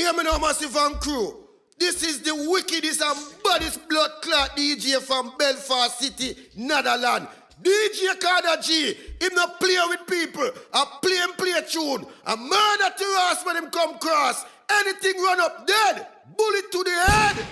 Hear me now, Massive and crew. This is the wickedest and baddest blood clot DJ from Belfast City, Netherlands. DJ Conor G. Him not play with people. I play and play a tune. A murder to us when him come cross. Anything run up dead. Bullet to the head.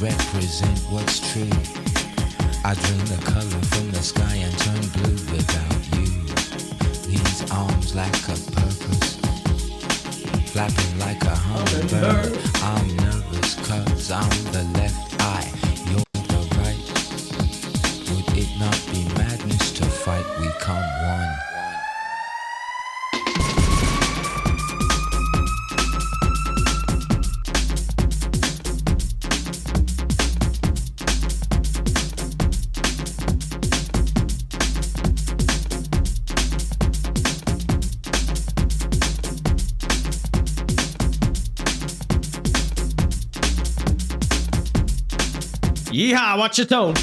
Represent what's true. I drain the color from the sky and turn blue without you. These arms lack a purpose, flapping like a hummingbird. I'm nervous cause I'm the left eye, you're the right. Would it not be madness to fight? We come one. Yeehaw, watch your tone.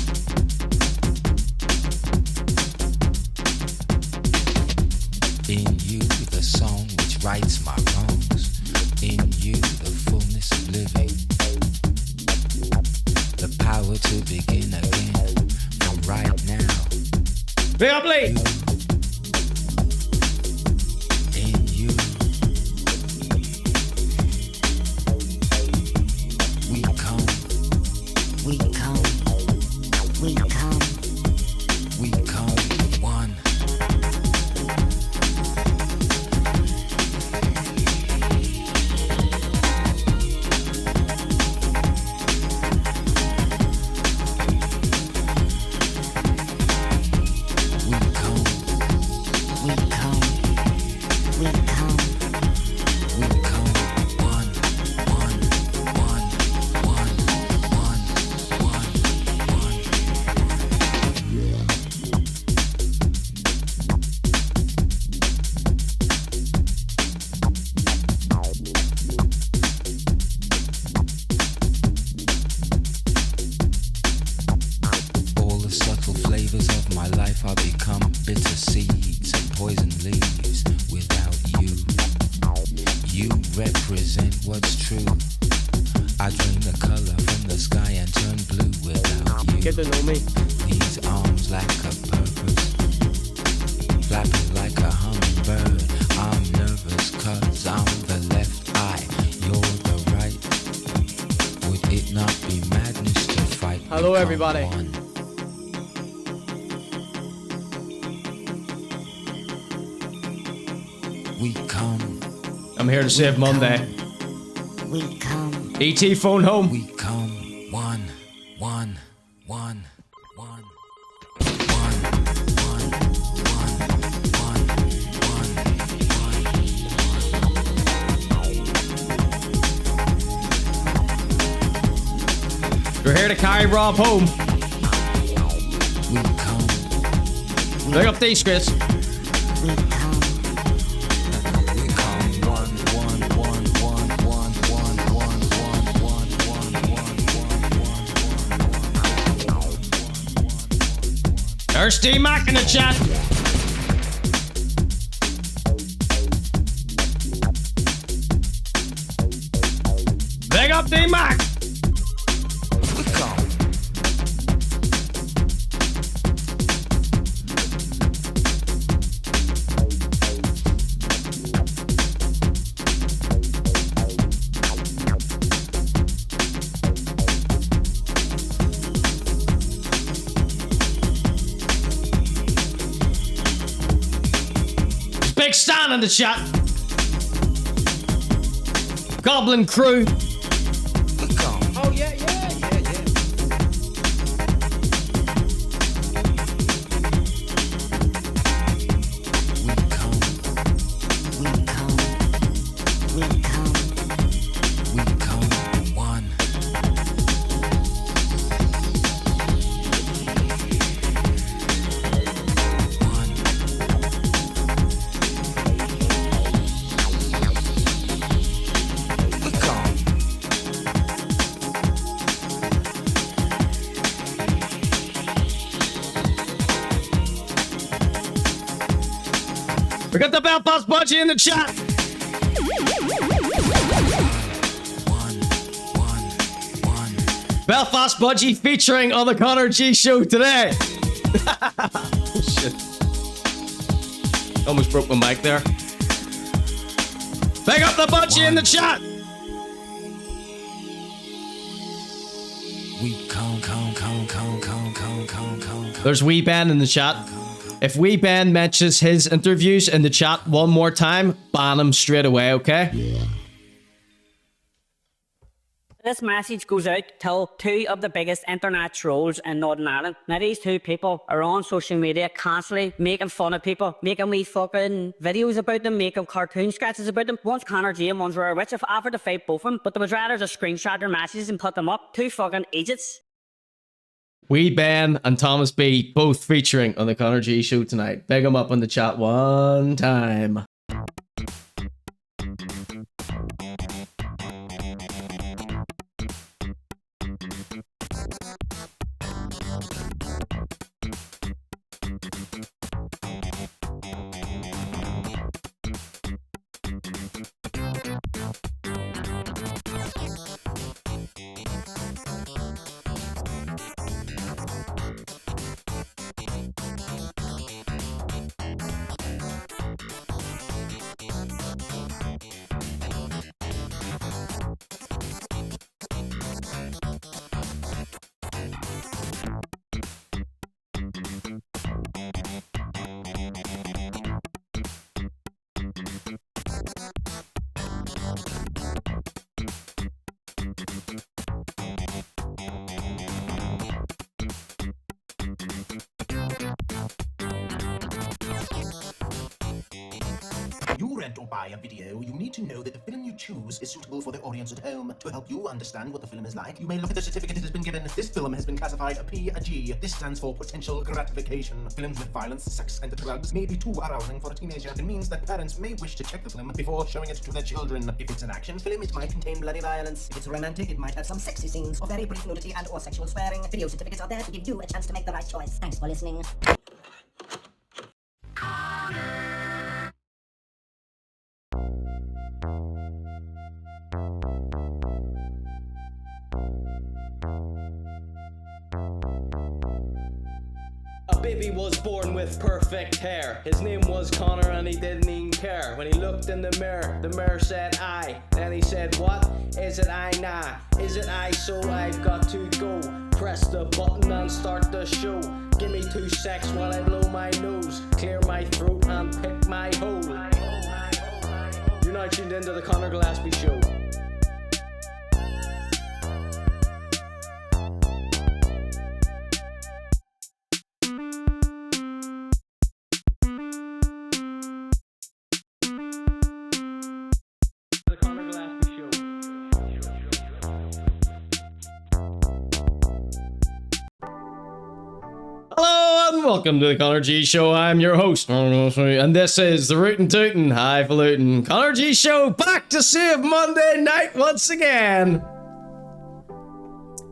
In you, the song which writes my wrongs. In you, the fullness of living. The power to begin again from right now. Big up, Lee. In you. We come. We come. We come. We come one. Everybody. We come. I'm here to save Monday. We come. ET phone home. We come. One. We're here to carry Rob home. We come. Big up these, Chris. We come. We come. There's D-Mac in the chat. Big up D-Mac. Big Stan in the chat. Goblin crew. Oh yeah. We come. the Belfast budgie in the chat. Belfast budgie featuring on the Connor G Show today. Oh, shit. Almost broke my mic there. Big up the budgie in the chat. There's Wee Ben in the chat. If Wee Ben mentions his interviews in the chat one more time, ban him straight away, okay? This message goes out to two of the biggest internet trolls in Northern Ireland. Now, these two people are on social media constantly making fun of people, making wee fucking videos about them, making cartoon sketches about them. One's Conor G and one's Rare Witch. I've offered to fight both of them, but they would rather just screenshot their messages and put them up. Two fucking idiots. Wee Ben and Thomas B both featuring on the Connor G Show tonight. Big them up in the chat one time. Or buy a video, you need to know that the film you choose is suitable for the audience at home. To help you understand what the film is like, you may look at the certificate it has been given. This film has been classified a PG. This stands for potential gratification. Films with violence, sex, and drugs may be too arousing for a teenager. It means that parents may wish to check the film before showing it to their children. If it's an action film, it might contain bloody violence. If it's romantic, it might have some sexy scenes or very brief nudity and or sexual swearing. Video certificates are there to give you a chance to make the right choice. Thanks for listening. A baby was born with perfect hair. His name was Conor and he didn't even care. When he looked in the mirror said I. Then he said, what? Is it I? Nah. Is it I? So I've got to go. Press the button and start the show. Give me 2 secs while I blow my nose, clear my throat and pick my hole. You're now tuned into the Conor Gillespie Show. Welcome to the Connor G Show. I'm your host, and this is the Rootin' Tootin' Highfalutin Connor G Show, back to save Monday night once again.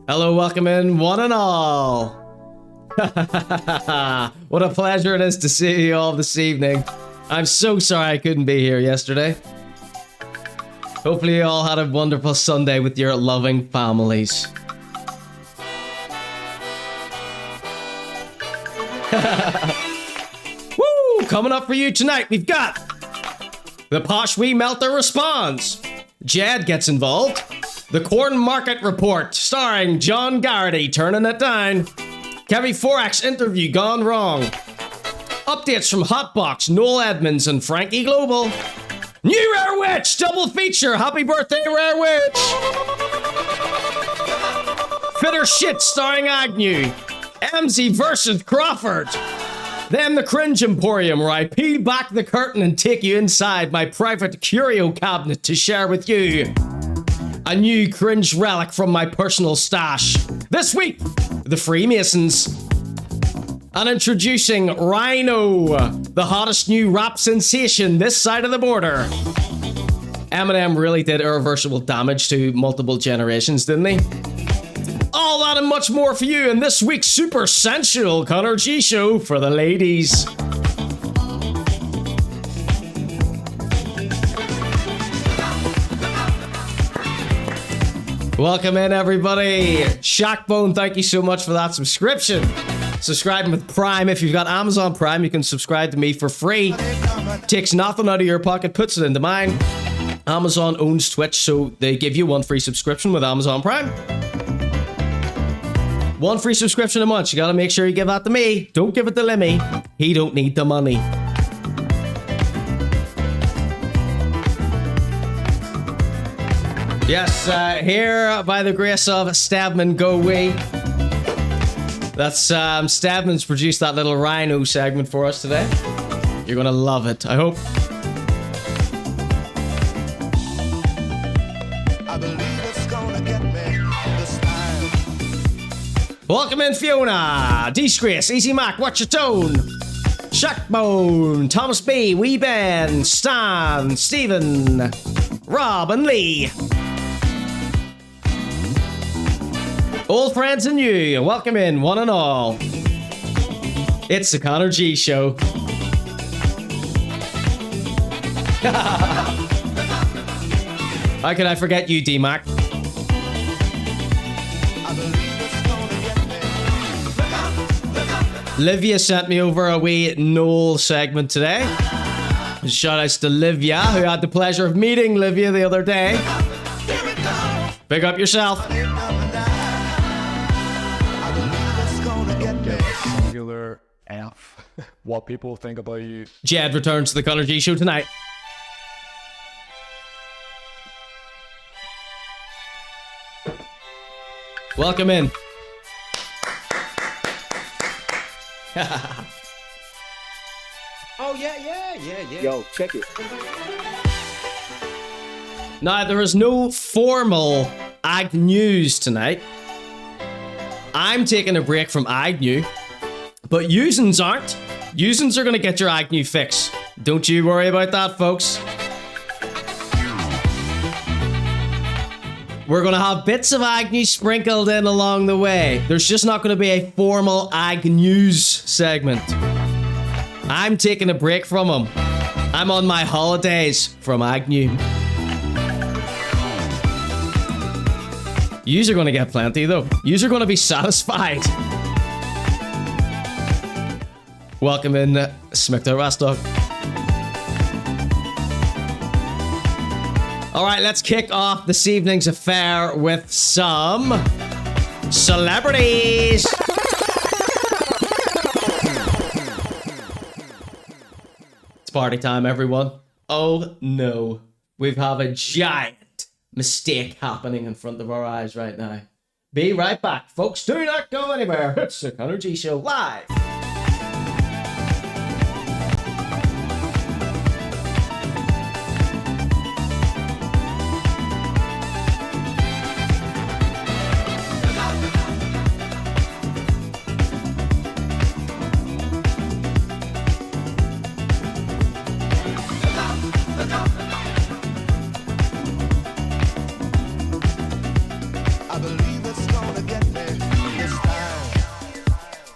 Hello, welcome in, one and all. What a pleasure it is to see you all this evening. I'm so sorry I couldn't be here yesterday. Hopefully you all had a wonderful Sunday with your loving families. Woo! Coming up for you tonight, we've got the Posh Wee Melter Responds. Jed gets involved. The Cornmarket Report, starring John Garrity, turning it down. Kevi Forex interview gone wrong. Updates from Hotbox, Noel Edmonds and Franke Global. New Rare Witch double feature. Happy birthday, Rare Witch. Fitter Shit starring Agnew. Emmzy versus Crawford. Then the Cringe Emporium, where I peel back the curtain and take you inside my private curio cabinet to share with you a new cringe relic from my personal stash. This week, the Freemasons. And introducing Rhino, the hottest new rap sensation this side of the border. Eminem really did irreversible damage to multiple generations, didn't he? All that and much more for you in this week's super sensual Connor G Show for the ladies. Welcome in, everybody. Shackbone, thank you so much for that subscription. Subscribing with Prime. If you've got Amazon Prime, you can subscribe to me for free. Takes nothing out of your pocket, puts it into mine. Amazon owns Twitch, so they give you one free subscription with Amazon Prime. One free subscription a month. You gotta make sure you give that to me. Don't give it to Lemmy. He don't need the money. Yes, here by the grace of Stabman go we. That's Stabman's produced that little rhino segment for us today. You're gonna love it, I hope. I believe it's gonna get me this time. Welcome in, Fiona, Disgrace, Easy Mac, Watch Your Tone, Shackbone, Thomas B, Wee Ben, Stan, Stephen, Rob, and Lee. Old friends and new, welcome in, one and all. It's the Connor G Show. How can I forget you, D-Mac? Livia sent me over a wee Noel segment today. Shout outs to Livia, who had the pleasure of meeting Livia the other day. Big up yourself. Singular F. What people think about you. Jed returns to the Connor G Show tonight. Welcome in. Oh, yeah. Yo, check it. Now, there is no formal Agnews tonight. I'm taking a break from Agnew, but Usins aren't. Usins are going to get your Agnew fix. Don't you worry about that, folks. We're going to have bits of Agnew sprinkled in along the way. There's just not going to be a formal Agnews segment. I'm taking a break from him. I'm on my holidays from Agnew. Yous are going to get plenty, though. Yous are going to be satisfied. Welcome in, Smicta Rastok. All right, let's kick off this evening's affair with some celebrities. It's party time, everyone. Oh no, we have a giant mistake happening in front of our eyes right now. Be right back, folks. Do not go anywhere. It's the Connor G Show live.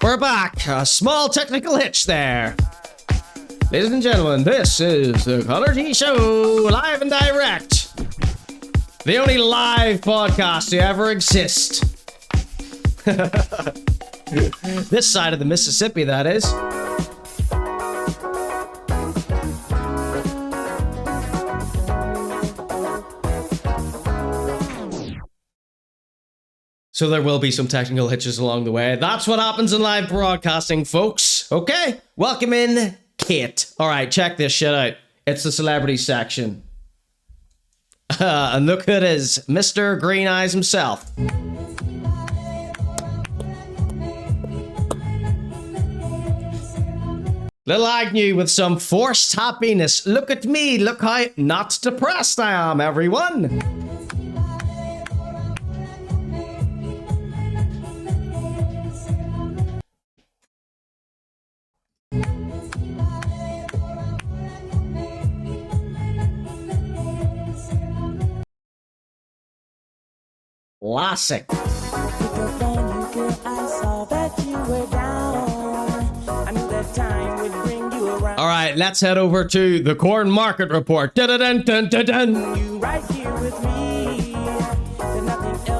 We're back. A small technical hitch there. Ladies and gentlemen, this is the Connor G Show, live and direct. The only live podcast to ever exist. This side of the Mississippi, that is. So there will be some technical hitches along the way. That's what happens in live broadcasting, folks. Okay? Welcome in, Kate. All right, check this shit out. It's the celebrity section. And look who it is. Mr. Green Eyes himself. Little Agnew with some forced happiness. Look at me. Look how not depressed I am, everyone. Classic. All right, let's head over to the Cornmarket Report. Dun, dun, dun, dun, dun. You right here with me. Nothing else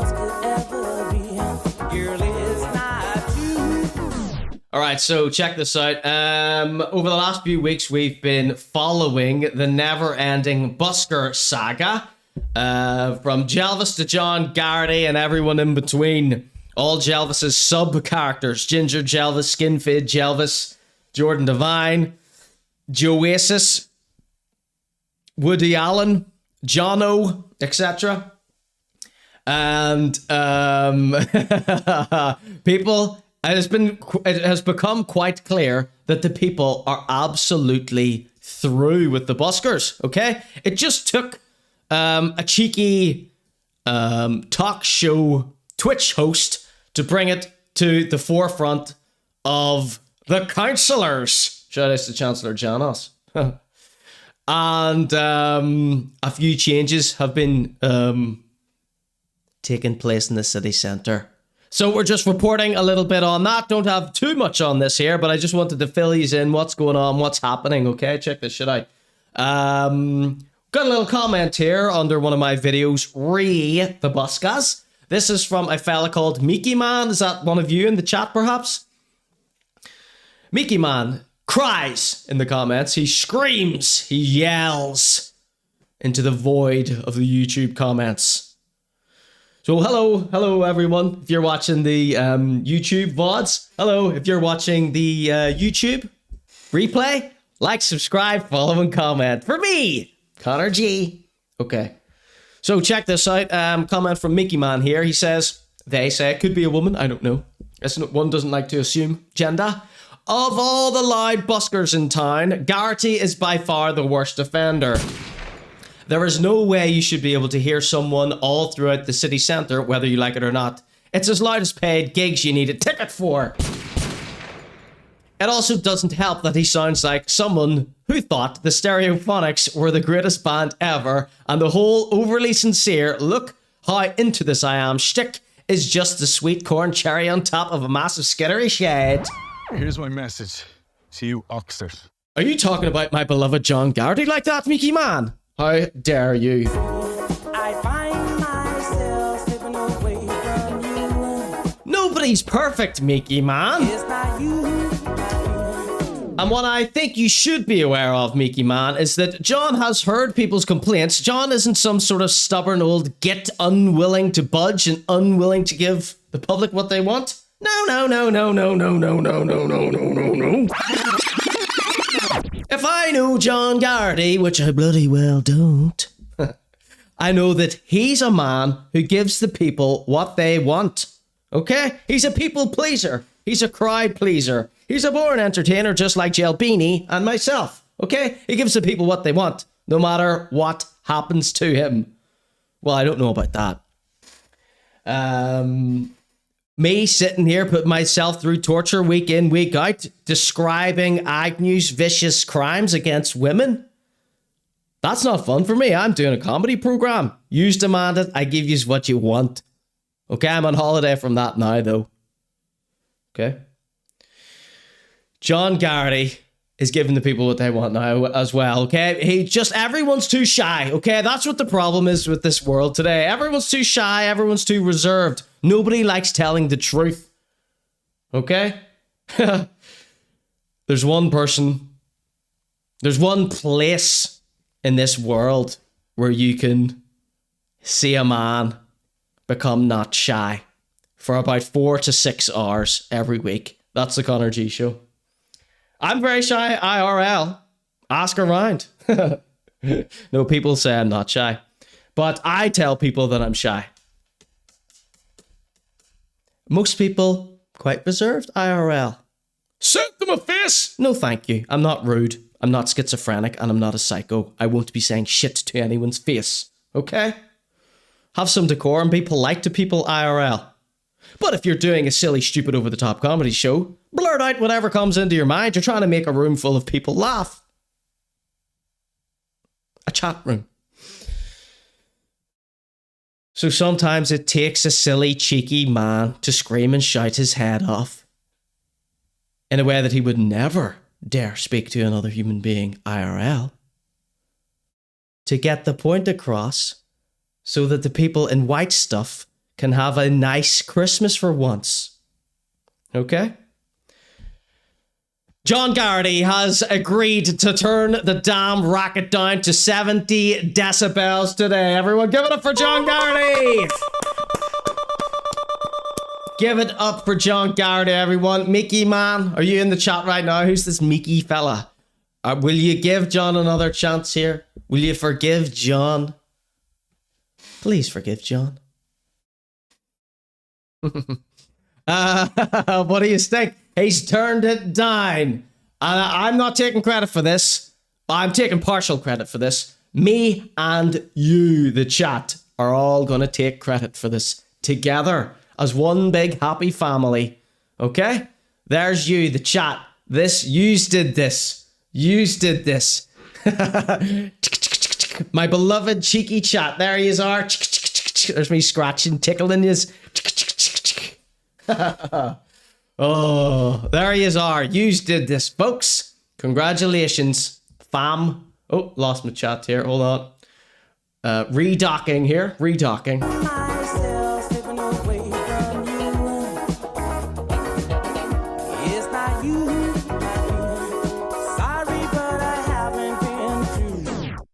All right, so check this out. Over the last few weeks, we've been following the never-ending busker saga from Jelvis to John Garrity and everyone in between. All Jelvis's sub-characters. Ginger Jelvis, Skinfid Jelvis, Jordan Devine, Joasis, Woody Allen, Jono, etc. And people, it has become quite clear that the people are absolutely through with the buskers, okay? It just took a cheeky talk show Twitch host to bring it to the forefront of the councillors. Shout out to Chancellor Janos. And a few changes have been taking place in the city centre. So we're just reporting a little bit on that. Don't have too much on this here, but I just wanted to fill you in what's going on, what's happening, okay? Check this shit out. Got a little comment here under one of my videos, the Buskas. This is from a fella called Mickey Man. Is that one of you in the chat, perhaps? Mickey Man cries in the comments. He screams. He yells into the void of the YouTube comments. So hello everyone. If you're watching the YouTube VODs, hello. If you're watching the YouTube replay, like, subscribe, follow, and comment for me, Conor G. Okay. So check this out. Comment from Mickey Man here. He says, they say it could be a woman. I don't know. One doesn't like to assume gender. Of all the loud buskers in town, Garrity is by far the worst offender. There is no way you should be able to hear someone all throughout the city centre, whether you like it or not. It's as loud as paid gigs you need a ticket for. It also doesn't help that he sounds like someone who thought the Stereophonics were the greatest band ever, and the whole overly sincere, look how into this I am shtick is just a sweet corn cherry on top of a massive skittery shade. Here's my message to you Oxford. Are you talking about my beloved John Garrity like that, Mickey Man? How dare you? I find myself slipping away from you. Nobody's perfect, Mickey Man. It's not you. And what I think you should be aware of, Mickey Man, is that John has heard people's complaints. John isn't some sort of stubborn old git unwilling to budge and unwilling to give the public what they want. No. If I know John Garrity, which I bloody well don't, I know that he's a man who gives the people what they want. Okay? He's a people pleaser. He's a crowd pleaser. He's a born entertainer just like Jelbini and myself. Okay? He gives the people what they want, no matter what happens to him. Well, I don't know about that. Me sitting here putting myself through torture week in, week out, describing Agnew's vicious crimes against women. That's not fun for me. I'm doing a comedy program. Yous demand it. I give yous what you want. Okay, I'm on holiday from that now, though. Okay. John Garrity is giving the people what they want now as well, okay? Everyone's too shy, okay? That's what the problem is with this world today. Everyone's too shy, everyone's too reserved. Nobody likes telling the truth, okay? There's one place in this world where you can see a man become not shy for about 4 to 6 hours every week. That's the ConorGShow. I'm very shy IRL. Ask around. No, people say I'm not shy. But I tell people that I'm shy. Most people, quite reserved IRL. Send them a face! No, thank you. I'm not rude. I'm not schizophrenic, and I'm not a psycho. I won't be saying shit to anyone's face. Okay? Have some decorum, be polite to people IRL. But if you're doing a silly, stupid, over-the-top comedy show, blurt out whatever comes into your mind. You're trying to make a room full of people laugh. A chat room. So sometimes it takes a silly, cheeky man to scream and shout his head off in a way that he would never dare speak to another human being IRL to get the point across so that the people in white stuff can have a nice Christmas for once. Okay? John Garrity has agreed to turn the damn racket down to 70 decibels today. Everyone give it up for John Garrity! Give it up for John Garrity, everyone. Mickey, man, are you in the chat right now? Who's this Mickey fella? Will you give John another chance here? Will you forgive John? Please forgive John. What do you think? He's turned it down. I'm not taking credit for this. I'm taking partial credit for this. Me and you, the chat, are all going to take credit for this together as one big happy family. Okay? There's you, the chat. Yous did this. Yous did this. My beloved cheeky chat. There yous are. There's me scratching, tickling yous. Oh, there yous are. Yous did this, folks. Congratulations, fam. Oh, lost my chat here. Hold on. Redocking here. Redocking.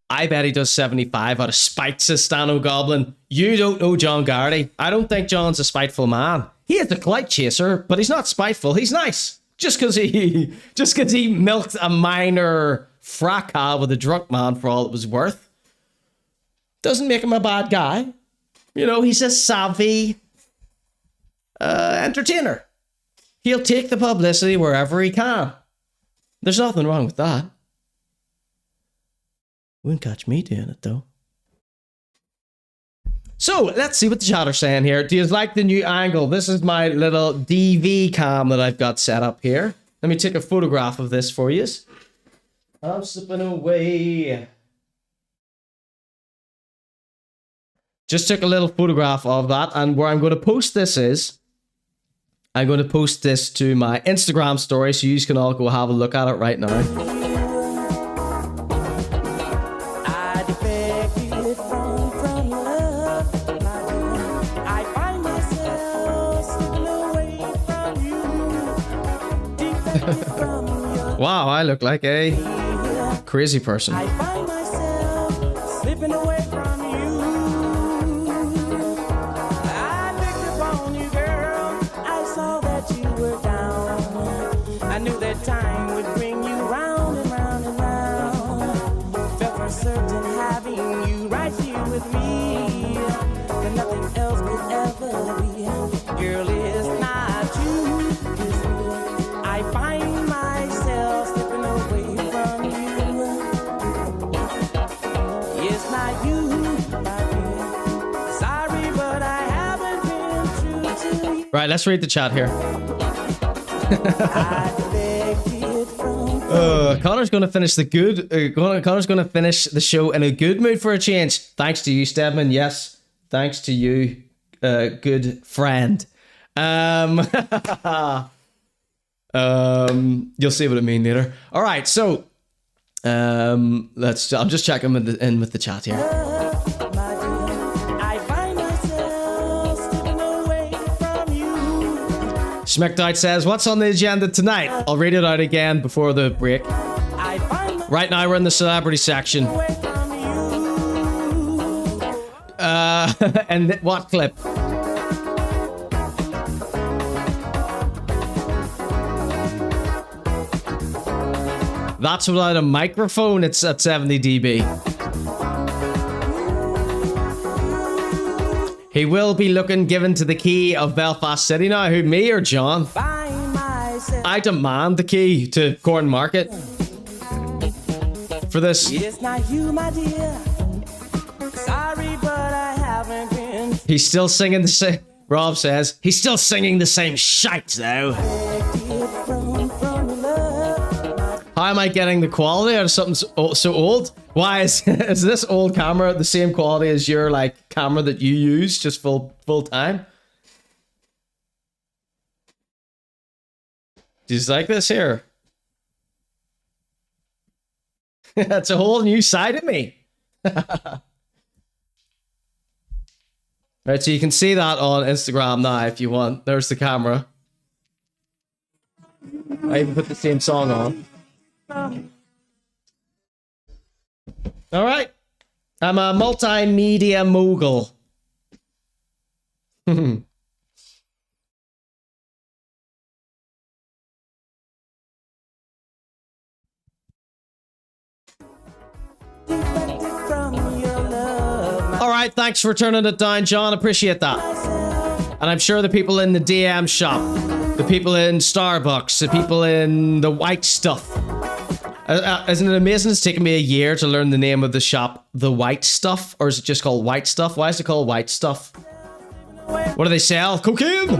I bet he does 75 out of spite, says Stano Goblin. You don't know John Garrity. I don't think John's a spiteful man. He is a clout chaser, but he's not spiteful. He's nice. Just because he milked a minor fracas with a drunk man for all it was worth doesn't make him a bad guy. You know, he's a savvy entertainer. He'll take the publicity wherever he can. There's nothing wrong with that. Wouldn't catch me doing it, though. So, let's see what the chat are saying here. Do you like the new angle? This is my little DV cam that I've got set up here. Let me take a photograph of this for you. I'm slipping away. Just took a little photograph of that, and where I'm going to post this is, I'm going to post this to my Instagram story, so you can all go have a look at it right now. Wow, I look like a crazy person. I find myself slipping away from you. I picked up on you, girl. I saw that you were down. I knew that time would bring you round and round and round. Felt for certain having you right here with me. That nothing else could ever be. Girl, it's not you. I find myself slipping away from you. It's not you, my dear. Sorry, but I haven't been true to you. Right, let's read the chat here. Connor's going to finish the good. Connor's going to finish the show in a good mood for a change. Thanks to you, Stedman. Yes, thanks to you, good friend. You'll see what I mean later. All right, so I'm just checking in with the chat here. Schmeckdite says, "What's on the agenda tonight?" I'll read it out again before the break. Right now we're in the celebrity section. And what clip? That's without a microphone. It's at 70 dB. He will be given to the key of Belfast City now. Who, me or John? I demand the key to Cornmarket for this. It's not you, my dear. Sorry, but I haven't been. He's still singing the same. Rob says he's still singing the same shite though. How am I getting the quality out of something so old? Why is this old camera the same quality as your like camera that you use just full time? Do you like this here? That's a whole new side of me. Right, so you can see that on Instagram now if you want. There's the camera. I even put the same song on. All right. I'm a multimedia mogul. All right, thanks for turning it down, John. Appreciate that. And I'm sure the people in the DM shop, the people in Starbucks, the people in the white stuff. Isn't it amazing? It's taken me a year to learn the name of the shop, The White Stuff, or is it just called White Stuff? Why is it called White Stuff? What do they sell? Cocaine!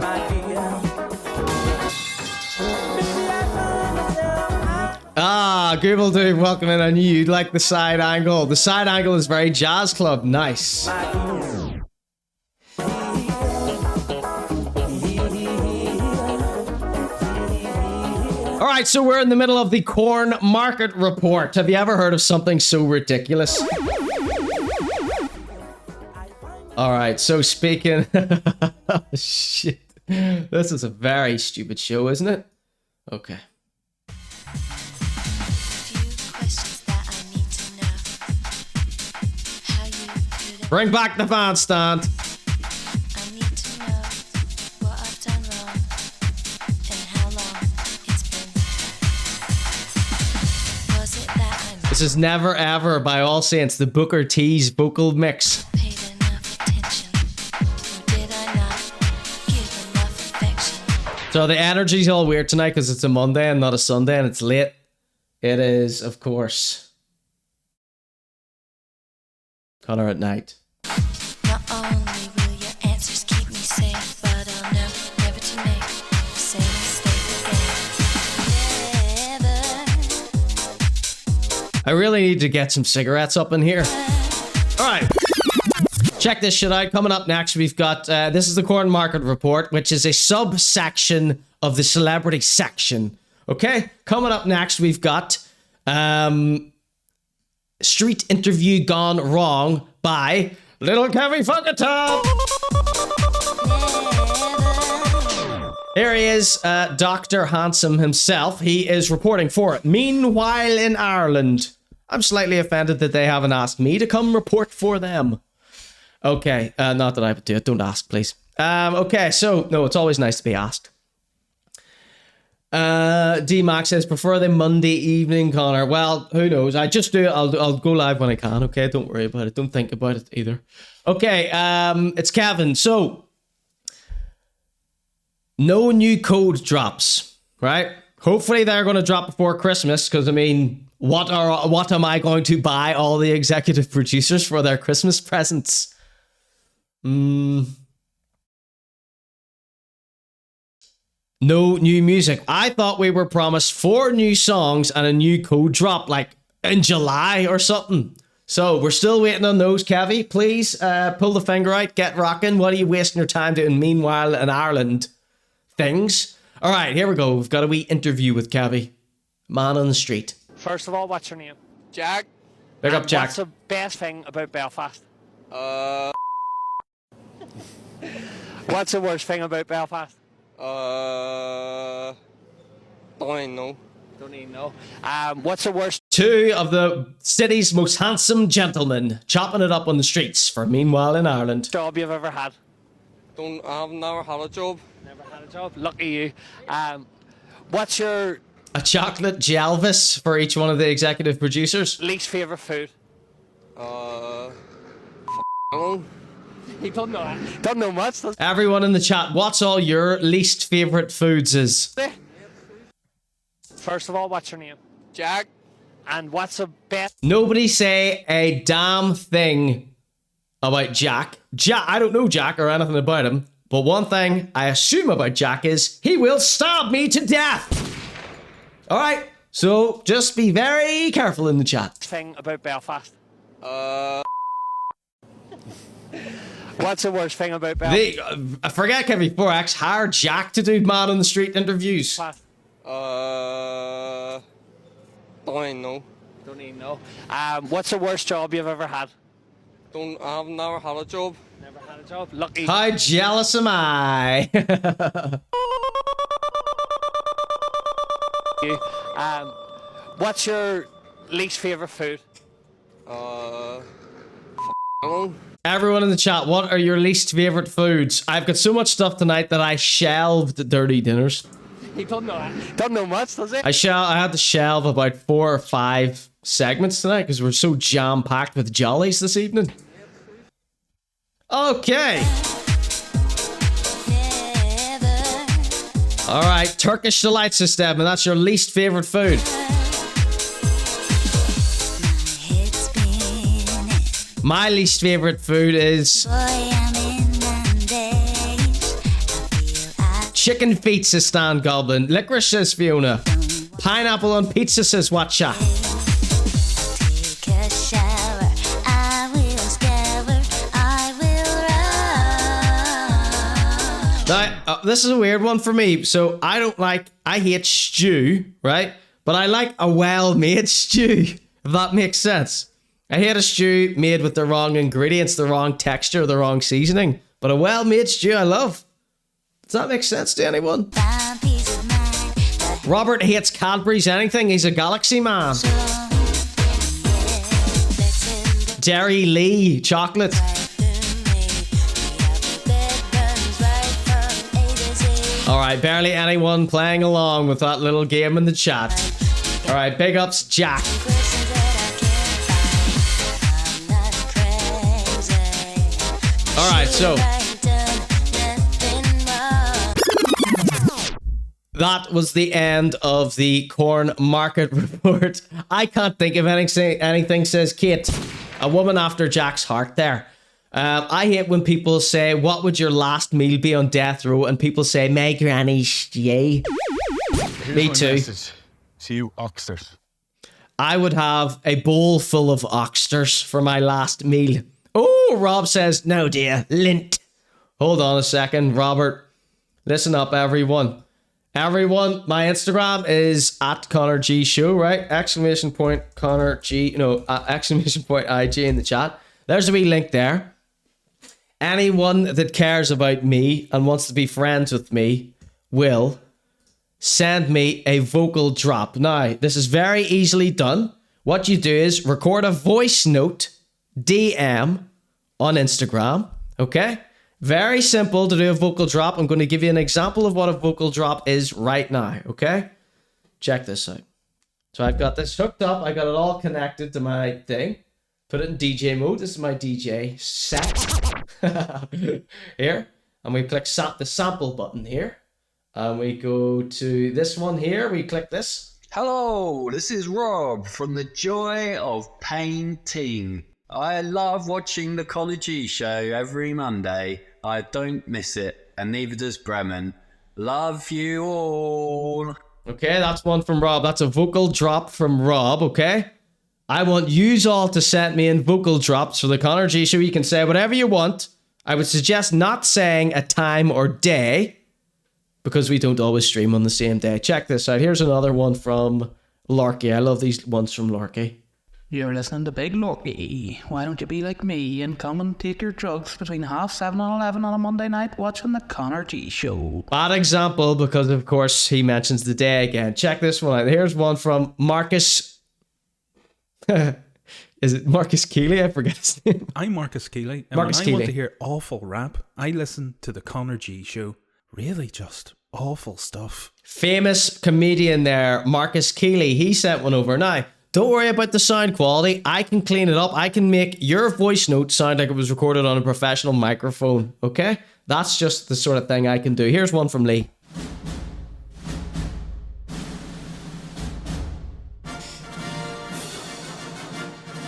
Ah, Google Dude, welcome in. I knew you'd like the side angle. The side angle is very jazz club. Nice. All right, so we're in the middle of the Cornmarket Report. Have you ever heard of something so ridiculous? All right, so speaking... Shit. This is a very stupid show, isn't it? Okay. Bring back the bandstand. I need to know what I've done wrong and how long it's been. Was it that I This is Never Ever by All Saints, the Booker T's vocal mix. paid enough attention? Or did I not give enough affection? So the energy's all weird tonight because it's a Monday and not a Sunday and it's late. It is, of course, Conor at night. Not only will your answers keep me safe, but I'll know never to make the same mistake again. Never. I really need to get some cigarettes up in here. All right. Check this shit out. Coming up next, we've got, this is the Cornmarket Report, which is a subsection of the celebrity section. Okay? Coming up next, we've got street interview gone wrong by Little Kevi Forex. Here he is, Dr. Handsome himself. He is reporting for it. Meanwhile in Ireland. I'm slightly offended that they haven't asked me to come report for them. Okay, not that I would do it. Don't ask, please. Okay, so, no, it's always nice to be asked. D-Max says, prefer the Monday evening, Conor. Well, who knows? I just do it. I'll go live when I can, okay? Don't worry about it. Don't think about it either. Okay, it's Kevin. So, no new code drops, right? Hopefully they're going to drop before Christmas, because, I mean, what am I going to buy all the executive producers for their Christmas presents? No new music. I thought we were promised 4 new songs and a new code drop, like in July or something. So we're still waiting on those, Kevi. Please pull the finger out, get rocking. What are you wasting your time doing meanwhile in Ireland things? All right, here we go. We've got a wee interview with Kevi. Man on the street. First of all, what's your name? Jack. Big up, Jack. What's the best thing about Belfast? What's the worst thing about Belfast? Don't even know. Don't even know. What's the worst? 2 of the city's most handsome gentlemen chopping it up on the streets for Meanwhile in Ireland. Job you've ever had? I've never had a job. Never had a job. Lucky you. What's your a chocolate Jalvis for each one of the executive producers? least favorite food? He don't know. Don't know much. Everyone in the chat, what's all your least favorite foods is? First of all, what's your name? Jack. And what's the best? Nobody say a damn thing about Jack. I don't know Jack or anything about him, but one thing I assume about Jack is he will stab me to death. All right, so just be very careful in the chat. Thing about Belfast? What's the worst thing about Belfast? Forget Kevi Forex. Hire Jack to do man on the street interviews. Don't even know. Don't even know. What's the worst job you've ever had? I've never had a job. Never had a job. Lucky. How jealous am I? you. What's your least favourite food? Everyone in the chat, what are your least favourite foods? I've got so much stuff tonight that I shelved dirty dinners. He don't know much, does he? I had to shelve about 4 or 5 segments tonight because we're so jam-packed with jollies this evening. Okay. Alright, Turkish delight system, and that's your least favourite food. My least favourite food is chicken pizza, Stan Goblin. Licorice, says Fiona. Pineapple on pizza, says Watcha. Now, this is a weird one for me. So I hate stew, right? But I like a well-made stew, if that makes sense. I hate a stew made with the wrong ingredients, the wrong texture, the wrong seasoning. But a well-made stew I love. Does that make sense to anyone? Robert hates Cadbury's anything. He's a Galaxy man. Dairy Lee chocolate. Alright, barely anyone playing along with that little game in the chat. Alright, big ups, Jack. Alright, so that was the end of the Cornmarket Report. I can't think of anything, says Kate. A woman after Jack's heart there. I hate when people say, what would your last meal be on death row? And people say, my granny's stew. Me too. Message to you oxters. I would have a bowl full of oxters for my last meal. Oh, Rob says, no dear, lint. Hold on a second, Robert. Listen up, everyone. Everyone, my Instagram is at ConorGShow, right? Exclamation point exclamation point IG in the chat. There's a wee link there. Anyone that cares about me and wants to be friends with me will send me a vocal drop. Now, this is very easily done. What you do is record a voice note, DM on Instagram, okay? Very simple to do a vocal drop. I'm going to give you an example of what a vocal drop is right now, okay? Check this out. So I've got this hooked up. I got it all connected to my thing. Put it in DJ mode. This is my DJ set. Here. And we click the sample button here. And we go to this one here. We click this. Hello, this is Rob from The Joy of Painting. I love watching the ConorGShow every Monday. I don't miss it, and neither does Bremen. Love you all. Okay, that's one from Rob. That's a vocal drop from Rob, okay? I want yous all to send me in vocal drops for the ConorGShow. You can say whatever you want. I would suggest not saying a time or day, because we don't always stream on the same day. Check this out. Here's another one from Lorky. I love these ones from Lorky. You're listening to Big Lorky. Why don't you be like me and come and take your drugs between 7:30 and 11 on a Monday night watching the ConorGShow? Bad example because, of course, he mentions the day again. Check this one out. Here's one from Marcus. Is it Marcus Keeley? I forget his name. I'm Marcus Keeley. And Marcus when Keeley. I want to hear awful rap, I listen to the ConorGShow. Really just awful stuff. Famous comedian there, Marcus Keeley. He sent one over. Now, don't worry about the sound quality. I can clean it up. I can make your voice note sound like it was recorded on a professional microphone. Okay? That's just the sort of thing I can do. Here's one from Lee.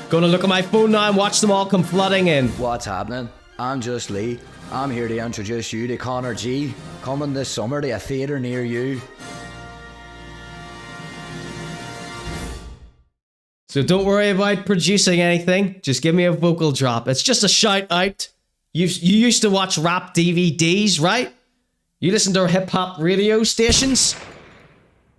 Gonna look at my phone now and watch them all come flooding in. What's happening? I'm just Lee. I'm here to introduce you to Conor G. Coming this summer to a theatre near you. So don't worry about producing anything. Just give me a vocal drop. It's just a shout out. You used to watch rap DVDs, right? You listen to hip hop radio stations.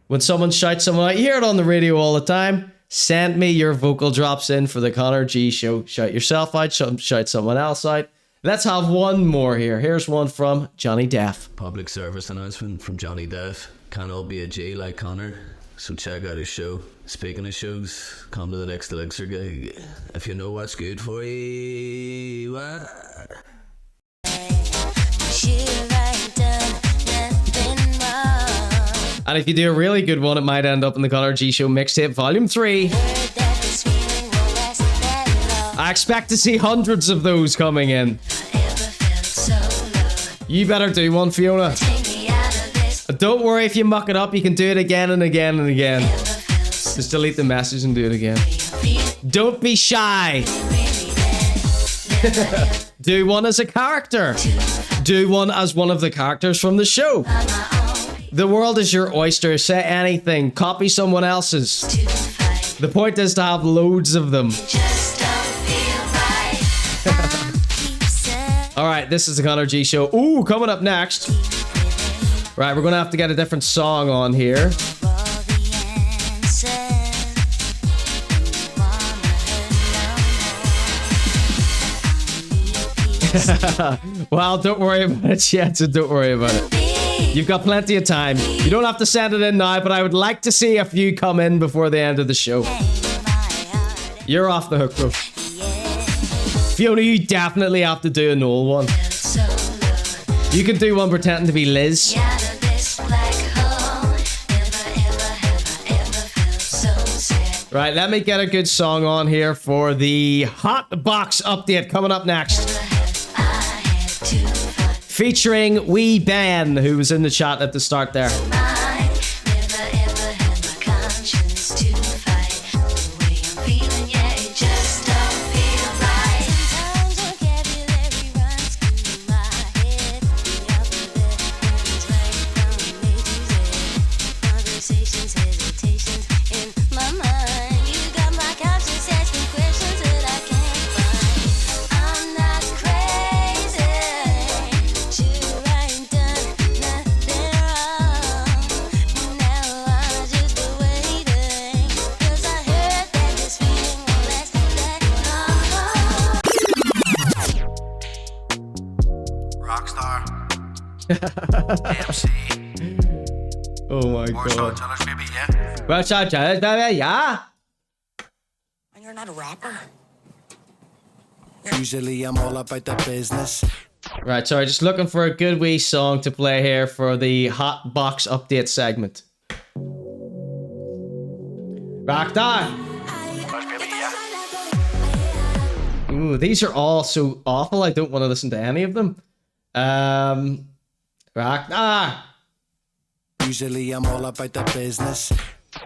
When someone shouts someone out, you hear it on the radio all the time. Send me your vocal drops in for the ConorGShow. Shout yourself out, shout someone else out. Let's have one more here. Here's one from Johnny Deaf. Public service announcement from Johnny Deaf. Can't all be a G like Conor. So check out his show. Speaking of shows, come to the next Elixir gig. If you know what's good for you. And if you do a really good one, it might end up in the Conor G Show Mixtape Volume 3. I expect to see hundreds of those coming in. You better do one, Fiona. Don't worry if you muck it up, you can do it again and again and again. Just delete the message and do it again. Don't be shy. Do one as a character. Do one as one of the characters from the show. The world is your oyster. Say anything. Copy someone else's. The point is to have loads of them. Alright, this is the Conor G Show. Ooh, coming up next. Right, we're going to have to get a different song on here. Well, don't worry about it yet, so don't worry about it. You've got plenty of time. You don't have to send it in now, but I would like to see a few come in before the end of the show. You're off the hook, bro. Fiona, you definitely have to do a Noel one. You can do one pretending to be Liz. Right, let me get a good song on here for the Hot Box update coming up next. Featuring Wee Ben, who was in the chat at the start there. Oh my god. What's up, Challenge Baby? Yeah? And you're not a rapper? Usually I'm all about the business. Right, sorry, just looking for a good wee song to play here for the Hot Box update segment. Rockstar! Ooh, these are all so awful, I don't want to listen to any of them. Rockstar! Usually I'm all about the business.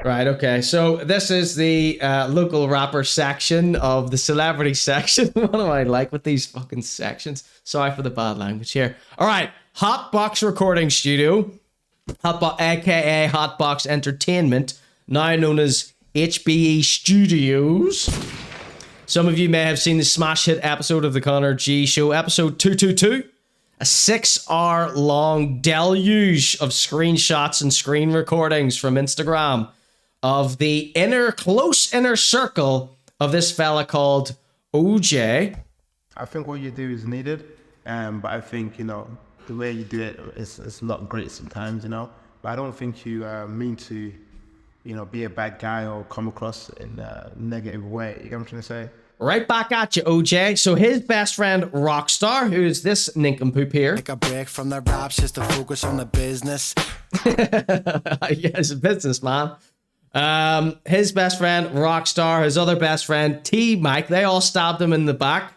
Right, okay, so this is the local rapper section of the celebrity section. What do I like with these fucking sections? Sorry for the bad language here. Alright, Hotbox Recording Studio, aka Hotbox Entertainment, now known as HBE Studios. Some of you may have seen the smash hit episode of the Conor G Show, episode 222. A 6-hour-long deluge of screenshots and screen recordings from Instagram of the close inner circle of this fella called OJ. I think what you do is needed, but I think, the way you do it is not great sometimes, But I don't think you mean to, be a bad guy or come across in a negative way. You get what I'm trying to say? Right back at you, OJ. So his best friend, Rockstar, who is this nincompoop here. Take a break from the raps just to focus on the business. Yeah, he's a businessman. His best friend, Rockstar, his other best friend, T-Mike, they all stabbed him in the back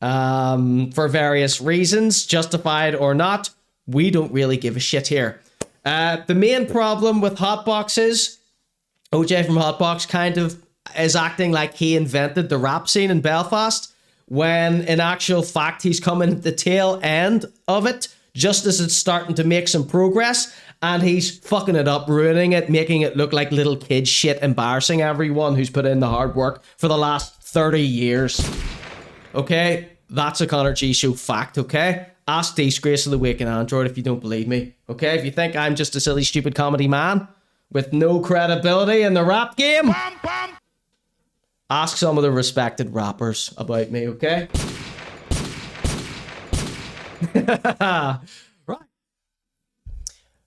for various reasons, justified or not. We don't really give a shit here. The main problem with Hotbox is OJ from Hotbox kind of is acting like he invented the rap scene in Belfast, when in actual fact he's coming at the tail end of it, just as it's starting to make some progress, and he's fucking it up, ruining it, making it look like little kid shit, embarrassing everyone who's put in the hard work for the last 30 years. Okay? That's a Conor G Show fact, okay? Ask Disgrace of the Week in Android if you don't believe me, okay? If you think I'm just a silly, stupid comedy man with no credibility in the rap game, ask some of the respected rappers about me, okay? Right.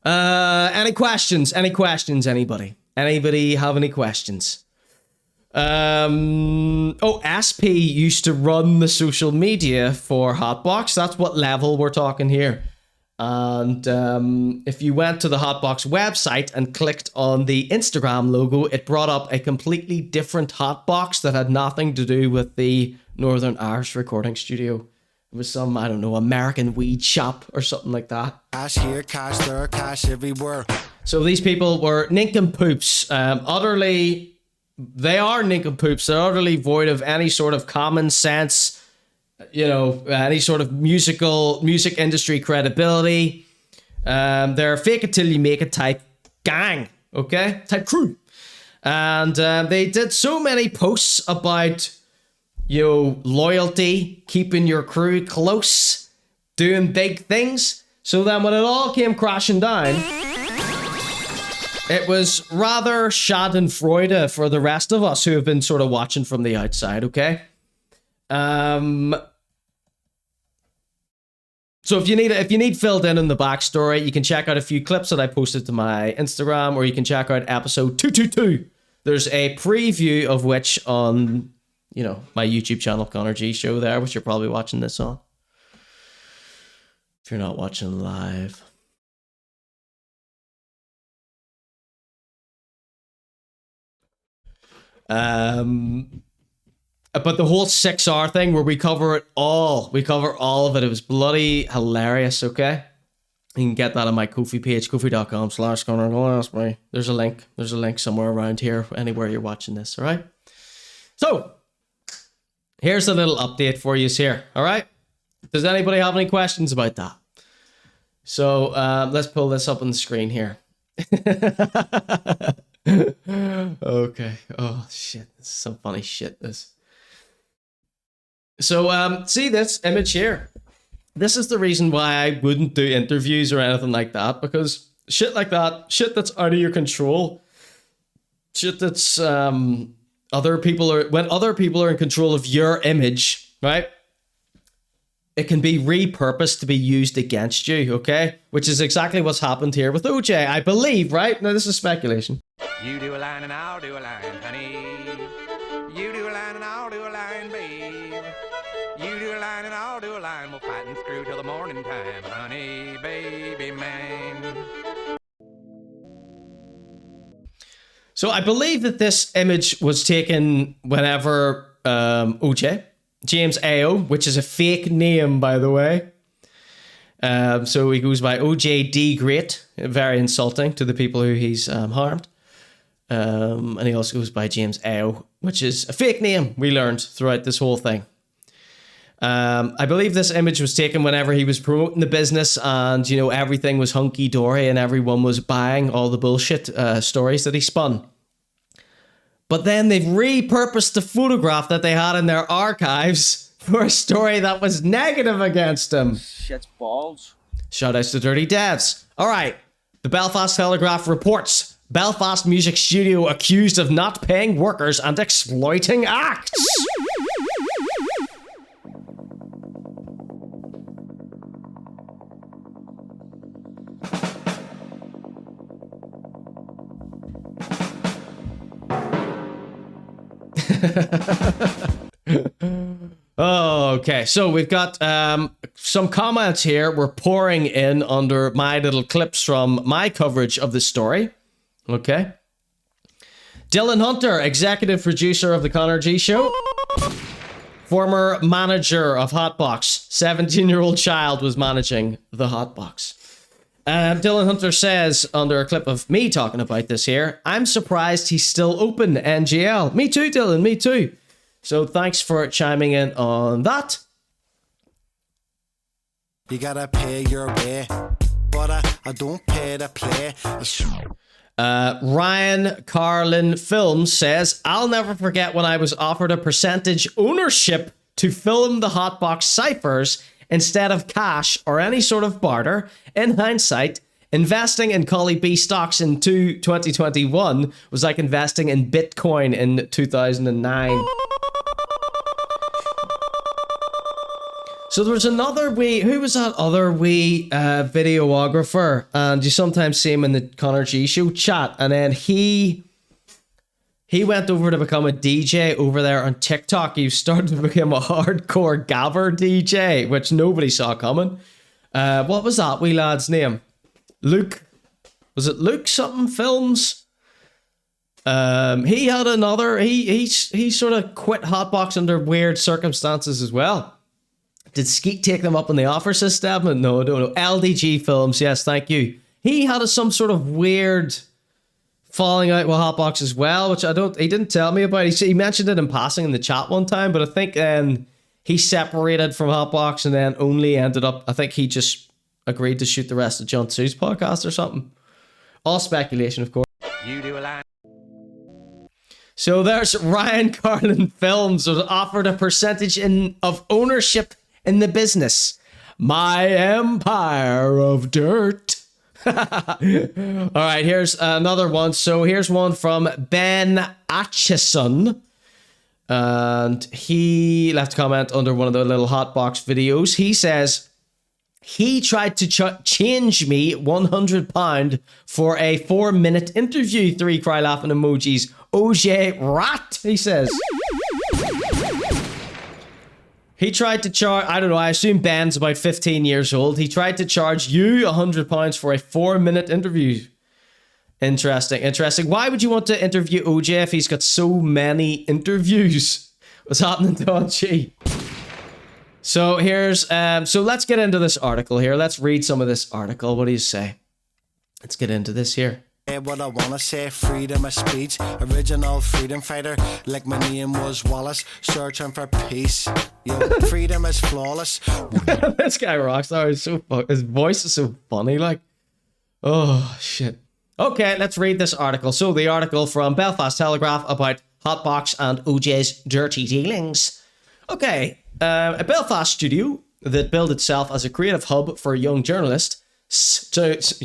Any questions? Any questions, anybody? Anybody have any questions? SP used to run the social media for Hotbox. That's what level we're talking here. And if you went to the Hotbox website and clicked on the Instagram logo, it brought up a completely different Hotbox that had nothing to do with the Northern Irish recording studio. It was some, I don't know, American weed shop or something like that. Cash here, cash there, cash everywhere. So these people were nincompoops, they are nincompoops. They're utterly void of any sort of common sense, any sort of music industry credibility. They're fake it till you make it type gang, okay? Type crew. And they did so many posts about, loyalty, keeping your crew close, doing big things. So then when it all came crashing down, it was rather schadenfreude for the rest of us who have been sort of watching from the outside, okay? So if you need filled in the backstory, you can check out a few clips that I posted to my Instagram, or you can check out episode 222. There's a preview of which on, my YouTube channel, ConorGShow there, which you're probably watching this on. If you're not watching live. But the whole 6-hour thing where we cover all of it. It was bloody hilarious, okay? You can get that on my Ko-fi page, kofi.com/Conor. There's a link somewhere around here, anywhere you're watching this, all right? So, here's a little update for you here, all right? Does anybody have any questions about that? So, let's pull this up on the screen here. Okay. Oh, shit. This is some funny shit, this. So, see this image here? This is the reason why I wouldn't do interviews or anything like that, because shit like that, shit that's out of your control, shit that's, when other people are in control of your image, right? It can be repurposed to be used against you, okay? Which is exactly what's happened here with OJ, I believe, right? Now, this is speculation. You do a line and I'll do a line, honey. You do a line and I'll do a line, babe. You do a line and I'll do a line. We'll fight and screw till the morning time, honey, baby man. So I believe that this image was taken whenever OJ, James AO, which is a fake name, by the way. So he goes by OJD Great, very insulting to the people who he's harmed. And he also goes by James AO, which is a fake name, we learned throughout this whole thing. I believe this image was taken whenever he was promoting the business and, everything was hunky-dory and everyone was buying all the bullshit stories that he spun. But then they've repurposed the photograph that they had in their archives for a story that was negative against him. Shit's balls. Shoutouts to Dirty Devs. All right. The Belfast Telegraph reports Belfast music studio accused of not paying workers and exploiting acts. Okay, so we've got some comments here. We're pouring in under my little clips from my coverage of the story. Okay. Dylan Hunter, executive producer of the ConorGShow. Former manager of Hotbox. 17-year-old child was managing the Hotbox. Dylan Hunter says, under a clip of me talking about this here, I'm surprised he's still open, NGL. Me too, Dylan, me too. So thanks for chiming in on that. You gotta pay your way, but I don't pay to play. Ryan Carlin Films says, I'll never forget when I was offered a percentage ownership to film the Hotbox ciphers instead of cash or any sort of barter. In hindsight, investing in Collie B stocks in 2021 was like investing in Bitcoin in 2009. So there was another wee, who was that other wee videographer? And you sometimes see him in the ConorGShow chat. And then he went over to become a DJ over there on TikTok. He started to become a hardcore gabber DJ, which nobody saw coming. What was that wee lad's name? Luke. Was it Luke something Films? He had another, he sort of quit Hotbox under weird circumstances as well. Did Skeet take them up on the offer system? No, I don't know. LDG Films, yes, thank you. He had some sort of weird falling out with Hotbox as well, which he didn't tell me about. He mentioned it in passing in the chat one time, but I think then he separated from Hotbox and then only ended up, I think he just agreed to shoot the rest of John Sue's podcast or something. All speculation, of course. You do a line. So there's Ryan Carlin Films was offered a percentage of ownership in the business. My empire of dirt. All right, here's another one. So here's one from Ben Atchison. And he left a comment under one of the little Hotbox videos. He says, he tried to change me £100 for a 4-minute interview. 3 cry laughing emojis. OJ Rat, he says. He tried to charge, I don't know, I assume Ben's about 15 years old. He tried to charge you £100 for a 4-minute interview. Interesting. Why would you want to interview OJ if he's got so many interviews? What's happening to OG? So here's, so let's get into this article here. Let's read some of this article. What do you say? Let's get into this here. What I wanna say, freedom of speech, original freedom fighter, like my name was Wallace, searching for peace. Yo, freedom is flawless. This guy rocks. His voice is so funny, like, oh shit. Okay, let's read this article. So the article from Belfast Telegraph about Hotbox and OJ's dirty dealings. Okay, a Belfast studio that billed itself as a creative hub for young artists is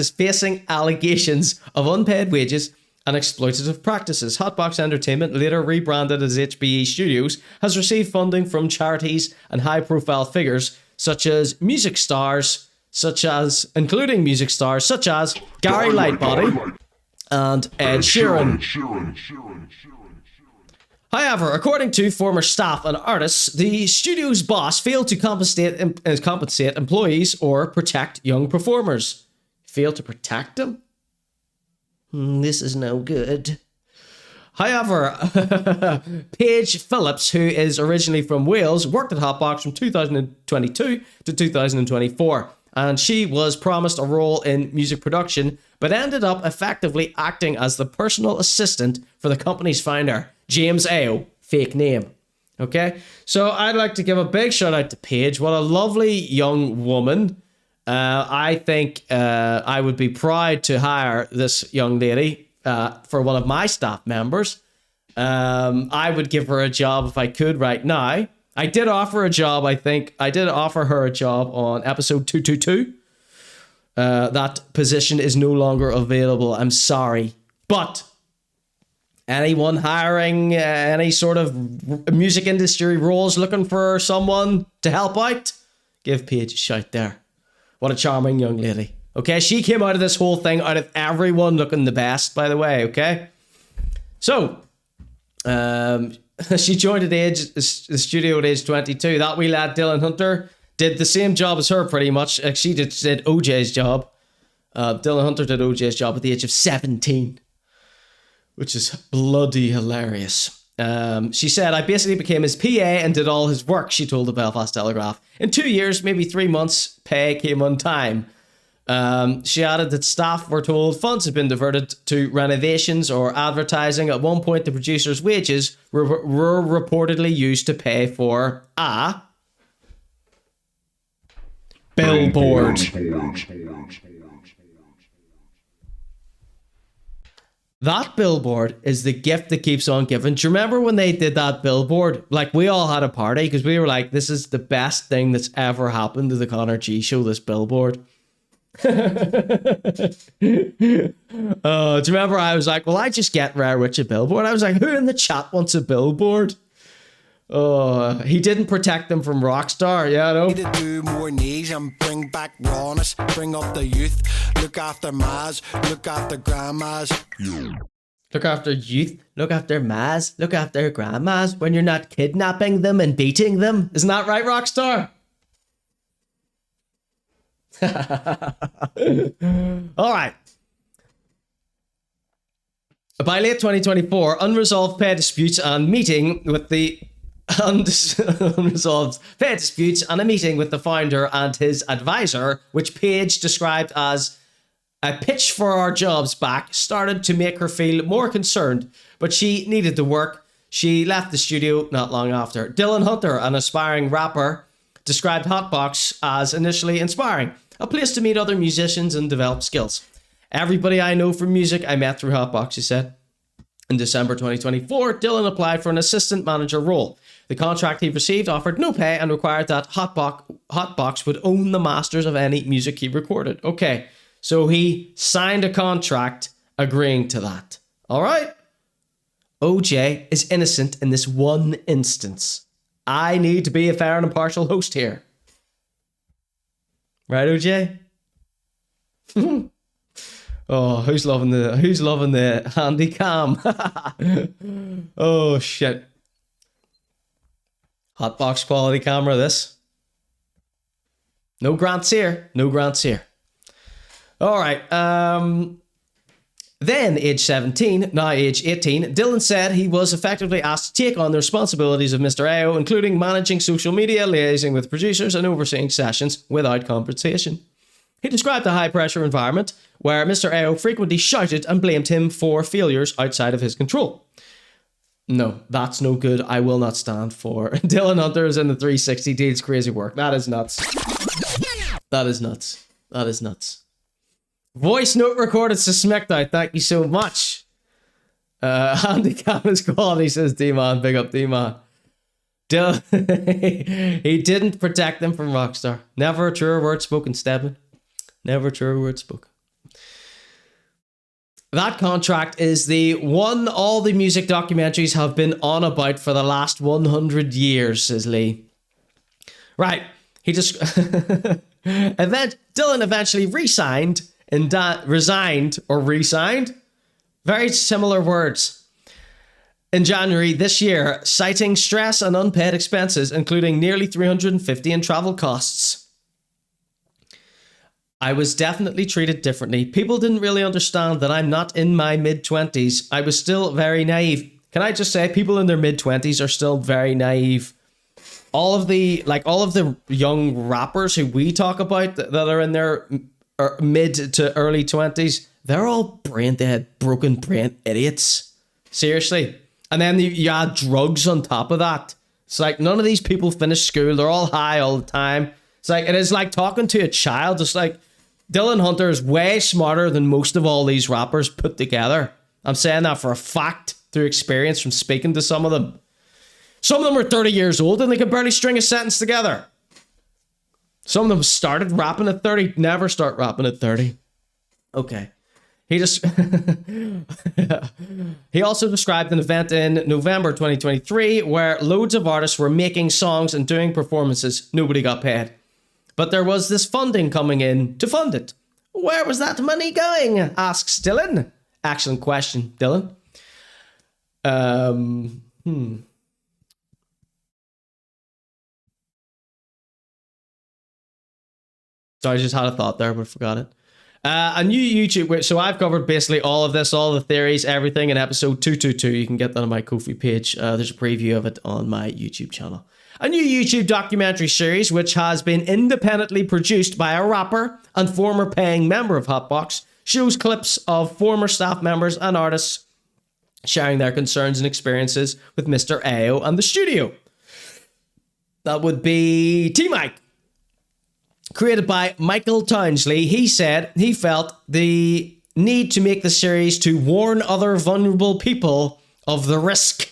facing allegations of unpaid wages and exploitative practices. Hotbox Entertainment, later rebranded as HBE Studios, has received funding from charities and high-profile figures including music stars such as Gary Lightbody and Ed Sheeran. However, according to former staff and artists, the studio's boss failed to compensate employees or protect young performers. Failed to protect them? This is no good. However, Paige Phillips, who is originally from Wales, worked at Hotbox from 2022 to 2024, and she was promised a role in music production, but ended up effectively acting as the personal assistant for the company's founder, James Ayo, fake name. Okay, so I'd like to give a big shout out to Paige. What a lovely young woman. I think I would be proud to hire this young lady for one of my staff members. I would give her a job if I could right now. I did offer her a job on episode 222. That position is no longer available. I'm sorry. But anyone hiring any sort of music industry roles, looking for someone to help out, give Paige a shout there. What a charming young lady. Okay, she came out of this whole thing out of everyone looking the best, by the way, okay? So, she joined the studio at age 22. That wee lad, Dylan Hunter, did the same job as her pretty much. She did OJ's job. Dylan Hunter did OJ's job at the age of 17. Which is bloody hilarious. She said, I basically became his PA and did all his work, she told the Belfast Telegraph. In 2 years, maybe 3 months, pay came on time. She added that staff were told funds had been diverted to renovations or advertising. At one point, the producer's wages were reportedly used to pay for a billboard. That billboard is the gift that keeps on giving. Do you remember when they did that billboard? Like, we all had a party because we were like, this is the best thing that's ever happened to the ConorGShow, this billboard. Do you remember I was like, well, I just get Rare Rich a billboard. I was like, who in the chat wants a billboard? Oh, he didn't protect them from Rockstar. Yeah, I know. Need to do more knees and bring back rawness, bring up the youth, look after mas, look after grandmas. Look after youth, look after mas, look after grandmas when you're not kidnapping them and beating them. Isn't that right, Rockstar? All right. By late 2024, unresolved pay disputes and meeting with the unresolved pay disputes and a meeting with the founder and his advisor, which Paige described as a pitch for our jobs back, started to make her feel more concerned, but she needed to work. She left the studio not long after. Dylan Hunter, an aspiring rapper, described Hotbox as initially inspiring, a place to meet other musicians and develop skills. Everybody I know from music I met through Hotbox, he said. In December 2024, Dylan applied for an assistant manager role. The contract he received offered no pay and required that Hotbox would own the masters of any music he recorded. Okay, so he signed a contract agreeing to that. All right? OJ is innocent in this one instance. I need to be a fair and impartial host here. Right, OJ? Oh, who's loving the handy cam? Oh shit. Hotbox quality camera, this. No grants here. No grants here. Alright, then, age 17, now age 18, Dylan said he was effectively asked to take on the responsibilities of Mr. Ao, including managing social media, liaising with producers, and overseeing sessions without compensation. He described a high-pressure environment where Mr. Ao frequently shouted and blamed him for failures outside of his control. No, that's no good. I will not stand for Dylan Hunter's in the 360 deals crazy work. That is nuts. That is nuts. That is nuts. Voice note recorded to SmackDown. Thank you so much. Handicap is quality, says D-Man. Big up D-Man. He didn't protect them from Rockstar. Never a truer word spoken, Stedman. Never a truer word spoken. That contract is the one all the music documentaries have been on about for the last 100 years, says Lee. Right. He just... Dylan eventually resigned. Resigned or re-signed. Very similar words. In January this year, citing stress and unpaid expenses, including nearly $350 in travel costs. I was definitely treated differently. People didn't really understand that I'm not in my mid-20s. I was still very naive. Can I just say, people in their mid-20s are still very naive. All of the young rappers who we talk about that are in their mid to early 20s, they're all brain dead, broken brain idiots. Seriously. And then you add drugs on top of that. It's like none of these people finish school. They're all high all the time. It's like, it is like talking to a child. It's like Dylan Hunter is way smarter than most of all these rappers put together. I'm saying that for a fact through experience from speaking to some of them. Some of them are 30 years old and they can barely string a sentence together. Some of them started rapping at 30, never start rapping at 30. Okay. He also described an event in November 2023 where loads of artists were making songs and doing performances. Nobody got paid. But there was this funding coming in to fund it. Where was that money going? Asks Dylan. Excellent question, Dylan. Sorry, I just had a thought there, but forgot it. A new YouTube, so I've covered basically all of this, all the theories, everything in episode 222. You can get that on my Ko-fi page. There's a preview of it on my YouTube channel. A new YouTube documentary series, which has been independently produced by a rapper and former paying member of Hotbox, shows clips of former staff members and artists sharing their concerns and experiences with Mr. Ao and the studio. That would be T-Mike. Created by Michael Townsley, he said he felt the need to make the series to warn other vulnerable people of the risk.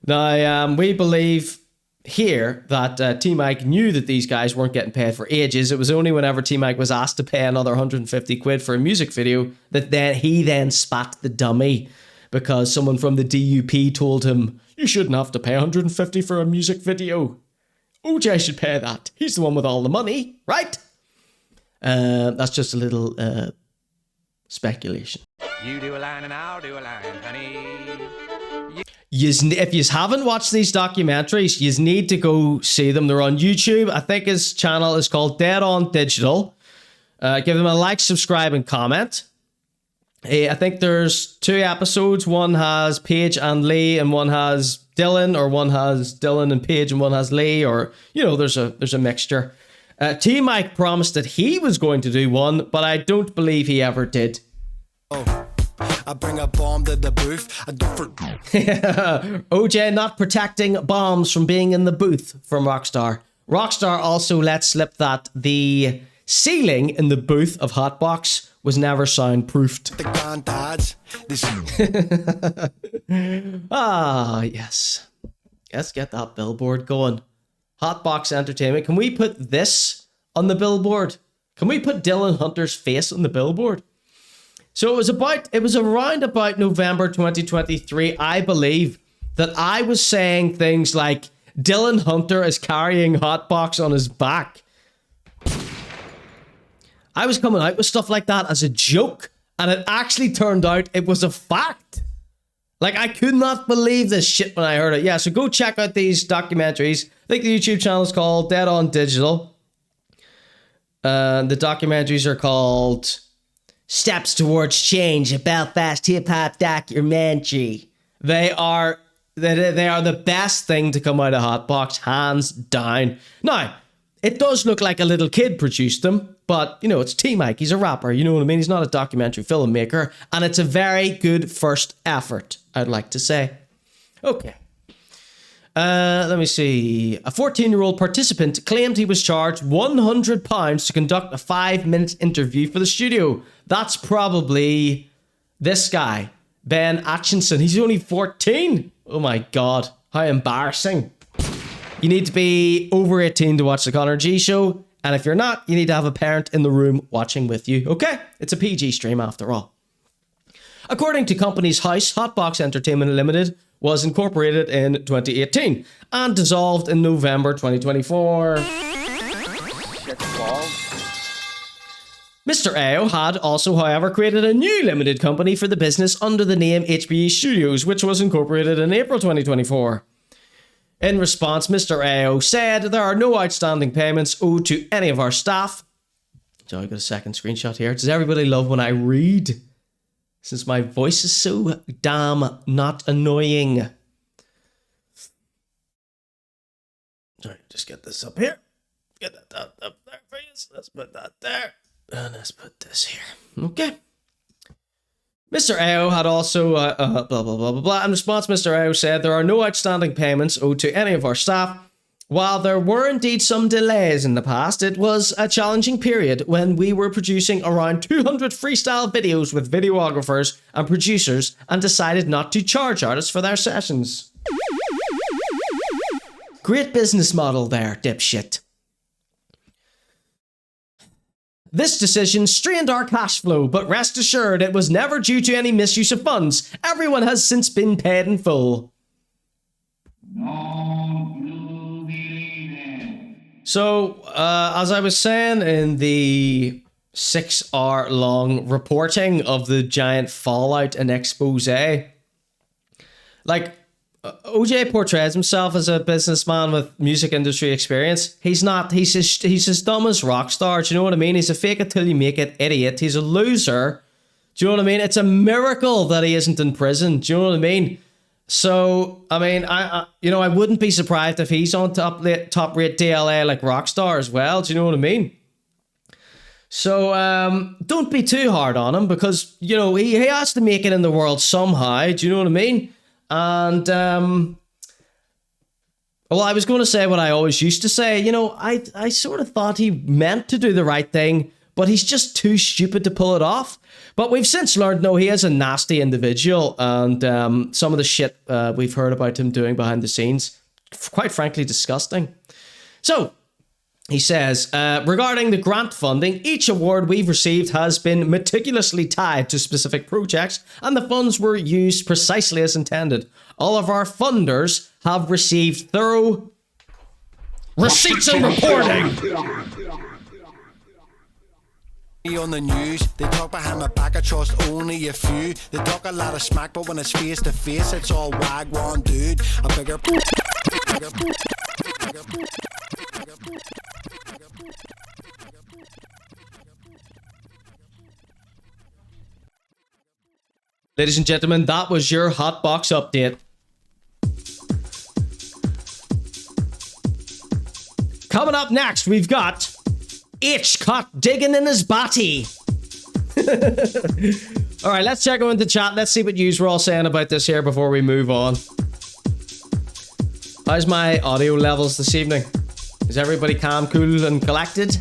Now, we believe here that T-Mike knew that these guys weren't getting paid for ages. It was only whenever T-Mike was asked to pay another 150 quid for a music video that he then spat the dummy. because someone from the DUP told him, you shouldn't have to pay 150 for a music video. OJ should pay that. He's the one with all the money, right? That's just a little speculation. You do a line and I'll do a line, honey. If you haven't watched these documentaries, you need to go see them. They're on YouTube. I think his channel is called Dead on Digital. Give them a like, subscribe, and comment. I think there's 2 episodes. One has Paige and Lee, and one has Dylan, or one has Dylan and Paige, and one has Lee, or, you know, there's a mixture. T-Mike promised that he was going to do one, but I don't believe he ever did. I bring a bomb to the booth. I don't OJ not protecting bombs from being in the booth from Rockstar. Rockstar also let slip that the ceiling in the booth of Hotbox was never soundproofed. The granddads. Yes. Let's get that billboard going. Hotbox Entertainment. Can we put this on the billboard? Can we put Dylan Hunter's face on the billboard? So it was around about November 2023, I believe, that I was saying things like Dylan Hunter is carrying Hotbox on his back. I was coming out with stuff like that as a joke, and it actually turned out it was a fact. Like, I could not believe this shit when I heard it. Yeah, so go check out these documentaries. I think the YouTube channel is called Dead on Digital. The documentaries are called Steps Towards Change, a Belfast hip-hop documentary. They are the best thing to come out of Hotbox, hands down. Now, it does look like a little kid produced them, but, you know, it's T-Mike. He's a rapper, you know what I mean? He's not a documentary filmmaker, and it's a very good first effort, I'd like to say. Okay. Let me see. A 14-year-old participant claimed he was charged £100 to conduct a 5-minute interview for the studio. That's probably this guy, Ben Atchinson. He's only 14. Oh my God. How embarrassing. You need to be over 18 to watch the Conor G Show. And if you're not, you need to have a parent in the room watching with you. Okay? It's a PG stream after all. According to Companies House, Hotbox Entertainment Limited was incorporated in 2018 and dissolved in November 2024. Mr. Ao had also, however, created a new limited company for the business under the name HBE Studios, which was incorporated in April 2024. In response, Mr. Ao said there are no outstanding payments owed to any of our staff. So I got a second screenshot here. Does everybody love when I read? Since my voice is so damn not annoying. Sorry, just get this up here. Get that up there for you. So let's put that there. And let's put this here. Okay. Mr. Ao had also, blah, blah, blah, blah, blah. In response, Mr. Ao said there are no outstanding payments owed to any of our staff. While there were indeed some delays in the past, it was a challenging period when we were producing around 200 freestyle videos with videographers and producers and decided not to charge artists for their sessions. Great business model there, dipshit. This decision strained our cash flow, but rest assured it was never due to any misuse of funds. Everyone has since been paid in full. So, as I was saying in the 6-hour-long reporting of the giant fallout and expose, like, OJ portrays himself as a businessman with music industry experience. He's not. He's as dumb as Rockstar. Do you know what I mean? He's a fake it till you make it idiot. He's a loser. Do you know what I mean? It's a miracle that he isn't in prison. Do you know what I mean? So, I mean, I wouldn't be surprised if he's on top rate DLA like Rockstar as well. Do you know what I mean? So, don't be too hard on him because, you know, he has to make it in the world somehow. Do you know what I mean? And, well, I was going to say what I always used to say. You know, I sort of thought he meant to do the right thing, but he's just too stupid to pull it off. But we've since learned, no, he is a nasty individual. And some of the shit we've heard about him doing behind the scenes, quite frankly, disgusting. So, He says, regarding the grant funding, each award we've received has been meticulously tied to specific projects, and the funds were used precisely as intended. All of our funders have received thorough receipts and reporting. On the news, they talk behind my back, I trust only a few. They talk a lot of smack, but when it's face to face, it's all wagwan, dude. A bigger. Ladies and gentlemen, that was your Hotbox update. Coming up next, we've got Aitch caught digging in his batty. All right, let's check into chat. Let's see what yous were all saying about this here before we move on. How's my audio levels this evening? Is everybody calm, cool, and collected?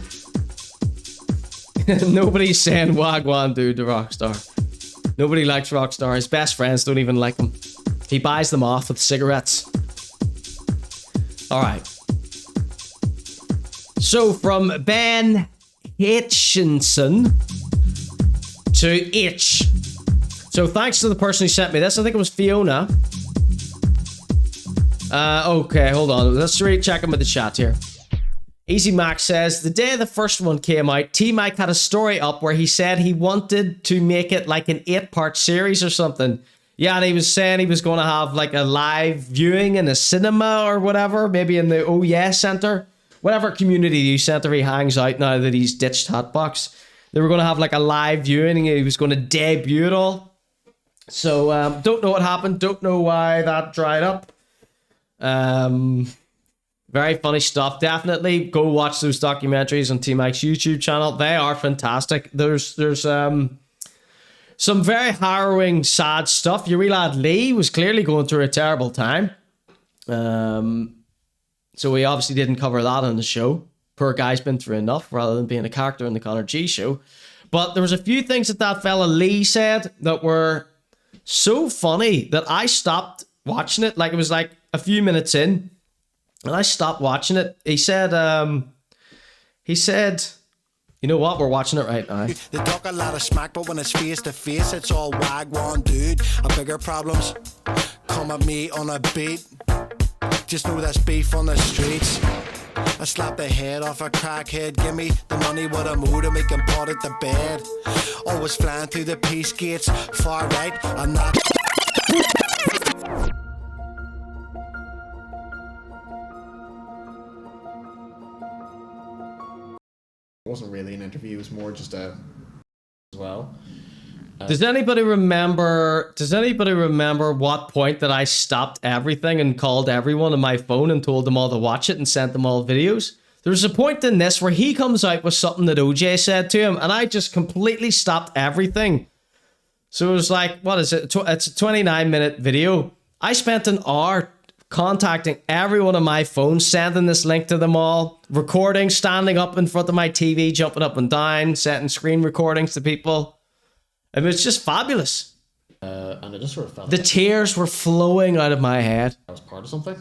Nobody's saying Wagwan dude to Rockstar. Nobody likes Rockstar. His best friends don't even like him. He buys them off with cigarettes. All right. So from Ben Hitchinson to Aitch. So thanks to the person who sent me this. I think it was Fiona. Okay, hold on. Let's check him with the chat here. Easy Max says, the day the first one came out, T-Mike had a story up where he said he wanted to make it like an 8-part series or something. Yeah, and he was saying he was going to have like a live viewing in a cinema or whatever, maybe in the Oh Yeah Centre. Whatever community use centre he hangs out now that he's ditched Hotbox. They were going to have like a live viewing and he was going to debut it all. So, don't know what happened. Don't know why that dried up. Very funny stuff. Definitely go watch those documentaries on T-Mike's YouTube channel. They are fantastic. There's some very harrowing, sad stuff. Your wee lad Lee was clearly going through a terrible time. So we obviously didn't cover that on the show. Poor guy's been through enough rather than being a character in the ConorGShow. But there was a few things that fella Lee said that were so funny that I stopped watching it. Like it was like a few minutes in. And I stopped watching it. He said, you know what? We're watching it right now. They talk a lot of smack, but when it's face to face, it's all wagwan, dude. A bigger problems come at me on a beat. Just know that's beef on the streets. I slap the head off a crackhead. Give me the money with a mood to make him pot at the bed. Always flying through the peace gates. Far right, I'm not. It wasn't really an interview, it was more just a as well. Does anybody remember what point that I stopped everything and called everyone on my phone and told them all to watch it and sent them all videos? There's a point in this where he comes out with something that OJ said to him and I just completely stopped everything. So it was like, what is it? It's a 29-minute video. I spent an hour contacting everyone on my phone, sending this link to them all, recording, standing up in front of my TV, jumping up and down, sending screen recordings to people. It was just fabulous. And I just sort of felt the tears were flowing out of my head. I was part of something.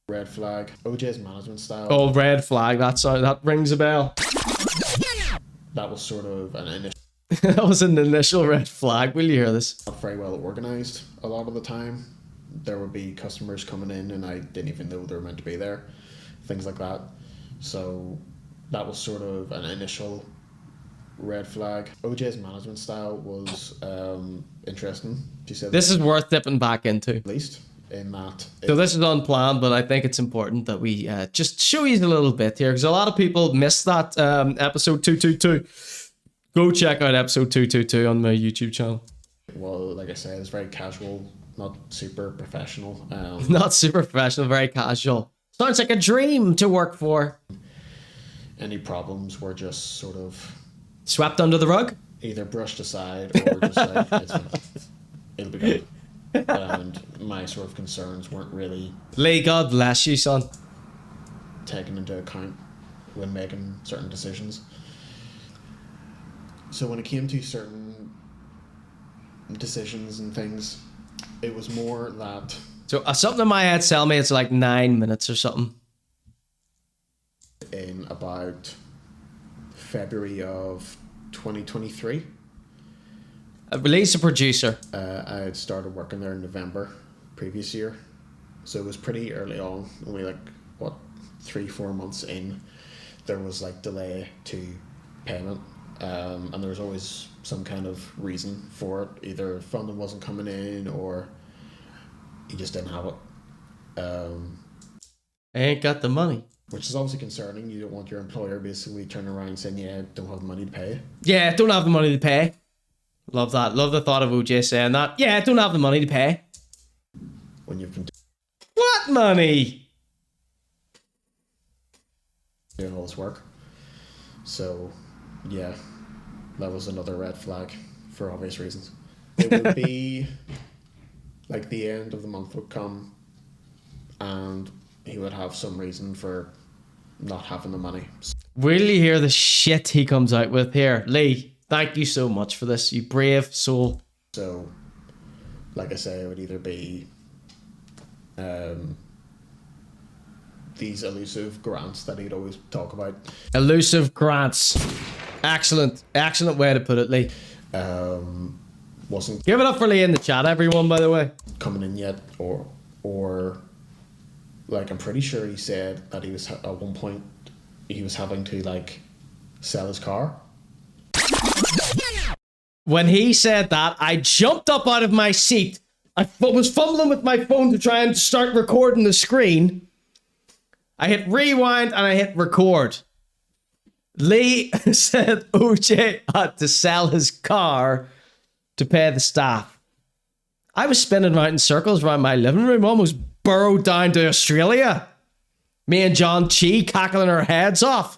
Red flag. OJ's management style. Oh, red flag. That rings a bell. That was sort of an initial. That was an initial red flag. Will you hear this? Not very well organized a lot of the time. There would be customers coming in and I didn't even know they were meant to be there. Things like that. So that was sort of an initial red flag. OJ's management style was interesting. She said this is worth dipping back into. At least in that. So this is unplanned, but I think it's important that we just show you a little bit here because a lot of people missed that episode 222. Go check out episode 222 on my YouTube channel. Well, like I said, it's very casual, not super professional. Not super professional, very casual. Sounds like a dream to work for. Any problems were just sort of swept under the rug? Either brushed aside or just like, it'll be good. And my sort of concerns weren't really... Lee, God bless you, son. ...taken into account when making certain decisions. So when it came to certain decisions and things, it was more that... So something in my head tell me it's like 9 minutes or something. about February of 2023. Release a producer. I had started working there in November previous year. So it was pretty early on, only like, 3-4 months in, there was like delay to payment. And there was always some kind of reason for it. Either funding wasn't coming in or you just didn't have it. I ain't got the money. Which is obviously concerning. You don't want your employer basically turning around and saying, yeah, don't have the money to pay. Yeah, don't have the money to pay. Love that. Love the thought of OJ saying that. Yeah, don't have the money to pay. When you've been What money? doing all this work. So, yeah, that was another red flag for obvious reasons. It would be like the end of the month would come and he would have some reason for not having the money. Will you hear the shit he comes out with here? Lee, thank you so much for this, you brave soul. So, like I say, it would either be these elusive grants that he'd always talk about. Elusive grants. Excellent. Excellent way to put it, Lee. Wasn't give it up for Lee in the chat, everyone, by the way. Coming in yet, or like I'm pretty sure he said that he was at one point he was having to like sell his car. When he said that, I jumped up out of my seat. I was fumbling with my phone to try and start recording the screen. I hit rewind and I hit record. Lee said OJ had to sell his car to pay the staff. I was spinning around in circles around my living room, almost burrowed down to Australia. Me and John Chi cackling our heads off.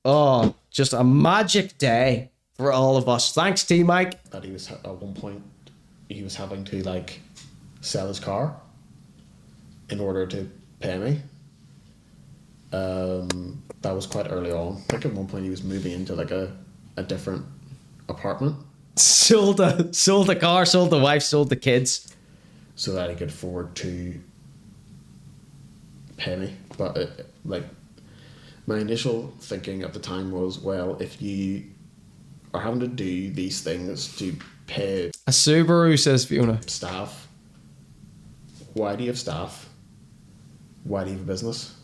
Oh, just a magic day for all of us. Thanks, T-Mike. That he was at one point he was having to like sell his car in order to pay me. That was quite early on. I think at one point he was moving into like a different apartment. Sold the car, sold the wife, sold the kids. So that he could afford to pay me. But like my initial thinking at the time was, well, if you are having to do these things to pay a Subaru, says Fiona. Staff. Why do you have staff? Why do you have a business?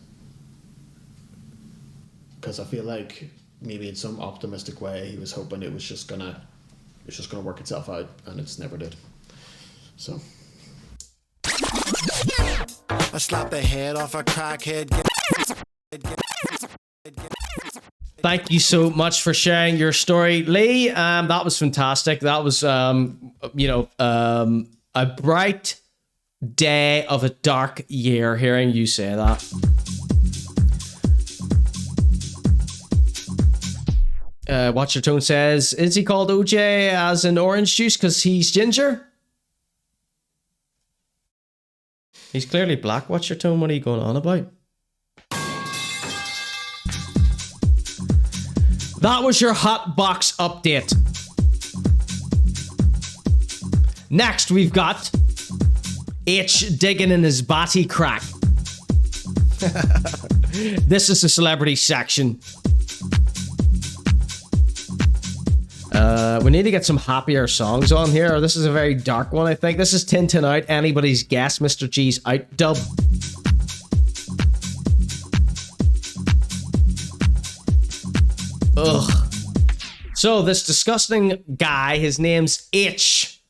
Because I feel like maybe in some optimistic way he was hoping it was just gonna work itself out, and it's never did. So I slapped the head off a crackhead. Thank you so much for sharing your story, Lee. That was fantastic. That was, a bright day of a dark year hearing you say that. Watch Your Tone says, is he called OJ as an orange juice because he's ginger? He's clearly black. Watch Your Tone. What are you going on about? That was your hot box update. Next, we've got Aitch digging in his batty crack. This is the celebrity section. We need to get some happier songs on here. This is a very dark one, I think. This is Tintin Out, Anybody's Guess, Mr. G's Out dub. Ugh. So this disgusting guy, his name's Aitch.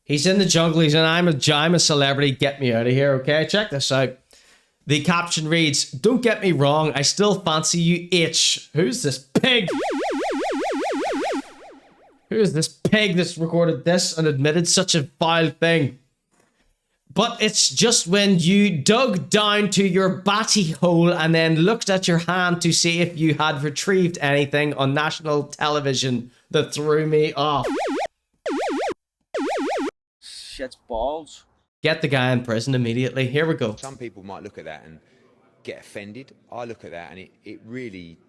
He's in the jungle. He's an I'm a celebrity. Get me out of here, okay? Check this out. The caption reads, "Don't get me wrong, I still fancy you, Aitch." Who's this pig? Who is this pig that's recorded this and admitted such a vile thing? But it's just when you dug down to your batty hole and then looked at your hand to see if you had retrieved anything on national television that threw me off. Shit's balls. Get the guy in prison immediately. Here we go. Some people might look at that and get offended. I look at that and it really,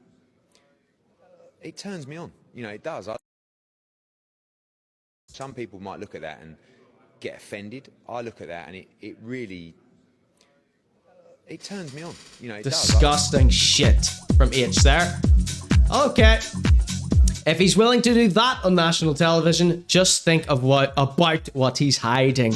it turns me on. You know, it does. Some people might look at that and get offended. I look at that and it really, it turns me on. You know, it Disgusting shit from Aitch there. Okay. If he's willing to do that on national television, just think of about what he's hiding.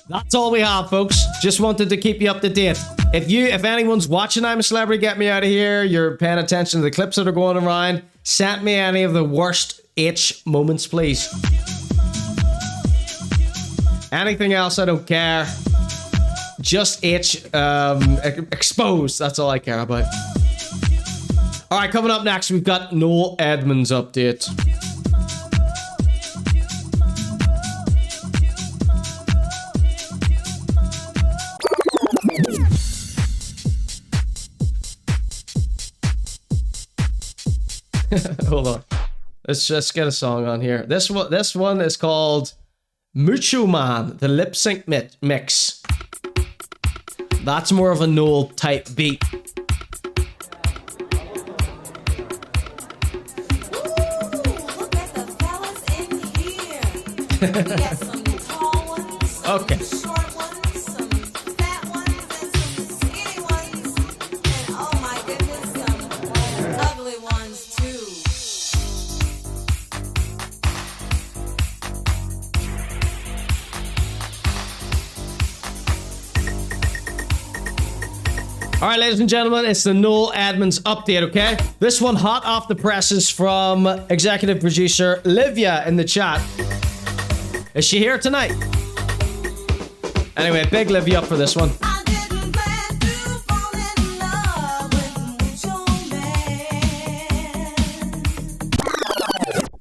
That's all we have, folks. Just wanted to keep you up to date. If anyone's watching I'm a Celebrity, Get Me Out of Here, you're paying attention to the clips that are going around, send me any of the worst Aitch moments, please. Anything else, I don't care. Just Aitch exposed. That's all I care about. All right, coming up next, we've got Noel Edmonds update. Hold on. Let's just get a song on here. This one is called Mucho Man, the lip sync mix. That's more of a Noel type beat. Okay. All right, ladies and gentlemen, it's the Noel Edmonds update, okay? This one hot off the presses from executive producer Livia in the chat. Is she here tonight? Anyway, big Livia up for this one.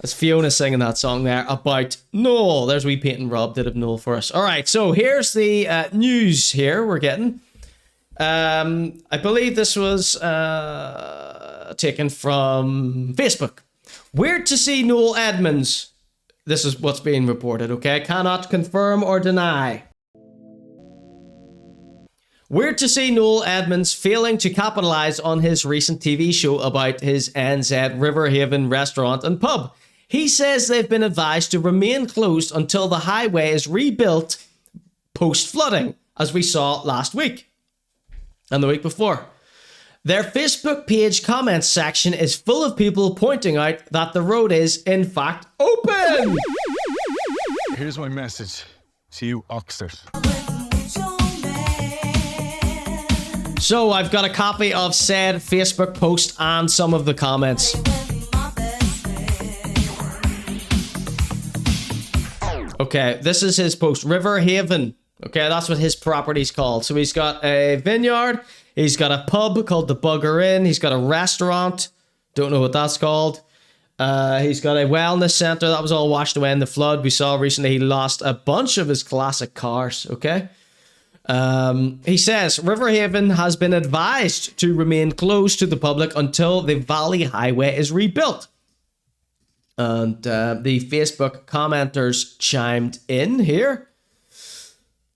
That's Fiona singing that song there about Noel. There's wee Peyton Rob did of Noel for us. All right, so here's the news here we're getting. I believe this was taken from Facebook. Weird to see Noel Edmonds. This is what's being reported, okay? Cannot confirm or deny. Weird to see Noel Edmonds failing to capitalize on his recent TV show about his NZ Riverhaven restaurant and pub. He says they've been advised to remain closed until the highway is rebuilt post-flooding, as we saw last week. And the week before. Their Facebook page comments section is full of people pointing out that the road is, in fact, open! Here's my message to you Oxford. So I've got a copy of said Facebook post and some of the comments. Okay, this is his post. Riverhaven. Okay, that's what his property's called. So he's got a vineyard, he's got a pub called the Bugger Inn, he's got a restaurant, don't know what that's called. He's got a wellness centre, that was all washed away in the flood. We saw recently he lost a bunch of his classic cars, okay? He says, Riverhaven has been advised to remain closed to the public until the Valley Highway is rebuilt. And the Facebook commenters chimed in here.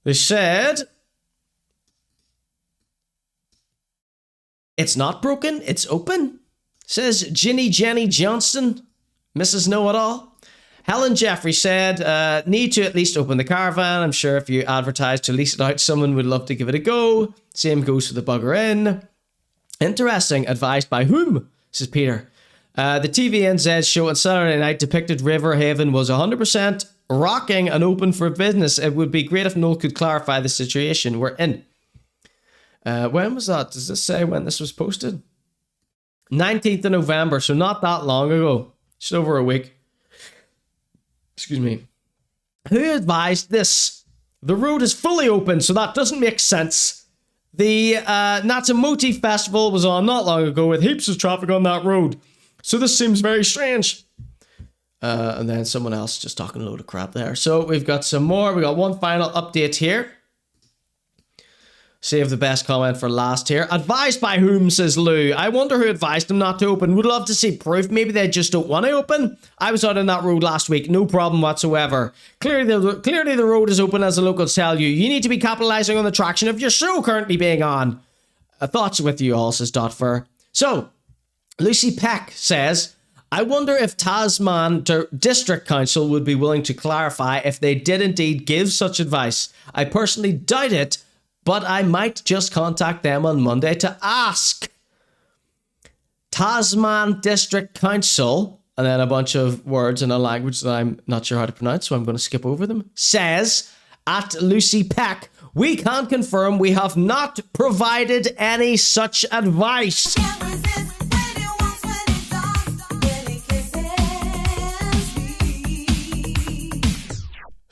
They said, it's not broken, it's open. Says Jenny Johnston, Mrs. Know-It-All. Helen Jeffrey said, need to at least open the caravan. I'm sure if you advertise to lease it out, someone would love to give it a go. Same goes for the Bugger Inn. Interesting. Advised by whom? Says Peter. The TVNZ show on Saturday night depicted Riverhaven was 100% rocking and open for business. It would be great if Noel could clarify the situation we're in. When was that? Does this say when this was posted? 19th of November, so not that long ago. Just over a week. Excuse me. Who advised this? The road is fully open, so that doesn't make sense. The Natsumote Festival was on not long ago with heaps of traffic on that road. So this seems very strange. And then someone else just talking a load of crap there. So we've got some more. We got one final update here. Save the best comment for last here. Advised by whom, says Lou. I wonder who advised them not to open. Would love to see proof. Maybe they just don't want to open. I was out on that road last week. No problem whatsoever. Clearly the road is open, as the locals tell you. You need to be capitalizing on the traction of your show currently being on. Thoughts with you all, says Dotfur. So, Lucy Peck says, I wonder if Tasman District Council would be willing to clarify if they did indeed give such advice. I personally doubt it, but I might just contact them on Monday to ask. Tasman District Council, and then a bunch of words in a language that I'm not sure how to pronounce, so I'm going to skip over them, says, at Lucy Peck, we can confirm we have not provided any such advice.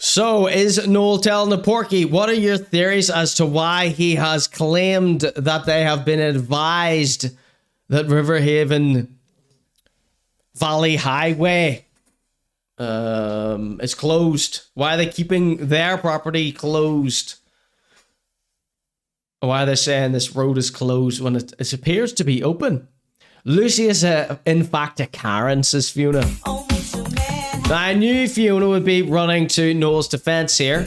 So, is Noel telling the Porky? What are your theories as to why he has claimed that they have been advised that Riverhaven Valley Highway is closed? Why are they keeping their property closed? Why are they saying this road is closed when it appears to be open? Lucy is in fact a Karen, says Fiona. Now, I knew Fiona would be running to Noel's defense here.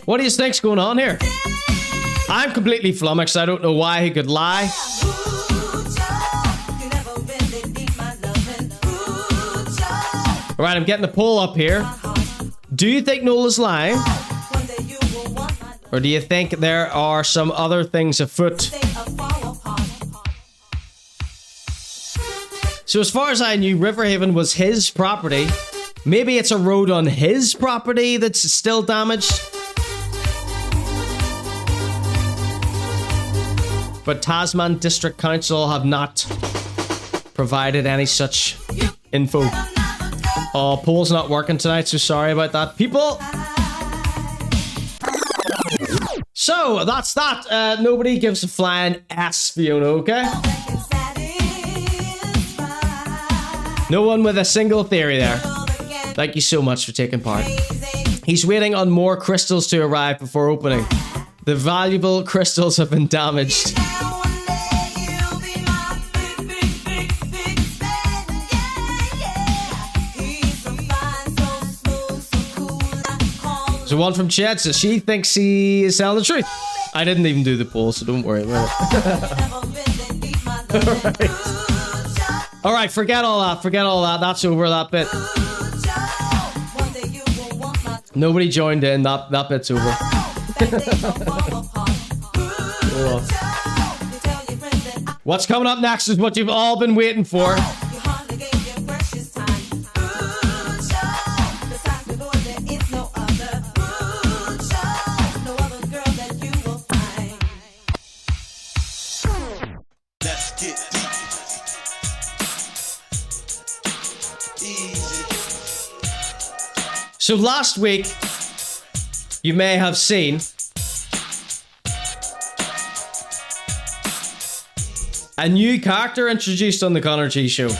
What do you think's going on here? I'm completely flummoxed. I don't know why he could lie. Alright, I'm getting the poll up here. Do you think Noel is lying? Or do you think there are some other things afoot? So as far as I knew, Riverhaven was his property. Maybe it's a road on his property that's still damaged. But Tasman District Council have not provided any such info. Oh, poll's not working tonight, so sorry about that, people. So, that's that. Nobody gives a flying ass, Fiona, okay? No one with a single theory there. Thank you so much for taking part. He's waiting on more crystals to arrive before opening. The valuable crystals have been damaged. So one from Chet says she thinks he is telling the truth. I didn't even do the poll, so don't worry about it. All right, forget all that. Forget all that. That's over, that bit. Nobody joined in. That bit's over. What's coming up next is what you've all been waiting for. So last week, you may have seen a new character introduced on the ConorGShow.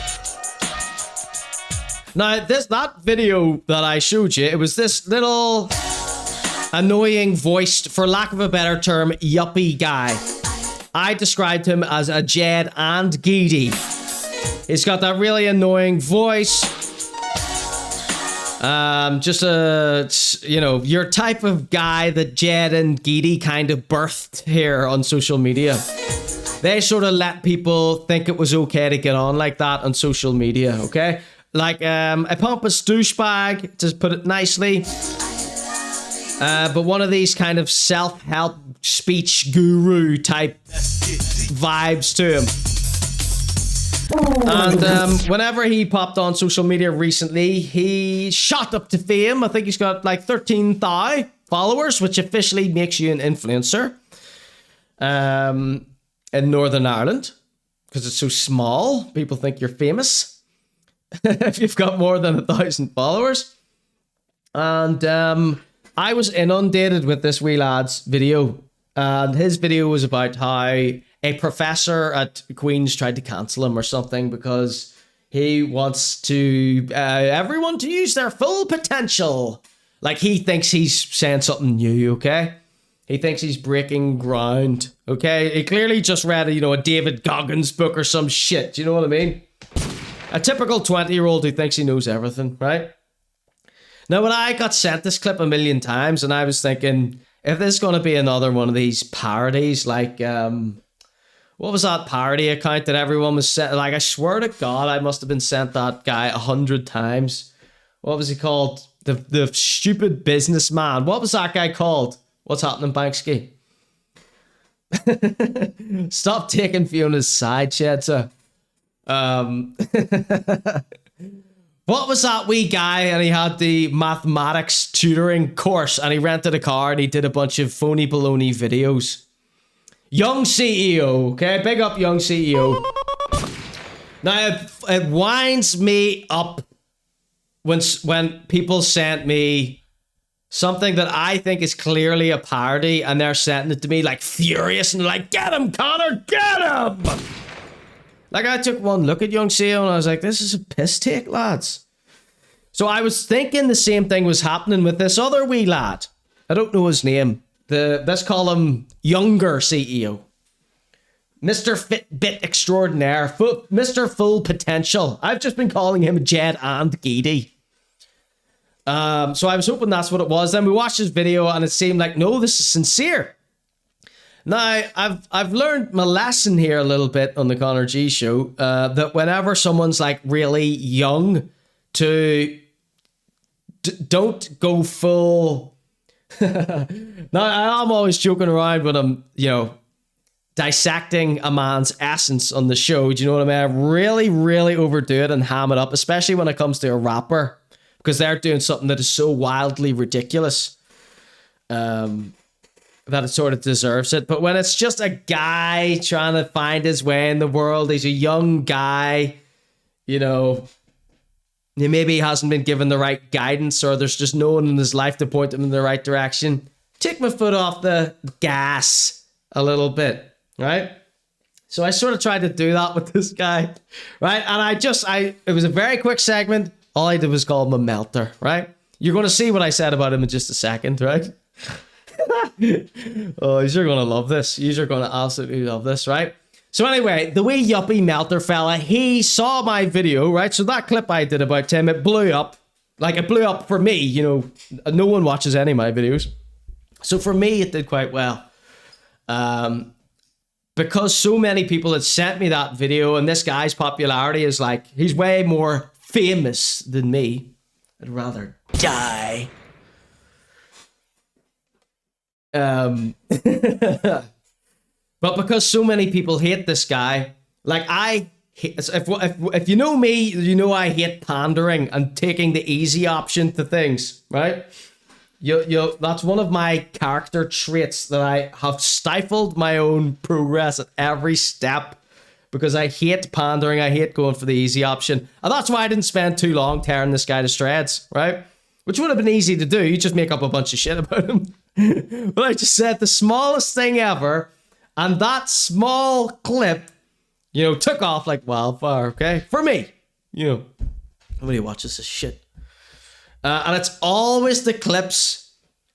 Now, that video that I showed you, it was this little annoying voiced, for lack of a better term, yuppie guy. I described him as a Jed and Geedy. He's got that really annoying voice. Just your type of guy that Jed and Geedy kind of birthed here on social media. They sort of let people think it was okay to get on like that on social media, okay? Like a pompous douchebag, to put it nicely. But one of these kind of self-help speech guru type vibes to him. And whenever he popped on social media recently, he shot up to fame. I think he's got like 13,000 followers, which officially makes you an influencer in Northern Ireland. Because it's so small, people think you're famous if you've got more than 1,000 followers. And I was inundated with this wee lad's video. And his video was about how a professor at Queen's tried to cancel him or something because He wants to everyone to use their full potential. Like, he thinks he's saying something new, okay? He thinks he's breaking ground, okay? He clearly just read, a David Goggins book or some shit. Do you know what I mean? A typical 20-year-old who thinks he knows everything, right? Now, when I got sent this clip a million times, and I was thinking, if this is going to be another one of these parodies, like, what was that parody account that everyone was sent? Like, I swear to God, I must have been sent that guy 100 times. What was he called? The stupid businessman. What was that guy called? What's happening, Banksy? Stop taking Fiona's side, Shedza. What was that wee guy? And he had the mathematics tutoring course, and he rented a car and he did a bunch of phony baloney videos. Young CEO, okay? Big up Young CEO. Now, it winds me up when people sent me something that I think is clearly a parody, and they're sending it to me like furious and like, get him, Conor, get him! Like, I took one look at Young CEO and I was like, this is a piss take, lads. So I was thinking the same thing was happening with this other wee lad. I don't know his name. Let's call him Younger CEO. Mr. Fitbit Extraordinaire. Mr. Full Potential. I've just been calling him Jed and Geedy. So I was hoping that's what it was. Then we watched his video and it seemed like, no, this is sincere. Now, I've learned my lesson here a little bit on the Conor G Show, that whenever someone's like really young, don't go full. Now, I'm always joking around when I'm, dissecting a man's essence on the show. Do you know what I mean? I really, really overdo it and ham it up, especially when it comes to a rapper, because they're doing something that is so wildly ridiculous that it sort of deserves it. But when it's just a guy trying to find his way in the world, he's a young guy, maybe he hasn't been given the right guidance, or there's just no one in his life to point him in the right direction. Take my foot off the gas a little bit, right? So I sort of tried to do that with this guy, right? And it was a very quick segment. All I did was call him a melter, right? You're going to see what I said about him in just a second, right? Oh, you're going to love this. You're going to absolutely love this, right? So anyway, the wee yuppie melter fella, he saw my video, right? So that clip I did about Tim, it blew up. Like, it blew up for me, no one watches any of my videos. So for me, it did quite well. Because so many people had sent me that video, and this guy's popularity is like, he's way more famous than me. I'd rather die. But because so many people hate this guy, like if you know me, you know I hate pandering and taking the easy option to things, right? That's one of my character traits, that I have stifled my own progress at every step because I hate pandering. I hate going for the easy option. And that's why I didn't spend too long tearing this guy to shreds, right? Which would have been easy to do. You just make up a bunch of shit about him. But I just said the smallest thing ever, and that small clip, took off like wildfire, okay? For me, nobody watches this shit. And it's always the clips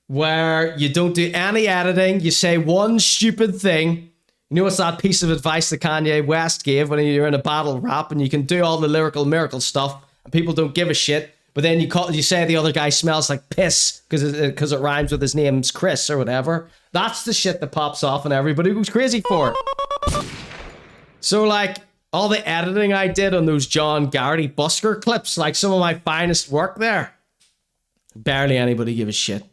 where you don't do any editing, you say one stupid thing. It's that piece of advice that Kanye West gave when you're in a battle rap and you can do all the lyrical miracle stuff and people don't give a shit. But then you say the other guy smells like piss because it rhymes with his name's Chris or whatever. That's the shit that pops off and everybody goes crazy for it. So like all the editing I did on those John Garrity busker clips, like some of my finest work there, barely anybody give a shit.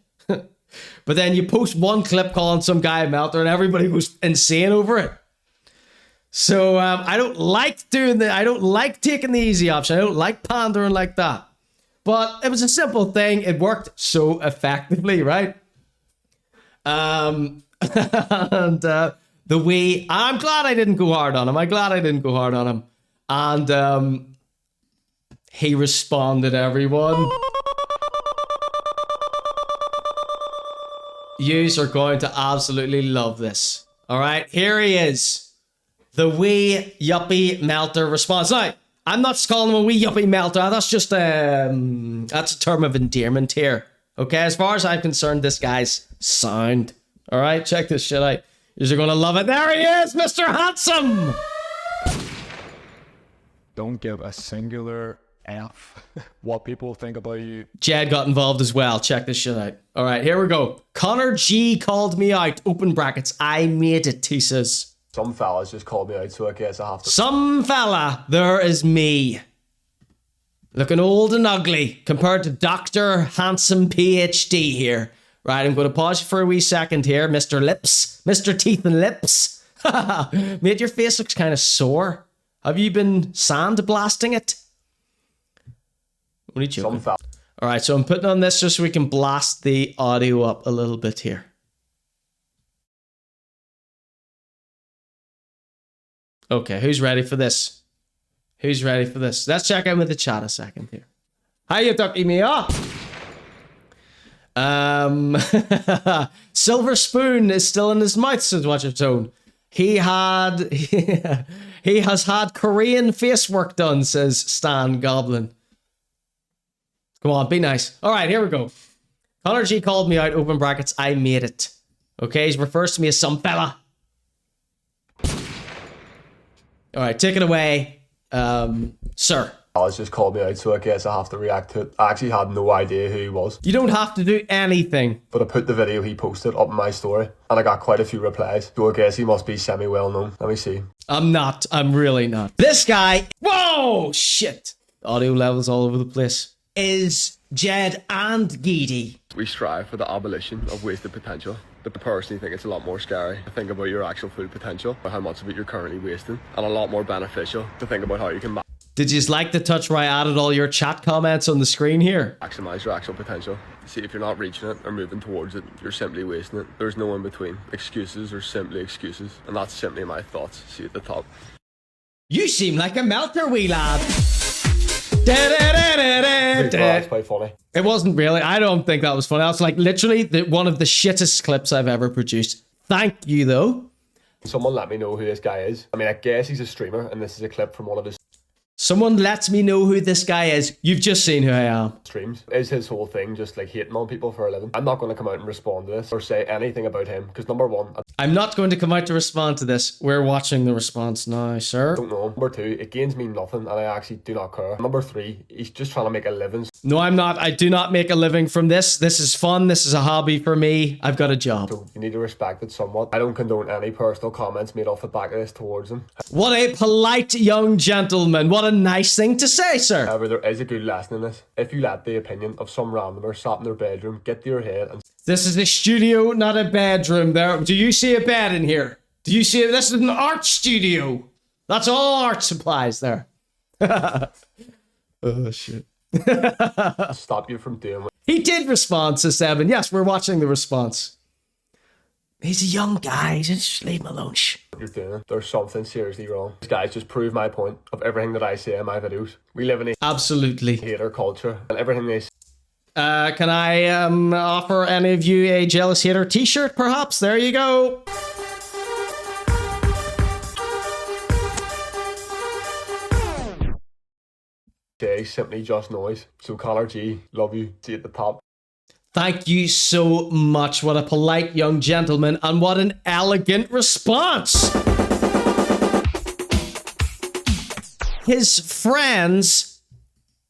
But then you post one clip calling some guy a melter and everybody goes insane over it. So I don't like I don't like taking the easy option. I don't like pandering like that. But it was a simple thing. It worked so effectively, right? And I'm glad I didn't go hard on him. And he responded, everyone. Yous are going to absolutely love this. All right, here he is. The wee yuppie melter response. Now, I'm not calling him a wee yuppie melter. That's just that's a term of endearment here. Okay, as far as I'm concerned, this guy's sound. All right, check this shit out. You're gonna love it. There he is, Mr. Handsome. Don't give a singular F what people think about you. Jed got involved as well. Check this shit out. All right, here we go. Connor G called me out. Open brackets. I made it, he says. Some fellas just called me out, so I guess I have to. Some fella, there is me. Looking old and ugly compared to Dr. Handsome PhD here. Right, I'm going to pause you for a wee second here, Mr. Lips. Mr. Teeth and Lips. Mate, your face looks kind of sore. Have you been sandblasting it? Only joking. All right, so I'm putting on this just so we can blast the audio up a little bit here. Okay, who's ready for this? Who's ready for this? Let's check in with the chat a second here. How you ducking me up? Silver Spoon is still in his mouth, says Watch Your Tone. He has had Korean face work done, says Stan Goblin. Come on, be nice. All right, here we go. Connor G called me out, open brackets, I made it. Okay, he refers to me as some fella. All right, take it away, sir. Fellas just called me out, so I guess I have to react to it. I actually had no idea who he was. You don't have to do anything. But I put the video he posted up in my story, and I got quite a few replies, so I guess he must be semi-well known. Let me see. I'm not. I'm really not. This guy, whoa, shit. Audio levels all over the place. Is Jed and Geedy. We strive for the abolition of wasted potential. But I personally think it's a lot more scary to think about your actual full potential, or how much of it you're currently wasting, and a lot more beneficial to think about how you can Did you just like the touch where I added all your chat comments on the screen here? maximize your actual potential. See, if you're not reaching it or moving towards it, you're simply wasting it. There's no in between. Excuses are simply excuses, and that's simply my thoughts. See at the top. You seem like a melter, wee lad. That's quite funny. It wasn't really. I don't think that was funny. That's like literally one of the shittest clips I've ever produced. Thank you, though. Someone let me know who this guy is. I mean, I guess he's a streamer, and this is a clip from one of his Someone lets me know who this guy is. You've just seen who I am. streams. Is his whole thing just like hating on people for a living? I'm not going to come out and respond to this or say anything about him, because number one, I'm not going to come out to respond to this. We're watching the response now, sir. I don't know. Number two, it gains me nothing, and I actually do not care. Number three, he's just trying to make a living. No, I'm not. I do not make a living from this. This is fun. This is a hobby for me. I've got a job. So you need to respect it somewhat. I don't condone any personal comments made off the back of this towards him. What a polite young gentleman. What a nice thing to say, sir. However, there is a good lesson in this. If you let the opinion of some randomer sat in their bedroom get to your head and... This is a studio, not a bedroom. There. Do you see a bed in here? Do you see it? This is an art studio. That's all art supplies there. Oh, shit. stop you from doing what... He did respond to Seven. Yes, we're watching the response. He's a young guy. Just leave him alone. Shh. You're doing. There's something seriously wrong. These guys just prove my point of everything that I say in my videos. We live in a absolutely hater culture, and everything they say. Can I offer any of you a Jealous Hater t-shirt, perhaps? There you go. Say simply just noise. So Connor G, love you. See you at the top. Thank you so much. What a polite young gentleman, and what an elegant response. His friends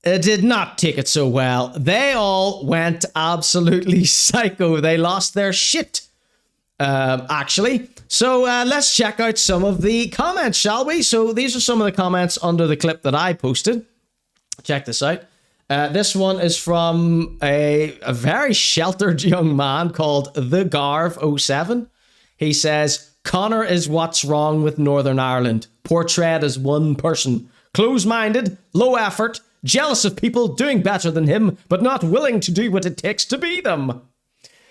did not take it so well. They all went absolutely psycho. They lost their shit, actually. So let's check out some of the comments, shall we? So these are some of the comments under the clip that I posted. Check this out. This one is from a very sheltered young man called the Garv 07. He says, Conor is what's wrong with Northern Ireland. Portrayed as one person. Close-minded, low effort, jealous of people doing better than him, but not willing to do what it takes to be them.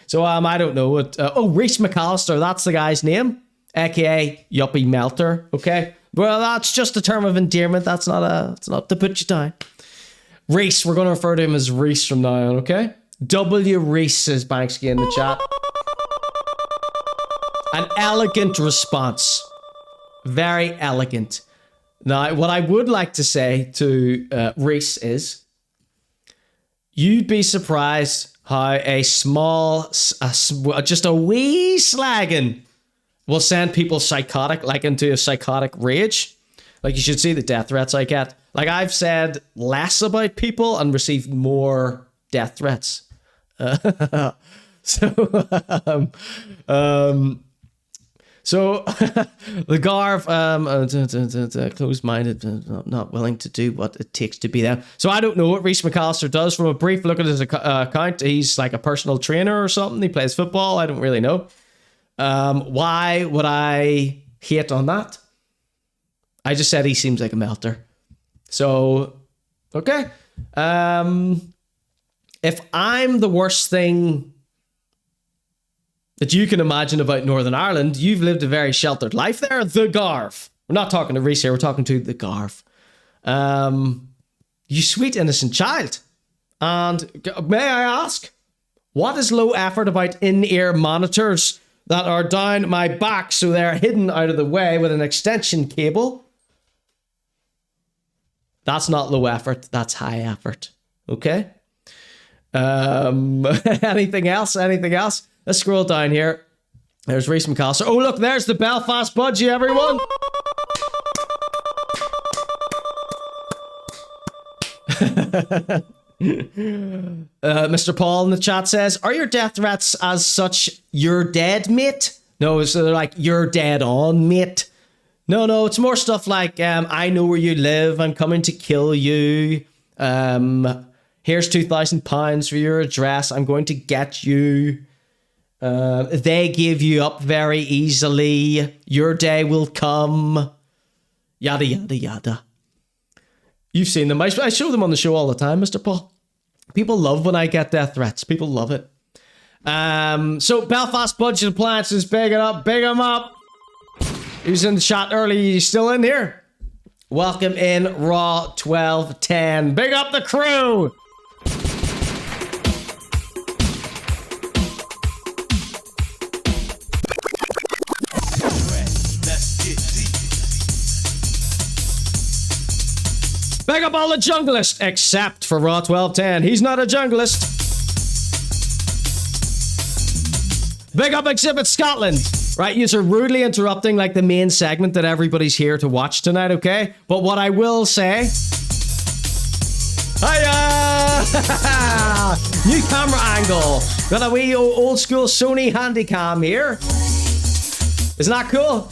So, I don't know what... Rhys Mcallister, that's the guy's name. AKA Yuppie Melter, okay? Well, that's just a term of endearment. That's not it's not to put you down. Rhys, we're going to refer to him as Rhys from now on, okay? W. Rhys, says Banksy in the chat. An elegant response. Very elegant. Now, what I would like to say to Rhys is, you'd be surprised how a small, just a wee slagging will send people psychotic, like into a psychotic rage. Like, you should see the death threats I get. Like, I've said less about people and received more death threats. So the Garv, closed-minded, not willing to do what it takes to be them. So I don't know what Rhys Mcallister does. From a brief look at his account, he's like a personal trainer or something. He plays football. I don't really know. Why would I hate on that? I just said he seems like a melter. So, okay. If I'm the worst thing that you can imagine about Northern Ireland, you've lived a very sheltered life there, the Garv. We're not talking to Rhys here, we're talking to the Garv. You sweet innocent child. And may I ask, what is low effort about in-ear monitors that are down my back so they're hidden out of the way with an extension cable? That's not low effort, that's high effort. Okay? Anything else? Let's scroll down here. There's Rhys Mcallister. Oh, look, there's the Belfast budgie, everyone. Mr. Paul in the chat says, are your death threats as such, you're dead, mate? No, so they're like, you're dead on, mate. No, it's more stuff like, I know where you live, I'm coming to kill you. Here's £2,000 for your address, I'm going to get you. They give you up very easily. Your day will come. Yada, yada, yada. You've seen them. I show them on the show all the time, Mr. Paul. People love when I get death threats. People love it. So Belfast Budget Appliances, big it up, big them up. He was in the chat early. He's still in here. Welcome in, Raw 1210. Big up the crew. Big up all the junglists, except for Raw 1210. He's not a junglist. Big up Exhibit Scotland. Right, you're rudely interrupting like the main segment that everybody's here to watch tonight, okay? But what I will say... Hiya! New camera angle. Got a wee old school Sony Handycam here. Isn't that cool?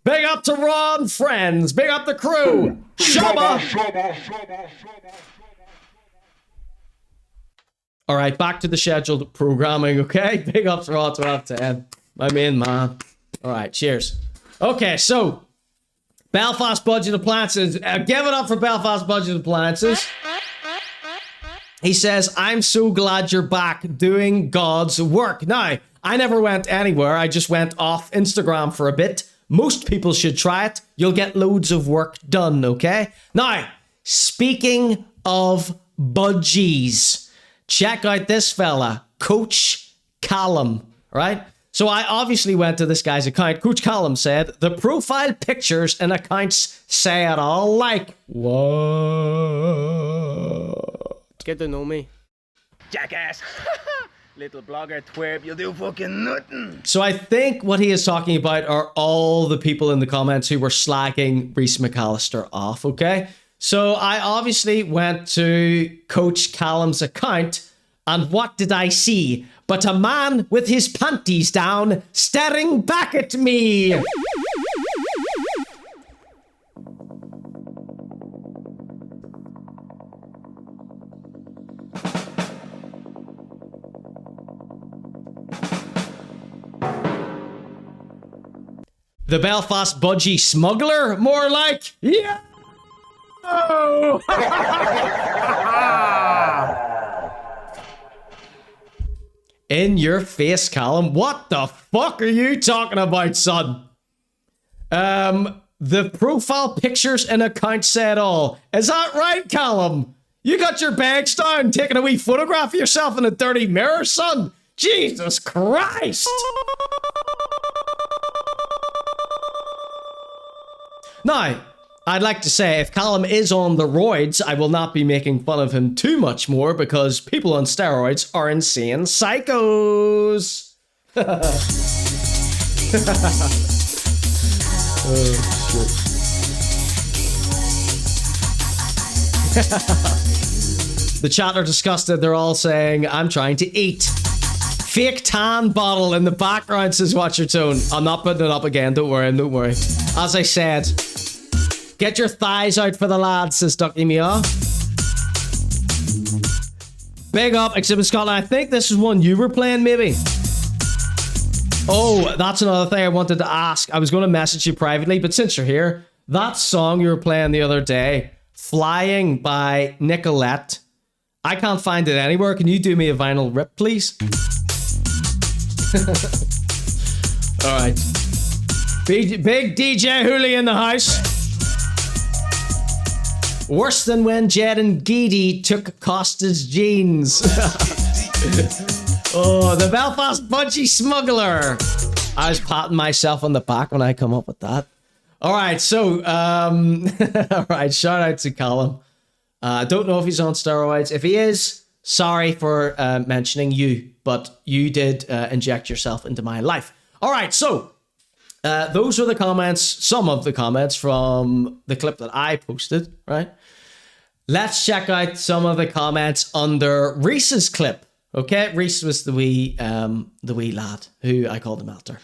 Big up to Ron Friends. Big up the crew. Shabba. All right, back to the scheduled programming, okay? Big up to Raw 1210. My main man. All right, cheers. Okay, so Belfast Budget Appliances. Give it up for Belfast Budget Appliances. He says, I'm so glad you're back doing God's work. Now, I never went anywhere. I just went off Instagram for a bit. Most people should try it. You'll get loads of work done, okay? Now, speaking of budgies, check out this fella, Coach Callum, right? So I obviously went to this guy's account. Coach Callum said, the profile pictures and accounts say it all like, what? Get to know me. Jackass. Little blogger twerp, you'll do fucking nothing. So I think what he is talking about are all the people in the comments who were slagging Rhys Mcallister off, okay? So I obviously went to Coach Callum's account, and what did I see but a man with his panties down staring back at me? The Belfast budgie smuggler? More like, yeah! Oh! In your face, Callum. What the fuck are you talking about, son? The profile pictures and account say it all. Is that right, Callum? You got your bags down, taking a wee photograph of yourself in a dirty mirror, son? Jesus Christ! Now, I'd like to say if Callum is on the roids, I will not be making fun of him too much more because people on steroids are insane psychos. Oh, shit. The chat are disgusted. They're all saying, I'm trying to eat. Fake tan bottle in the background, says Watch Your Tone. I'm not putting it up again. Don't worry. Don't worry. As I said, get your thighs out for the lads, says Ducky Mia. Big up, Exhibit Scotland. I think this is one you were playing, maybe. Oh, that's another thing I wanted to ask. I was going to message you privately, but since you're here, that song you were playing the other day, Flying by Nicolette, I can't find it anywhere. Can you do me a vinyl rip, please? All right. Big DJ Hooli in the house. Worse than when Jed and Geedy took Costa's jeans. Oh, the Belfast Budgie Smuggler. I was patting myself on the back when I come up with that. All right, so, all right, shout out to Callum. I don't know if he's on steroids. If he is, sorry for mentioning you, but you did inject yourself into my life. All right, so those are the comments, some of the comments from the clip that I posted, right? Let's check out some of the comments under Rhys's clip. Okay, Rhys was the wee lad who I called him after.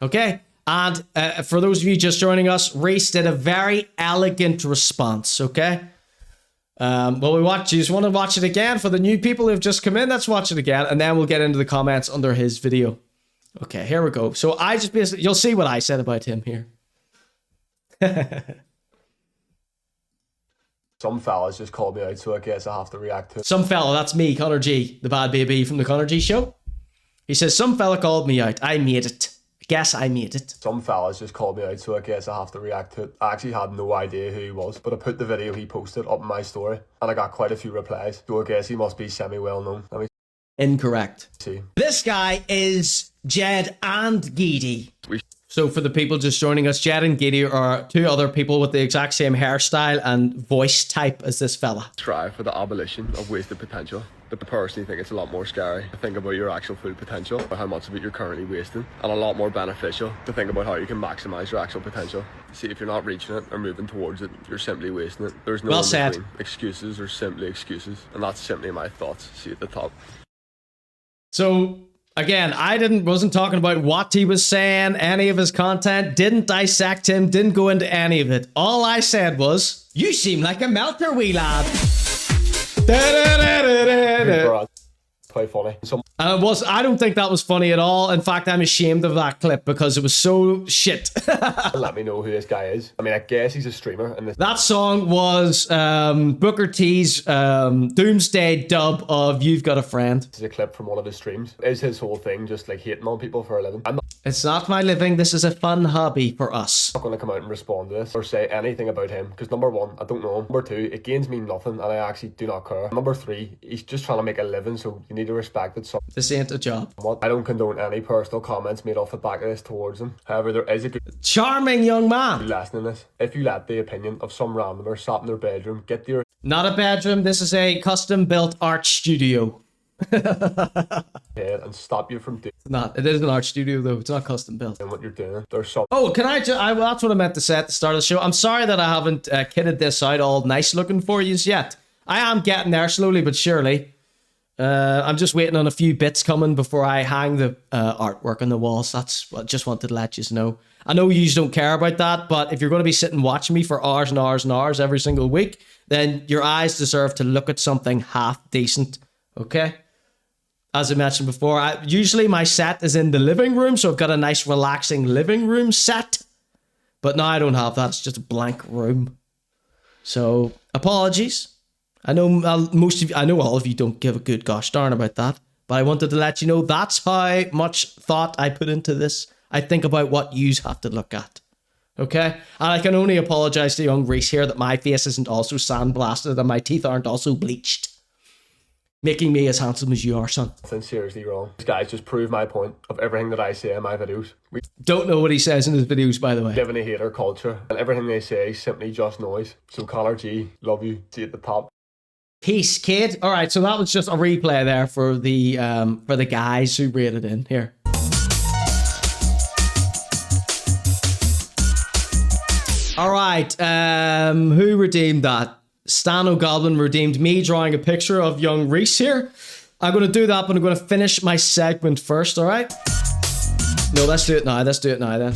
Okay, and for those of you just joining us, Rhys did a very elegant response. Okay, well, you just want to watch it again for the new people who've just come in. Let's watch it again, and then we'll get into the comments under his video. Okay, here we go. So I just basically, you'll see what I said about him here. Some fellas just called me out, so I guess I have to react to it. Some fella, that's me, Conor G, the bad baby from the ConorGShow. He says, some fella called me out. I made it. I guess I made it. Some fellas just called me out, so I guess I have to react to it. I actually had no idea who he was, but I put the video he posted up in my story, and I got quite a few replies, so I guess he must be semi-well-known. Let me Incorrect. see. This guy is Jed and Geedy. So for the people just joining us, Jed and Geedy are two other people with the exact same hairstyle and voice type as this fella. Strive for the abolition of wasted potential. I personally think it's a lot more scary to think about your actual full potential, about how much of it you're currently wasting, and a lot more beneficial to think about how you can maximize your actual potential. See, if you're not reaching it or moving towards it, you're simply wasting it. There's no Well in said. between. Excuses are simply excuses, and that's simply my thoughts. See at the top. So again, I wasn't talking about what he was saying, any of his content, didn't dissect him, didn't go into any of it. All I said was, you seem like a melter, wee lad. Quite funny. I don't think that was funny at all. In fact, I'm ashamed of that clip because it was so shit. Let me know who this guy is. I mean, I guess he's a streamer. And That song was Booker T's Doomsday dub of You've Got a Friend. This is a clip from one of his streams. Is his whole thing just like hating on people for a living? I'm It's not my living. This is a fun hobby for us. not going to come out and respond to this or say anything about him because number one, I don't know him. Number two, it gains me nothing and I actually do not care. Number three, he's just trying to make a living, so you need to respect it. This ain't a job. I don't condone any personal comments made off the back of this towards him. However, there is a good charming young man lesson in this. If you let the opinion of some randomer sat in their bedroom get your Not a bedroom. This is a custom built art studio. head and stop you from doing It is an art studio though. It's not custom built. what you're doing, there's some. Oh, can I just... that's what I meant to say at the start of the show. I'm sorry that I haven't kitted this out all nice looking for you yet. I am getting there slowly but surely. I'm just waiting on a few bits coming before I hang the artwork on the walls. That's what I just wanted to let you know. I know you don't care about that, but if you're going to be sitting watching me for hours and hours and hours every single week, then your eyes deserve to look at something half decent. Okay? As I mentioned before, usually my set is in the living room, so I've got a nice relaxing living room set. But now I don't have that. It's just a blank room. So, apologies. I know all of you don't give a good gosh darn about that, but I wanted to let you know that's how much thought I put into this. I think about what yous have to look at. Okay? And I can only apologize to young Rhys here that my face isn't also sandblasted and my teeth aren't also bleached. making me as handsome as you are, son. That's seriously wrong. These guys just prove my point of everything that I say in my videos. We Don't know what he says in his videos, by the way. live in a hater culture, and everything they say is simply just noise. So Conor G, love you. See you at the top. Peace, kid. All right, so that was just a replay there for the guys who rated in here. All right, who redeemed that? Stan O'Goblin redeemed me drawing a picture of young Rhys here. I'm going to do that, but I'm going to finish my segment first, all right? No, let's do it now. Let's do it now then.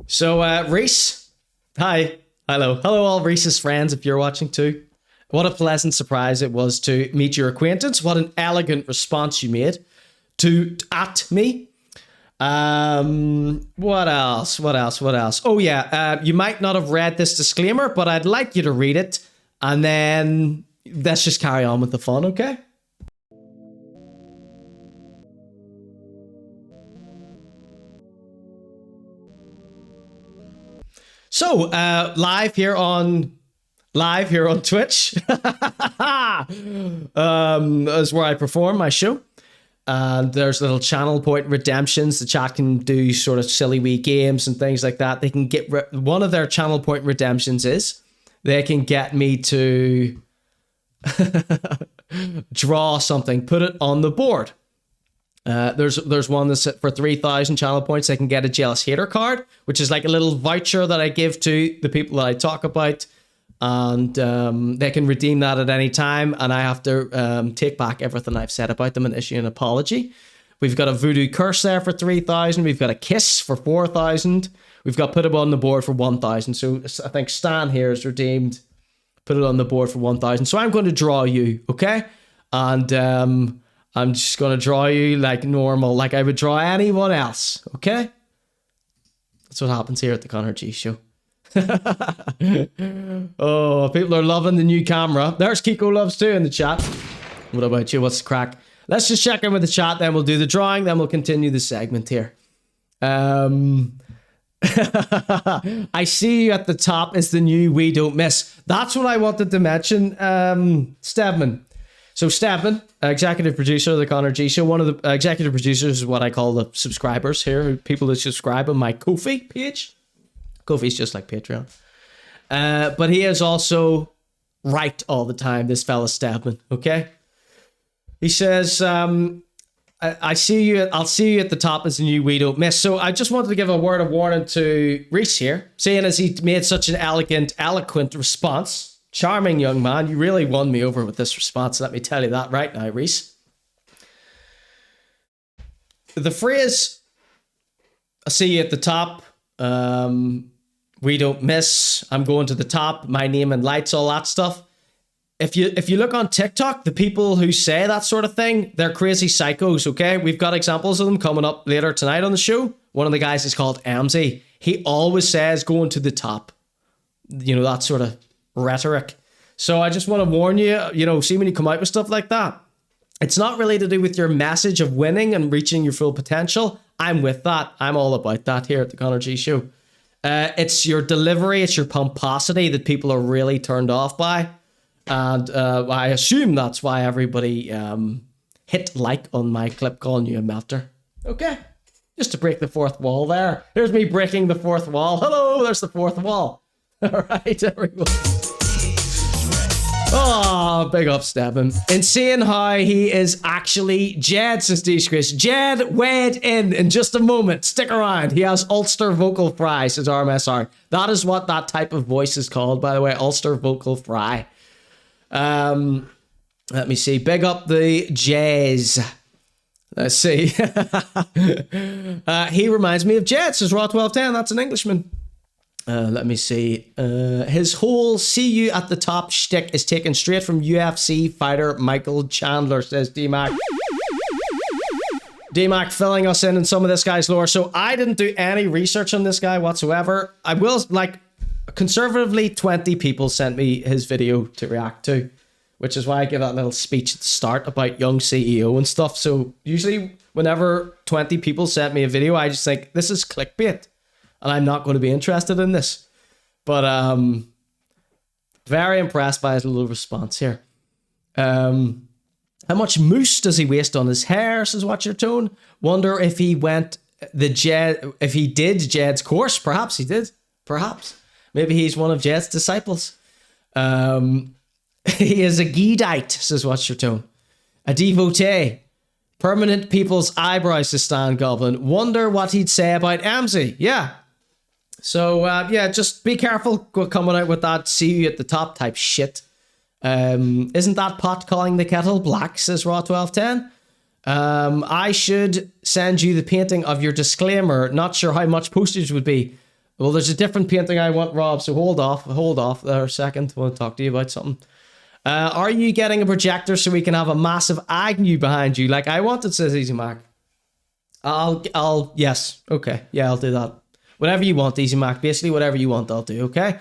So, Rhys, hi. Hello. Hello, all Rhys's friends, if you're watching too. What a pleasant surprise it was to meet your acquaintance. What an elegant response you made at me. What else? Oh yeah, you might not have read this disclaimer, but I'd like you to read it, and then let's just carry on with the fun, okay? So, live here on Twitch, is where I perform my show. And there's little channel point redemptions. The chat can do sort of silly wee games and things like that. They can get one of their channel point redemptions is they can get me to draw something, put it on the board. There's one that's for 3,000 channel points. They can get a jealous hater card, which is like a little voucher that I give to the people that I talk about. And they can redeem that at any time, and I have to take back everything I've said about them and issue an apology. We've got a voodoo curse there for 3,000. We've got a kiss for 4,000. We've got put it on the board for 1,000. So I think Stan here has redeemed, put it on the board for 1,000. So I'm going to draw you, okay? And I'm just going to draw you like normal, like I would draw anyone else, okay? That's what happens here at the Conor G Show. Oh, people are loving the new camera. There's Kiko Loves too in the chat. What about you? What's the crack? Let's just check in with the chat, then we'll do the drawing, then we'll continue the segment here. I see you at the top is the new We Don't Miss. That's what I wanted to mention, Stedman. So Stedman, executive producer of the Conor G Show, one of the executive producers is what I call the subscribers here, people that subscribe on my Ko-fi page. Kofi's just like Patreon. But he is also right all the time, this fella Stedman, okay? He says, I'll see you at the top as the new We Don't Miss. So I just wanted to give a word of warning to Rhys here, seeing as he made such an eloquent response. Charming young man, you really won me over with this response, let me tell you that right now, Rhys. The phrase, I see you at the top, we don't miss, I'm going to the top, my name and lights, all that stuff. If you look on TikTok, the people who say that sort of thing, they're crazy psychos, okay? We've got examples of them coming up later tonight on the show. One of the guys is called Emmzy. He always says going to the top. You know, that sort of rhetoric. So I just want to warn you, see when you come out with stuff like that, it's not really to do with your message of winning and reaching your full potential. I'm with that. I'm all about that here at the Conor G Show. It's your delivery, it's your pomposity that people are really turned off by. And I assume that's why everybody hit like on my clip calling you a melter. Okay. Just to break the fourth wall there. Here's me breaking the fourth wall. Hello, there's the fourth wall. All right, everyone. Oh, big up, Stephen. And seeing how he is actually Jed, says Chris. Jed, wade in just a moment. Stick around. He has Ulster vocal fry, says RMSR. That is what that type of voice is called, by the way. Ulster vocal fry. Let me see. Big up the Jays. Let's see. He reminds me of Jed, says Raw1210. That's an Englishman. Let me see. His whole see you at the top shtick is taken straight from UFC fighter Michael Chandler, says DMAC. DMAC filling us in some of this guy's lore. So I didn't do any research on this guy whatsoever. I will, conservatively 20 people sent me his video to react to, which is why I give that little speech at the start about young CEO and stuff. So usually whenever 20 people sent me a video, I just think this is clickbait and I'm not going to be interested in this. But Very impressed by his little response here. How much mousse does he waste on his hair, says Watch Your Tone. Wonder if he went if he did Jed's course. Perhaps he did. Perhaps. Maybe he's one of Jed's disciples. He is a Giedite, says Watch Your Tone. A devotee. Permanent people's eyebrows, says Stan Goblin. Wonder what he'd say about Emmzy. Yeah. So, yeah, just be careful coming out with that see you at the top type shit. Isn't that pot calling the kettle black, says Raw1210. I should send you the painting of your disclaimer. Not sure how much postage would be. Well, there's a different painting I want, Rob, so hold off there a second. I want to talk to you about something. Are you getting a projector so we can have a massive Agnew behind you like I wanted, says Easy Mac? Yes. Okay. Yeah, I'll do that. Whatever you want, Easy Mac. Basically, whatever you want, I'll do, okay?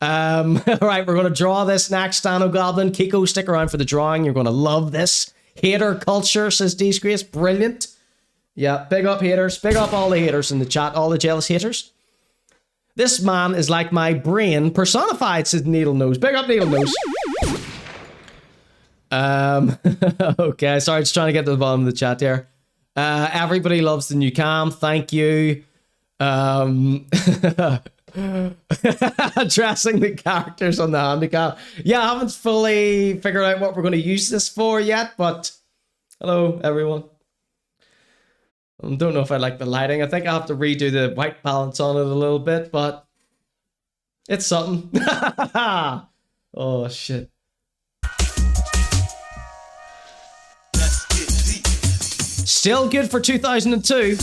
All right, we're going to draw this next, Stano Goblin. Kiko, stick around for the drawing. You're going to love this. Hater culture, says Disgrace. Brilliant. Yeah, big up haters. Big up all the haters in the chat. All the jealous haters. This man is like my brain personified, says Needle Nose. Big up Needle Nose. Okay, sorry, just trying to get to the bottom of the chat here. Everybody loves the new cam. Thank you. Addressing the characters on the handicap. Yeah, I haven't fully figured out what we're going to use this for yet, but hello, everyone. I don't know if I like the lighting. I think I have to redo the white balance on it a little bit, but it's something. Oh, shit. Still good for 2002.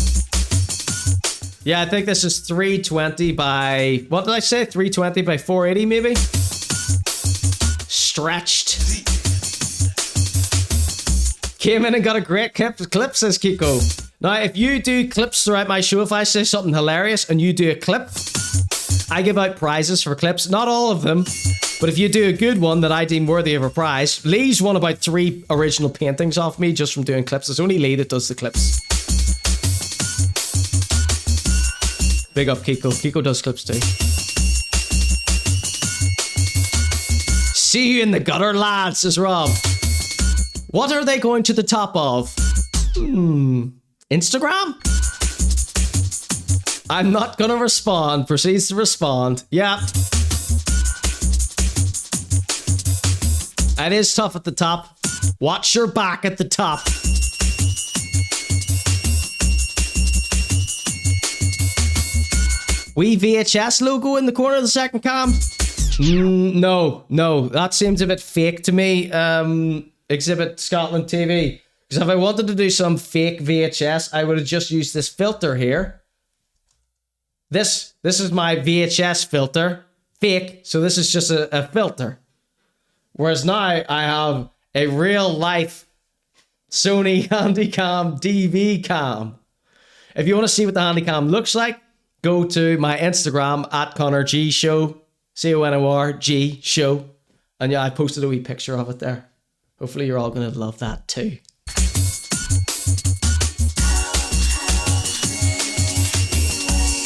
Yeah, I think this is 320 by... What did I say? 320 by 480, maybe? Stretched. Came in and got a great clip, says Kiko. Now, if you do clips throughout my show, if I say something hilarious and you do a clip, I give out prizes for clips. Not all of them, but if you do a good one that I deem worthy of a prize, Lee's won about 3 original paintings off me just from doing clips. It's only Lee that does the clips. Big up Kiko. Kiko does clips too. See you in the gutter, lads, says Rob. What are they going to the top of? Instagram? I'm not gonna respond. Proceeds to respond. Yeah. It is tough at the top. Watch your back at the top. Wee VHS logo in the corner of the second cam? No. That seems a bit fake to me. Exhibit Scotland TV. Because if I wanted to do some fake VHS, I would have just used this filter here. This is my VHS filter. Fake. So this is just a filter. Whereas now I have a real life Sony Handycam DV cam. If you want to see what the Handycam looks like, go to my Instagram at ConorGShow, CONORG show, and yeah, I posted a wee picture of it there. Hopefully you're all going to love that too.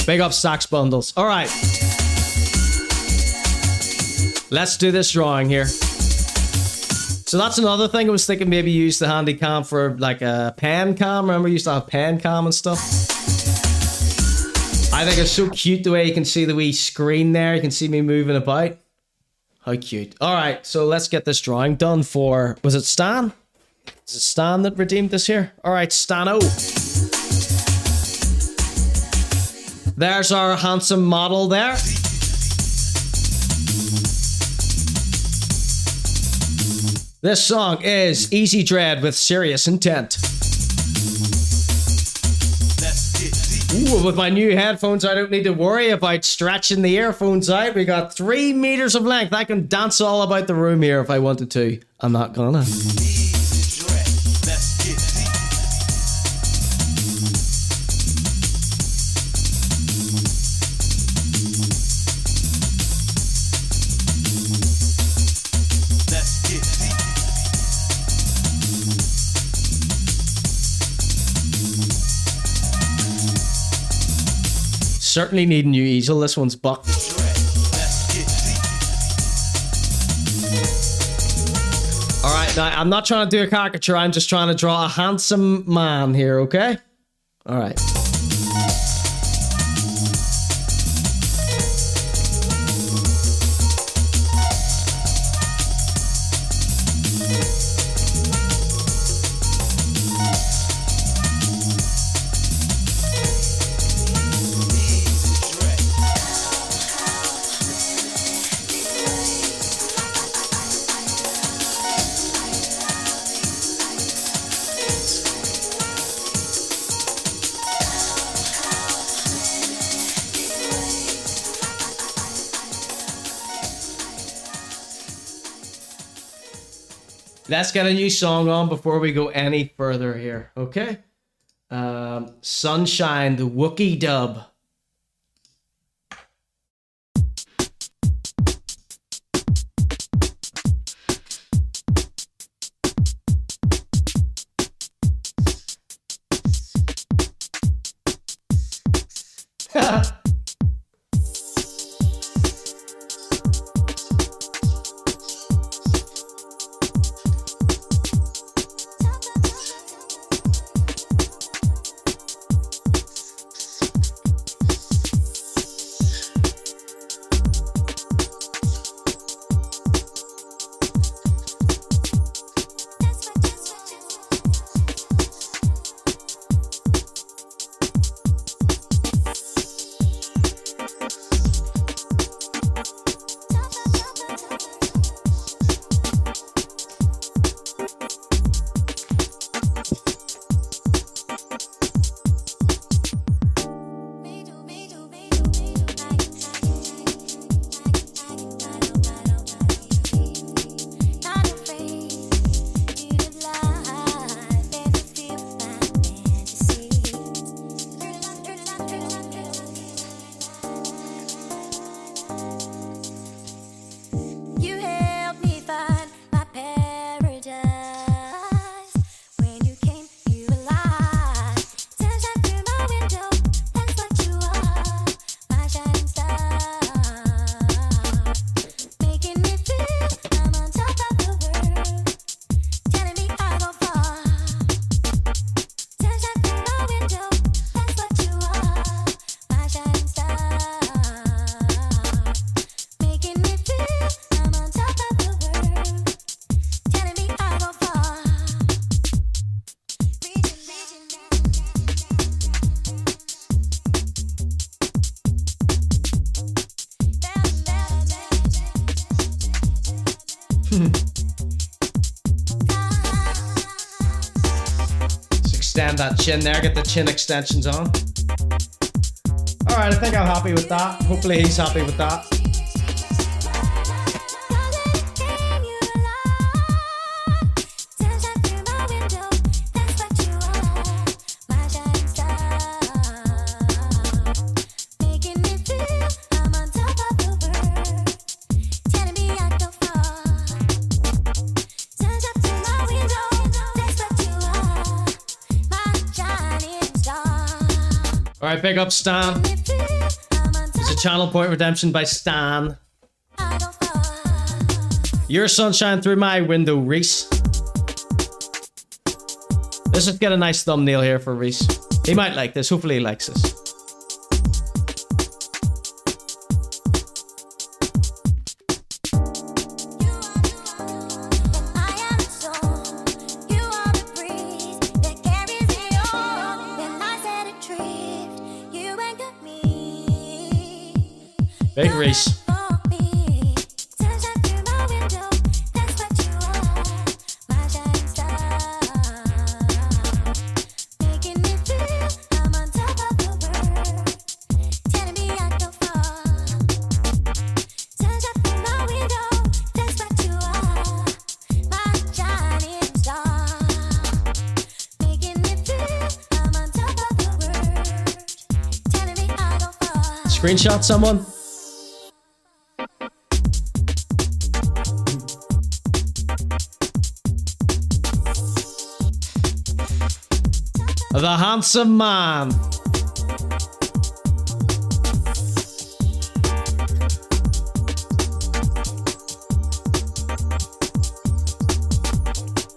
Big up Stacks Bundles. All right. Let's do this drawing here. So that's another thing I was thinking, maybe use the Handycam for like a pen cam. Remember we used to have pen cam and stuff? I think it's so cute the way you can see the wee screen there. You can see me moving about. How cute. All right, so let's get this drawing done for... Was it Stan? Is it Stan that redeemed this here? All right, Stano. There's our handsome model there. This song is Easy Dread with Serious Intent. Ooh, with my new headphones, I don't need to worry about stretching the earphones out. We got 3 meters of length. I can dance all about the room here if I wanted to. I'm not gonna. Certainly need a new easel. This one's bucked. Now, I'm not trying to do a caricature. I'm just trying to draw a handsome man here, okay? All right. Let's get a new song on before we go any further here, okay? Sunshine, the Wookiee dub. Just extend that chin there, get the chin extensions on. Alright, I think I'm happy with that. Hopefully he's happy with that. Alright, big up Stan. It's a channel point redemption by Stan. Your sunshine through my window, Rhys. Let's just get a nice thumbnail here for Rhys. He might like this. Hopefully he likes this. Big Rhys. Screenshot someone. The handsome man.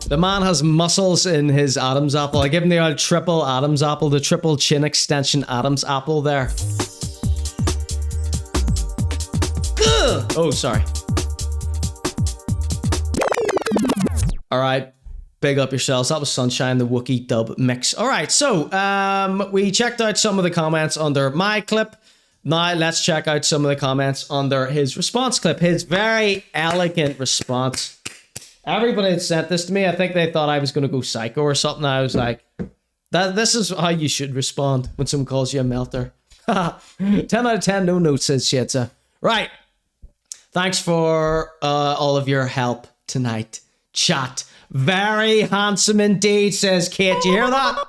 The man has muscles in his Adam's apple. I give him the old triple Adam's apple, the triple chin extension Adam's apple there. Ugh! Oh, sorry. All right. Big up yourselves. That was Sunshine, the Wookiee dub mix. All right. So we checked out some of the comments under my clip. Now let's check out some of the comments under his response clip. His very elegant response. Everybody had sent this to me. I think they thought I was going to go psycho or something. I was like, this is how you should respond when someone calls you a melter. 10 out of 10, no notes, says Shetza. Right. Thanks for all of your help tonight. Chat. Very handsome indeed, says Kate. You hear that?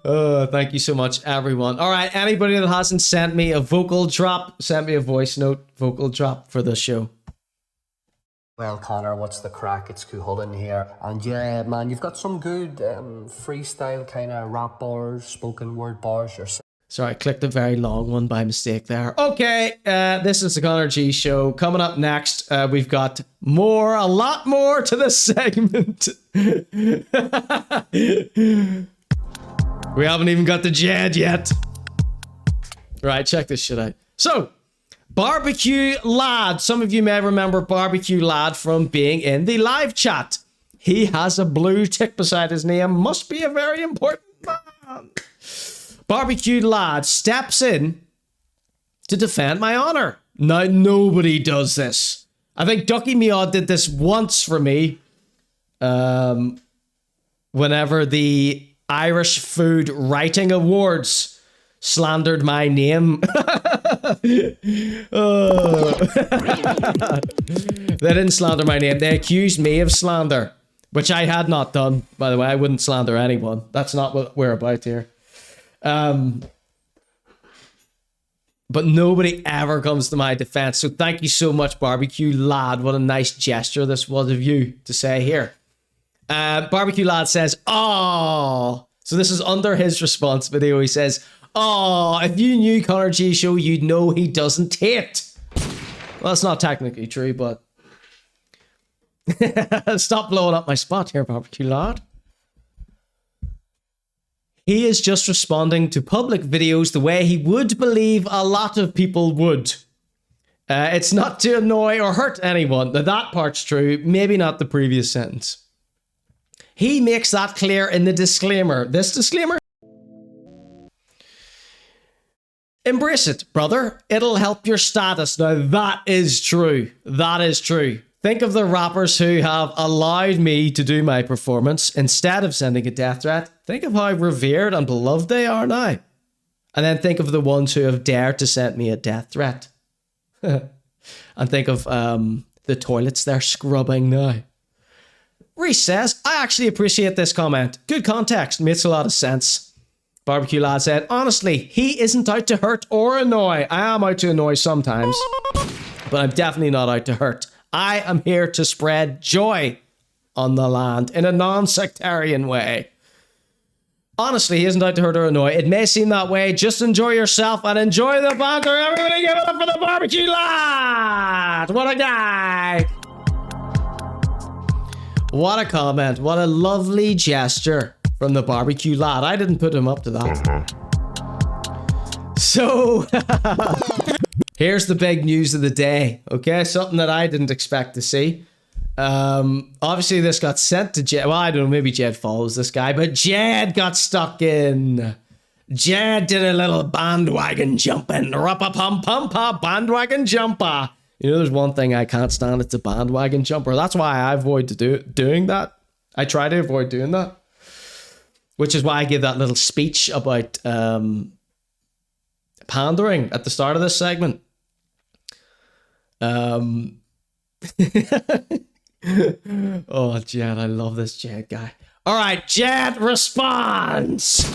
Oh, thank you so much, everyone. All right, anybody that hasn't sent me a vocal drop, send me a voice note vocal drop for the show. Well, Connor, what's the crack? It's Cuchulainn here. And yeah, man, you've got some good freestyle kind of rap bars, spoken word bars yourself. Sorry, I clicked a very long one by mistake there. Okay, this is the Connor G Show. Coming up next, we've got a lot more to this segment. We haven't even got the Jed yet. Right, check this shit out. So, Barbecue Lad. Some of you may remember Barbecue Lad from being in the live chat. He has a blue tick beside his name. Must be a very important man. Barbecue Lad steps in to defend my honor. Now, nobody does this. I think Ducky Meow did this once for me. Whenever the Irish Food Writing Awards slandered my name. They didn't slander my name. They accused me of slander, which I had not done. By the way, I wouldn't slander anyone. That's not what we're about here. But nobody ever comes to my defense. So thank you so much, Barbecue Lad. What a nice gesture this was of you to say here. Barbecue Lad says, "Oh." So this is under his response video. He says, "Oh, if you knew ConorGShow, you'd know he doesn't hate." Well, that's not technically true, but stop blowing up my spot here, Barbecue Lad. He is just responding to public videos the way he would believe a lot of people would. It's not to annoy or hurt anyone. Now, that part's true. Maybe not the previous sentence. He makes that clear in the disclaimer. This disclaimer? Embrace it, brother. It'll help your status. Now, that is true. That is true. Think of the rappers who have allowed me to do my performance instead of sending a death threat. Think of how revered and beloved they are now. And then think of the ones who have dared to send me a death threat. And think of the toilets they're scrubbing now. Rhys says, "I actually appreciate this comment. Good context. Makes a lot of sense." Barbecue Lad said, "Honestly, he isn't out to hurt or annoy. I am out to annoy sometimes, but I'm definitely not out to hurt. I am here to spread joy on the land in a non-sectarian way. Honestly, he isn't out to hurt or annoy. It may seem that way. Just enjoy yourself and enjoy the banter. Everybody give it up for the Barbecue Lad. What a guy. What a comment. What a lovely gesture from the Barbecue Lad. I didn't put him up to that. So, here's the big news of the day. Okay, something that I didn't expect to see. Obviously this got sent to Jed. Well, I don't know, maybe Jed follows this guy, but Jed got stuck in. Jed did a little bandwagon jumping. Rapa-pum-pum-pa, bandwagon jumper. You know, there's one thing I can't stand, it's a bandwagon jumper. That's why I avoid doing that. I try to avoid doing that. Which is why I give that little speech about pandering at the start of this segment. Oh, Jed, I love this Jed guy. All right, Jed responds.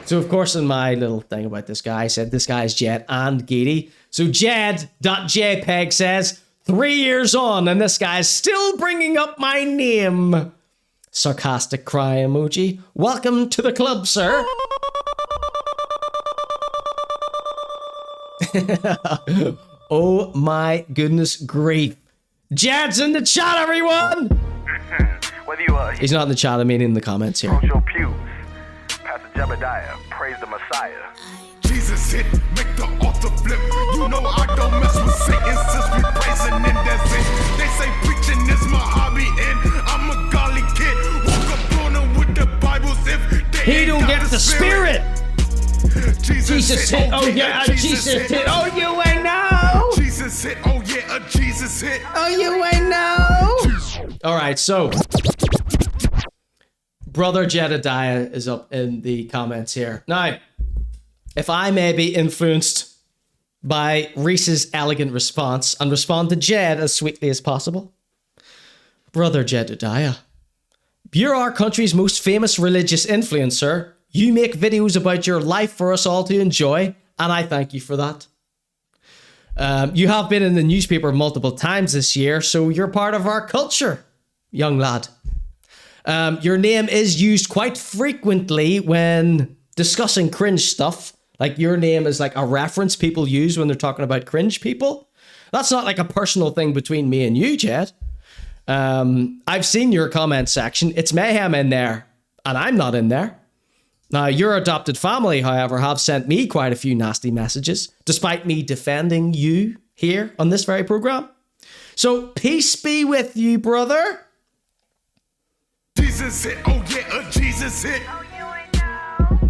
So, of course, in my little thing about this guy, I said this guy is Jed and Garrity. So, Jed.jpg says, 3 years on, and this guy is still bringing up my name. Sarcastic cry emoji. Welcome to the club, sir. Oh my goodness grief. Jed's in the chat, everyone! Whether you He's not in the chat, I mean in the comments here. approach your pews, Pastor Jebediah, praise the Messiah. Jesus hit, make the altar flip. You know I don't mess with Satan since we praising and that's it. They say preaching is my hobby and I'm a golly kid. Walk up on them with the Bibles if they He ain't don't got get the spirit. Jesus hit, oh yeah, Jesus hit, oh you ain't know. Jesus hit, oh yeah, Jesus hit. Oh you ain't know. Alright, so Brother Jedediah is up in the comments here. Now, if I may be influenced by Rhys's elegant response and respond to Jed as sweetly as possible. Brother Jedediah, you're our country's most famous religious influencer. You make videos about your life for us all to enjoy, and I thank you for that. You have been in the newspaper multiple times this year, so you're part of our culture, young lad. Your name is used quite frequently when discussing cringe stuff. Like your name is like a reference people use when they're talking about cringe people. That's not like a personal thing between me and you, Jed. I've seen your comment section. It's mayhem in there, and I'm not in there. Now, your adopted family, however, have sent me quite a few nasty messages, despite me defending you here on this very program. So, peace be with you, brother. Jesus hit, oh yeah, Jesus hit.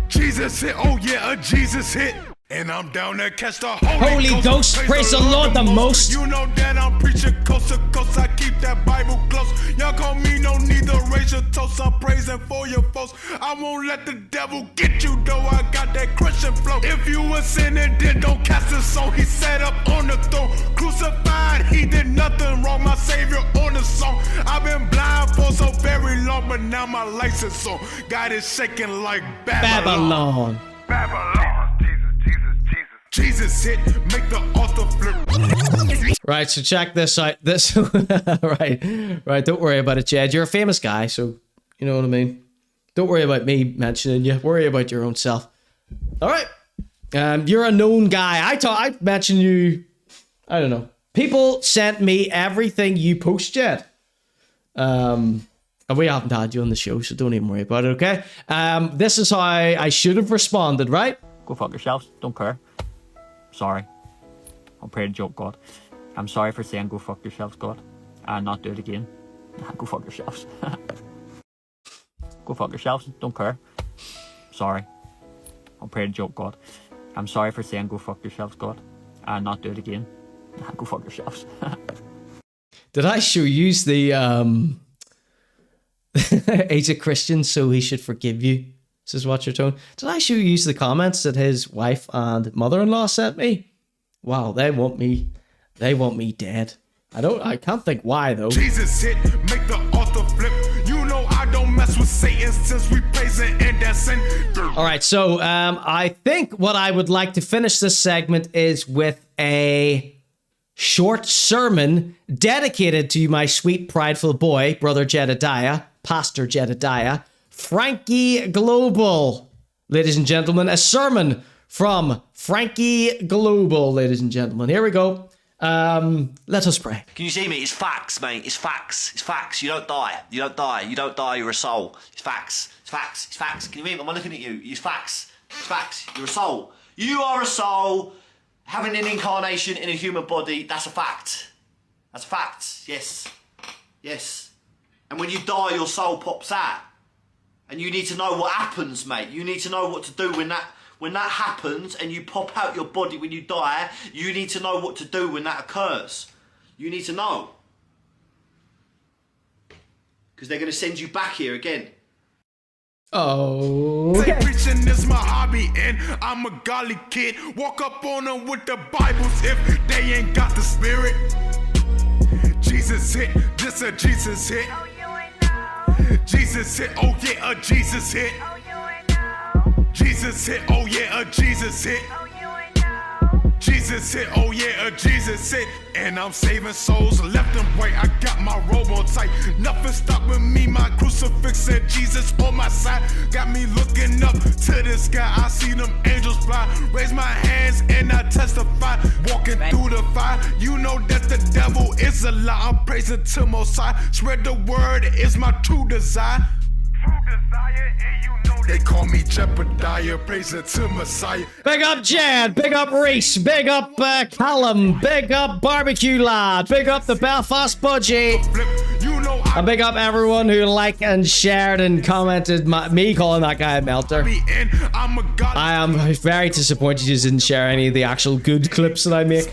Jesus hit, oh yeah, Jesus hit. And I'm down there catch the Holy Ghost. Praise the Lord the most. You know that I'm preaching coast to coast. I keep that Bible close. Y'all call me no need to raise your toast. I'm praising for your folks. I won't let the devil get you though. I got that Christian flow. If you were sinning, then don't cast a soul. He sat up on the throne, crucified. He did nothing wrong. My Savior on the song. I've been blind for so very long, but now my lights is on. God is shaking like Babylon. Jesus hit, make the altar flip. Right, so check this out. Right. Don't worry about it, Jed. You're a famous guy, so you know what I mean. Don't worry about me mentioning you. Worry about your own self. All right. You're a known guy. I mentioned you. I don't know. People sent me everything you post, Jed. And we haven't had you on the show, so don't even worry about it. Okay. This is how I should have responded. Right. Go fuck yourselves. Don't care. Sorry. I'll pray to joke, God. I'm sorry for saying go fuck yourselves, God. And not do it again. Go fuck yourselves. Go fuck yourselves. Don't care. Sorry. I'll pray to joke, God. I'm sorry for saying go fuck yourselves, God. And not do it again. Go fuck yourselves. Did I show you the he's a Christian, so he should forgive you? Says Watch Your Tone. Did I show you the comments that his wife and mother-in-law sent me? Wow, they want me dead. I can't think why though. Jesus hit, make the altar flip. You know I don't mess with Satan since we praising and dancing. Alright, so I think what I would like to finish this segment is with a short sermon dedicated to my sweet prideful boy, Brother Jedediah, Pastor Jedediah, Franke Global, ladies and gentlemen. A sermon from Franke Global, ladies and gentlemen. Here we go. Let us pray. Can you see me? It's facts, mate. It's facts. It's facts. You don't die. You don't die. You don't die. You're a soul. It's facts. It's facts. It's facts. Can you hear me? Am I looking at you? It's facts. It's facts. You're a soul. You are a soul having an incarnation in a human body. That's a fact. That's a fact. Yes. Yes. And when you die, your soul pops out. And you need to know what happens, mate. You need to know what to do when that happens and you pop out your body when you die. You need to know what to do when that occurs. You need to know. Because they're going to send you back here again. Oh. Say preaching is my hobby and I'm a golly kid. Walk up on them with the Bibles if they ain't got the spirit. Jesus hit, this a Jesus hit. Jesus hit, oh yeah, Jesus hit. Jesus hit, oh yeah, Jesus hit. Jesus hit, oh yeah, Jesus hit. And I'm saving souls left and right. I got my robe on tight. Nothing stopping me, my crucifix. crucifix and Jesus on my side. Got me looking up to the sky. I see them angels fly. Raise my hands and I testify. Walking through the fire. You know that the devil is a lie. I'm praising to Most High. Spread the word is my true desire. They call me Jebediah, praising to Messiah. Big up Jad, big up Rhys, big up Callum, big up Barbecue Lad, big up the Belfast Budgie, and big up everyone who liked and shared and commented me calling that guy a melter. I am very disappointed you didn't share any of the actual good clips that I make.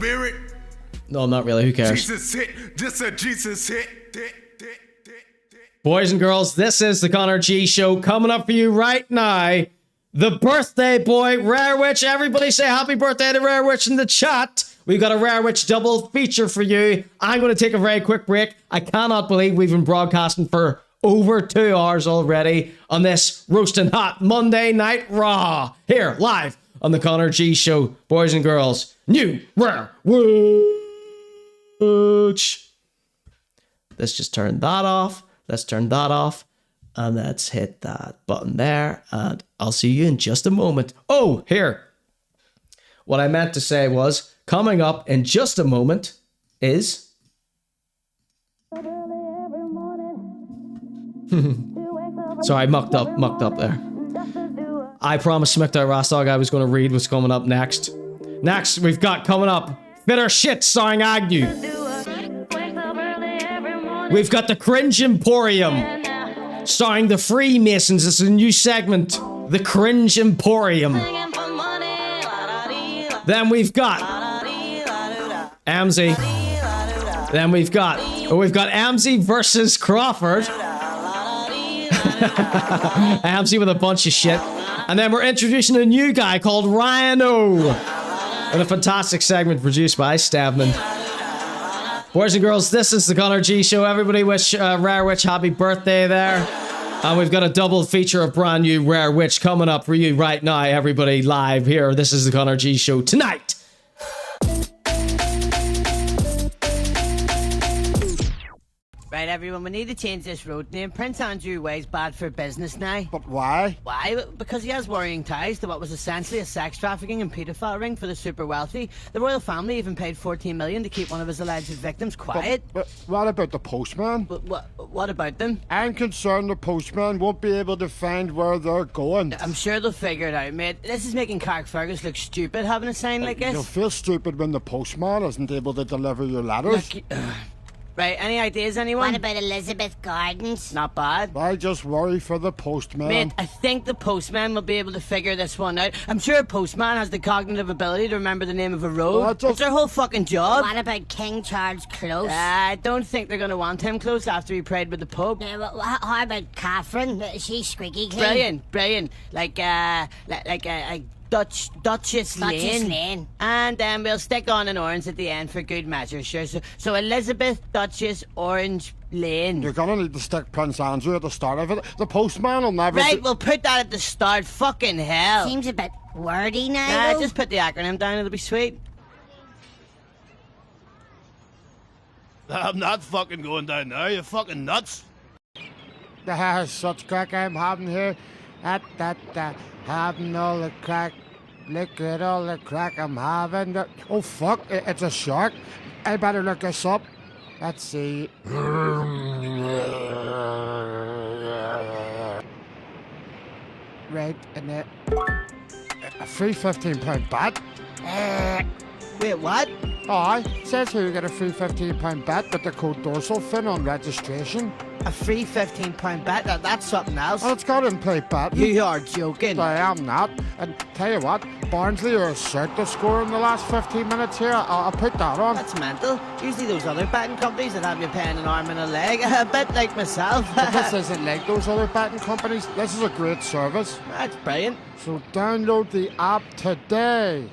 No, I'm not really, who cares? Jesus hit, just a Jesus hit. Boys and girls, this is the Connor G Show coming up for you right now. The birthday boy, Rare Witch. Everybody say happy birthday to Rare Witch in the chat. We've got a Rare Witch double feature for you. I'm going to take a very quick break. I cannot believe we've been broadcasting for over 2 hours already on this roasting hot Monday Night Raw. Here, live on the Connor G Show. Boys and girls, new Rare Witch. Let's just turn that off. Let's turn that off, and let's hit that button there, and I'll see you in just a moment. Oh, here. What I meant to say was, coming up in just a moment is... Sorry, I mucked up there. I promised Smicked Out Rastog I was going to read what's coming up next. Next, we've got coming up, Bitter Shit starring Agnew. We've got the Cringe Emporium, starring the Freemasons. It's a new segment, the Cringe Emporium. Then we've got Emmzy. Then we've got Emmzy versus Crawford. Emmzy with a bunch of shit. And then we're introducing a new guy called Rhino, in a fantastic segment produced by Stavman. Boys and girls, this is the Connor G Show. Everybody wish Rare Witch happy birthday there. And we've got a double feature of brand new Rare Witch coming up for you right now, everybody, live here. This is the Connor G Show tonight. Right, everyone, we need to change this road name. Prince Andrew Way's bad for business now. But why? Why? Because he has worrying ties to what was essentially a sex trafficking and paedophile ring for the super wealthy. The royal family even paid $14 million to keep one of his alleged victims quiet. But what about the postman? What about them? I'm concerned the postman won't be able to find where they're going. I'm sure they'll figure it out, mate. This is making Carrickfergus look stupid, having a sign like this. You'll feel stupid when the postman isn't able to deliver your letters. Look, right, any ideas, anyone? What about Elizabeth Gardens? Not bad. I just worry for the postman. Mate, I think the postman will be able to figure this one out. I'm sure a postman has the cognitive ability to remember the name of a road. It's their whole fucking job. What about King Charles Close? I don't think they're going to want him close after he prayed with the Pope. How about Catherine? Is she squeaky clean? Brilliant. Like Duchess Lane. And then we'll stick on an orange at the end for good measure, sure. So Elizabeth Duchess Orange Lane. You're gonna need to stick Prince Andrew at the start of it. The postman will never... Right, we'll put that at the start. Fucking hell. Seems a bit wordy now. Just put the acronym down, it'll be sweet. I'm not fucking going down there, you fucking nuts. Such crack I'm having here. Having all the crack. Look at all the crack I'm having. Oh fuck, it's a shark. I better look this up. Let's see. Right, and a free £15 bet. Wait, what? Aye, says here you get a free £15 bet with the code dorsal fin on registration. A free £15 bet? That's something else. Oh, it's got in-play bet. You are joking. I am not. And tell you what, Barnsley are cert to score in the last 15 minutes here. I'll put that on. That's mental. Usually those other betting companies that have you paying an arm and a leg. A bit like myself. But this isn't like those other betting companies. This is a great service. That's brilliant. So download the app today.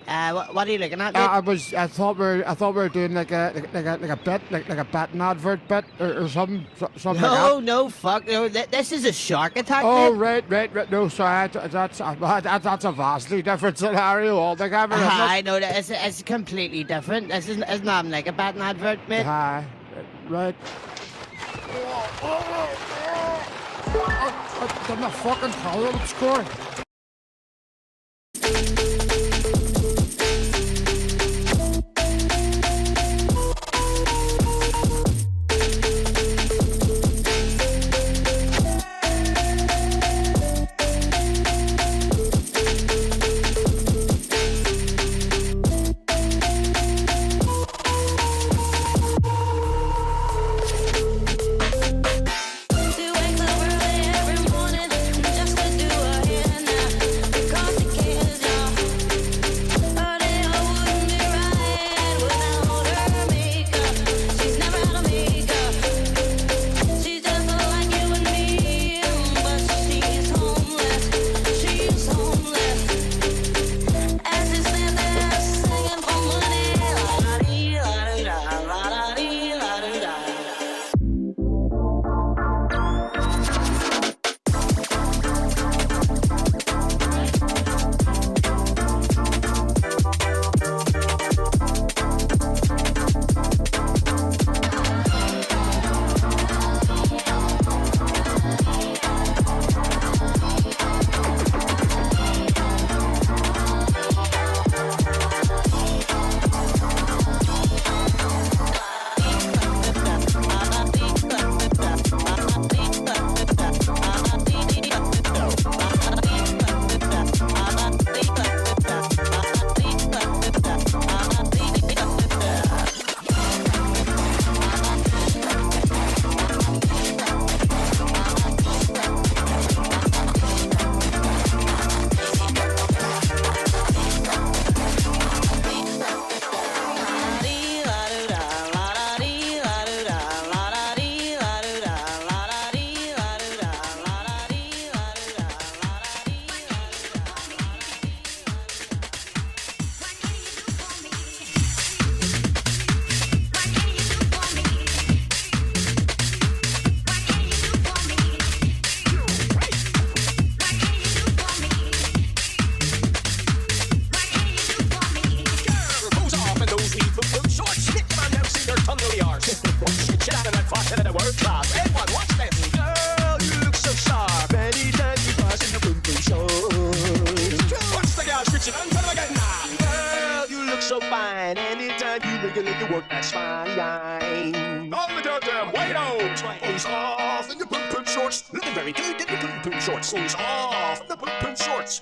What are you looking at? I thought we were doing like a bit, like a betting advert bit or something like that. No, fuck. No, this is a shark attack. Oh, mate. right. No, sorry. That's a vastly different scenario altogether. I know that it's completely different. This isn't like a betting advert, mate. Right. I'm not fucking Callum scoring.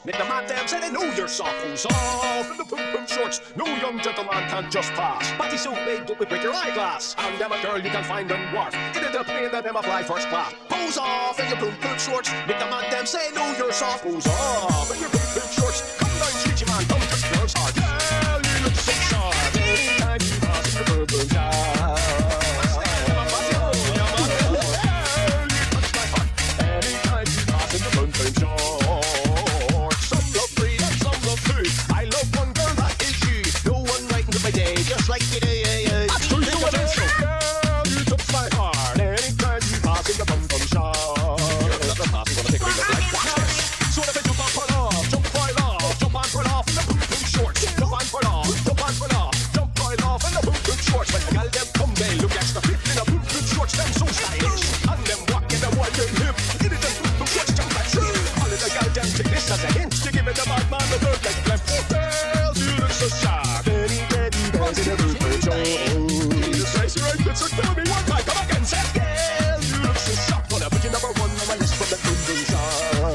Make the man damn say they know you're soft. Who's off in the poop shorts? No young gentleman can just pass. Batty suit made up with break your eyeglass. And them a girl you can find on wharf. Ended up paying that them a fly first class. Pose off in your poop shorts. Make the man damn say no you're soft. Who's off in your poop shorts? Come down street you man, don't touch girls hard. Girl, you look so sharp. Anytime you pass in your poop shorts. Like you do, yeah. That's true, you girl, you touch my heart. Anytime you pass in the bum shop. You're not the pass, I'm gonna take a look like watch this. So if I jump on, put off, jump right off, jump on, put off in the poop shorts. Jump on, put off, jump on, put off, jump right off in the poop shorts. When the gal them come, they look extra fit in the poop shorts. Them so stylish, and them walking the wide hip. Get it, them poop shorts, jump that tree. All of the gal them take this as a hint. You give it the bad man the bird like left. Girl, you look so sharp. In a poop Jesus Christ, you're right, so tell me one time, come again, say, girl, you look so sharp. Wanna put you number one on my list for the boom shop.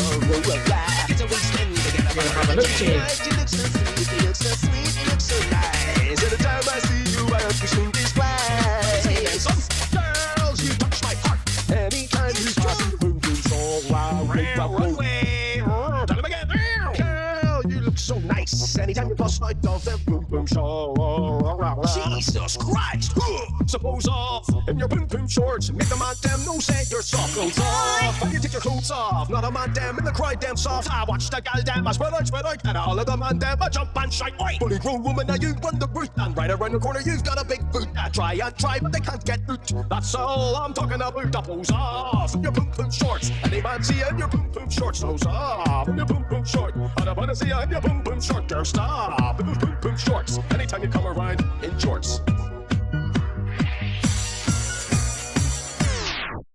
It's a weekend together. You look so sweet, you look so sweet, you look so nice. Every time I see you, I have to sing this glass. And some girls, you touch my heart. Anytime you cross in the boom shop. Wow, runway. Tell him again. Girl, you look so nice. Anytime you bust my dog, that boom boom show. Jesus Christ! Suppose off in your boom boom shorts. Make the man damn no say you're soft. Clothes off, and you take your clothes off. Not a man damn in the cry damn soft. I watch the gal damn, I spread out, and all of the man damn I jump and shite. Oi! Fully grown woman, now you run the route, and right around the corner you've got a big boot. I try and try, but they can't get out. That's all I'm talking about. Suppose off in your boom boom shorts. Any man see you in your boom boom shorts. Suppose off in your boom boom short. And I wanna see you in your boom boom short. Girl, stop in those boom boom shorts. Anytime you come around in shorts.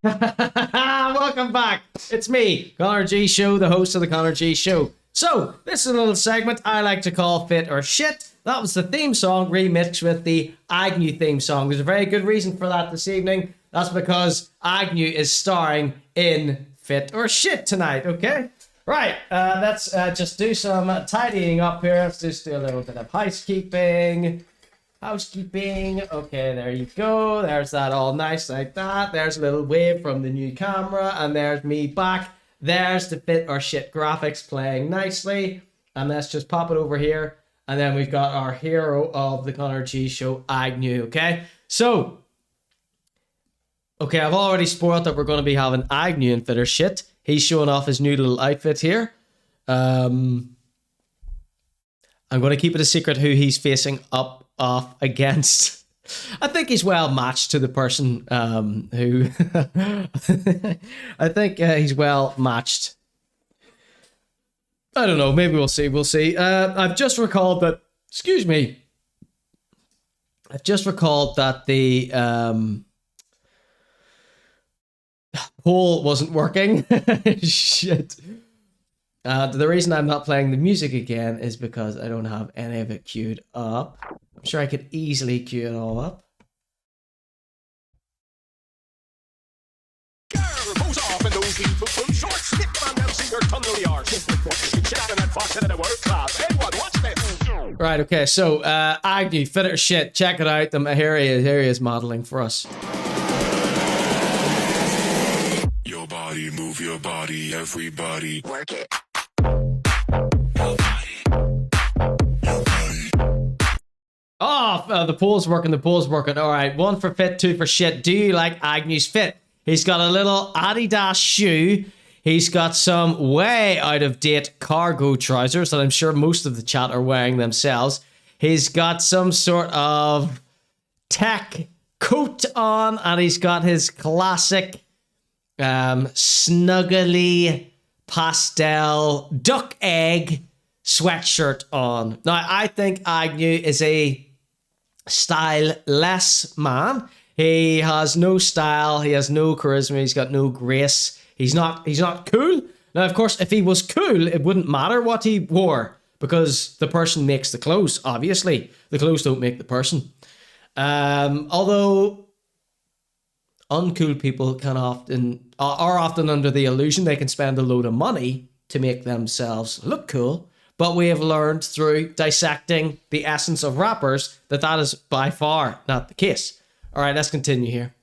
Welcome back. It's me, ConorGShow, the host of the ConorGShow. So, this is a little segment I like to call Fit or Shit. That was the theme song remixed with the Agnew theme song. There's a very good reason for that this evening. That's because Agnew is starring in Fit or Shit tonight, okay? Right, let's just do some tidying up here. Let's just do a little bit of housekeeping. Okay, there you go. There's that all nice like that. There's a little wave from the new camera, and there's me back. There's the Fit or Shit graphics playing nicely. And let's just pop it over here. And then we've got our hero of the ConorGShow, Agnew, okay? So, okay, I've already spoiled that we're going to be having Agnew in Fit or Shit. He's showing off his new little outfit here. I'm going to keep it a secret who he's facing off against. I think he's well matched to the person who... I think he's well matched. I don't know. Maybe we'll see. We'll see. I've just recalled that... Excuse me. I've just recalled that the poll wasn't working. Shit. The reason I'm not playing the music again is because I don't have any of it queued up. I'm sure I could easily queue it all up. Right, okay, so Agnew, Fit or Shit, check it out. Here he is modeling for us. Your body, move your body, everybody. Work it. Oh, the poll's working, All right, 1 for fit, 2 for shit. Do you like Agnew's fit? He's got a little Adidas shoe. He's got some way out of date cargo trousers that I'm sure most of the chat are wearing themselves. He's got some sort of tech coat on, and he's got his classic snuggly pastel duck egg sweatshirt on. Now, I think Agnew is a styleless man. He has no style, he has no charisma, he's got no grace. He's not cool. Now, of course, if he was cool, it wouldn't matter what he wore because the person makes the clothes, obviously. The clothes don't make the person. Although uncool people are often under the illusion they can spend a load of money to make themselves look cool. But we have learned through dissecting the essence of rappers that is by far not the case. All right, let's continue here.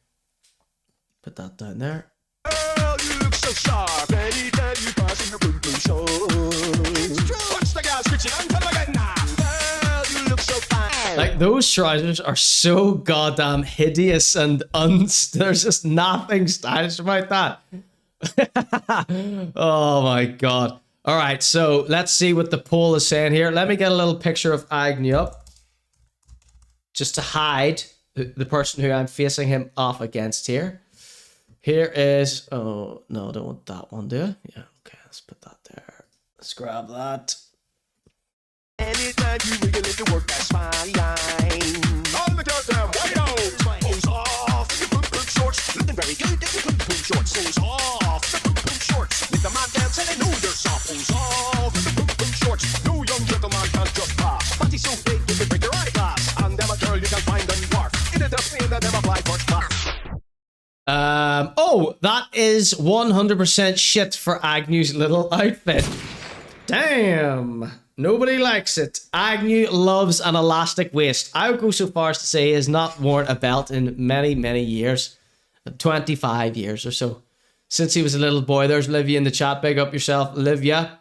Put that down there. Girl, you look so sharp. Anytime you pass in your boom boom show. Watch the gal screeching and tell them again now. Girl, you look so fine. Like, those trousers are so goddamn hideous and there's just nothing stylish about that. Oh my god. All right, so let's see what the poll is saying here. Let me get a little picture of Agnew up. Just to hide the person who I'm facing him off against here. Here is... Oh, no, I don't want that one, do I? Yeah, okay, let's put that there. Let's grab that. Anytime you wiggle it to work that spine line. All the goddamn white-os. Pose off in your boom boom shorts. Looking very good in your boom boom shorts. Pose off in your boom boom shorts. Make the man dance and they know you're soft. Pose off in your boom boom shorts. No young gentleman can just pass. Body so big you can break your eyeglass. And them a girl you can find and dwarf. It is a pain that them apply first class. Oh, that is 100% shit for Agnew's little outfit. Damn. Nobody likes it. Agnew loves an elastic waist. I would go so far as to say he has not worn a belt in many, many years. 25 years or so. Since he was a little boy. There's Livia in the chat. Big up yourself, Livia.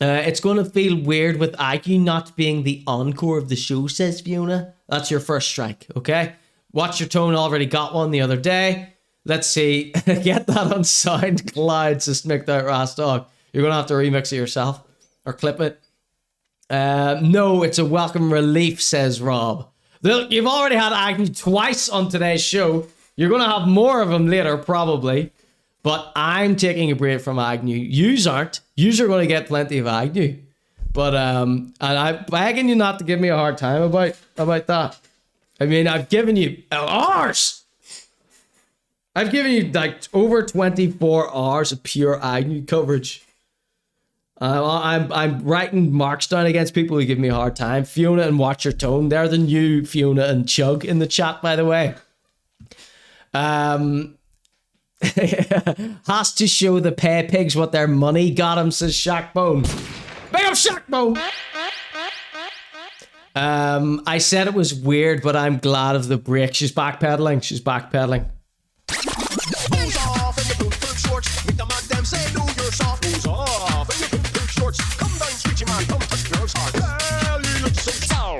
It's going to feel weird with Agnew not being the encore of the show, says Fiona. That's your first strike, okay? Watch Your Tone already got one the other day. Let's see. Get that on SoundCloud, says Smicked Out Ras Dog. You're going to have to remix it yourself or clip it. No, it's a welcome relief, says Rob. Look, you've already had Agnew twice on today's show. You're going to have more of them later, probably. But I'm taking a break from Agnew. Yous aren't. Yous are going to get plenty of Agnew. But and I'm begging you not to give me a hard time about that. I mean, I've given you hours. I've given you like over 24 hours of pure Agnew coverage. I'm writing marks down against people who give me a hard time. Fiona and Watch Your Tone. They're the new Fiona and Chug in the chat, by the way. Has to show the pay pigs what their money got him, says Shackbone. Big up Shackbone! I said it was weird, but I'm glad of the break. She's backpedaling. She's backpedaling.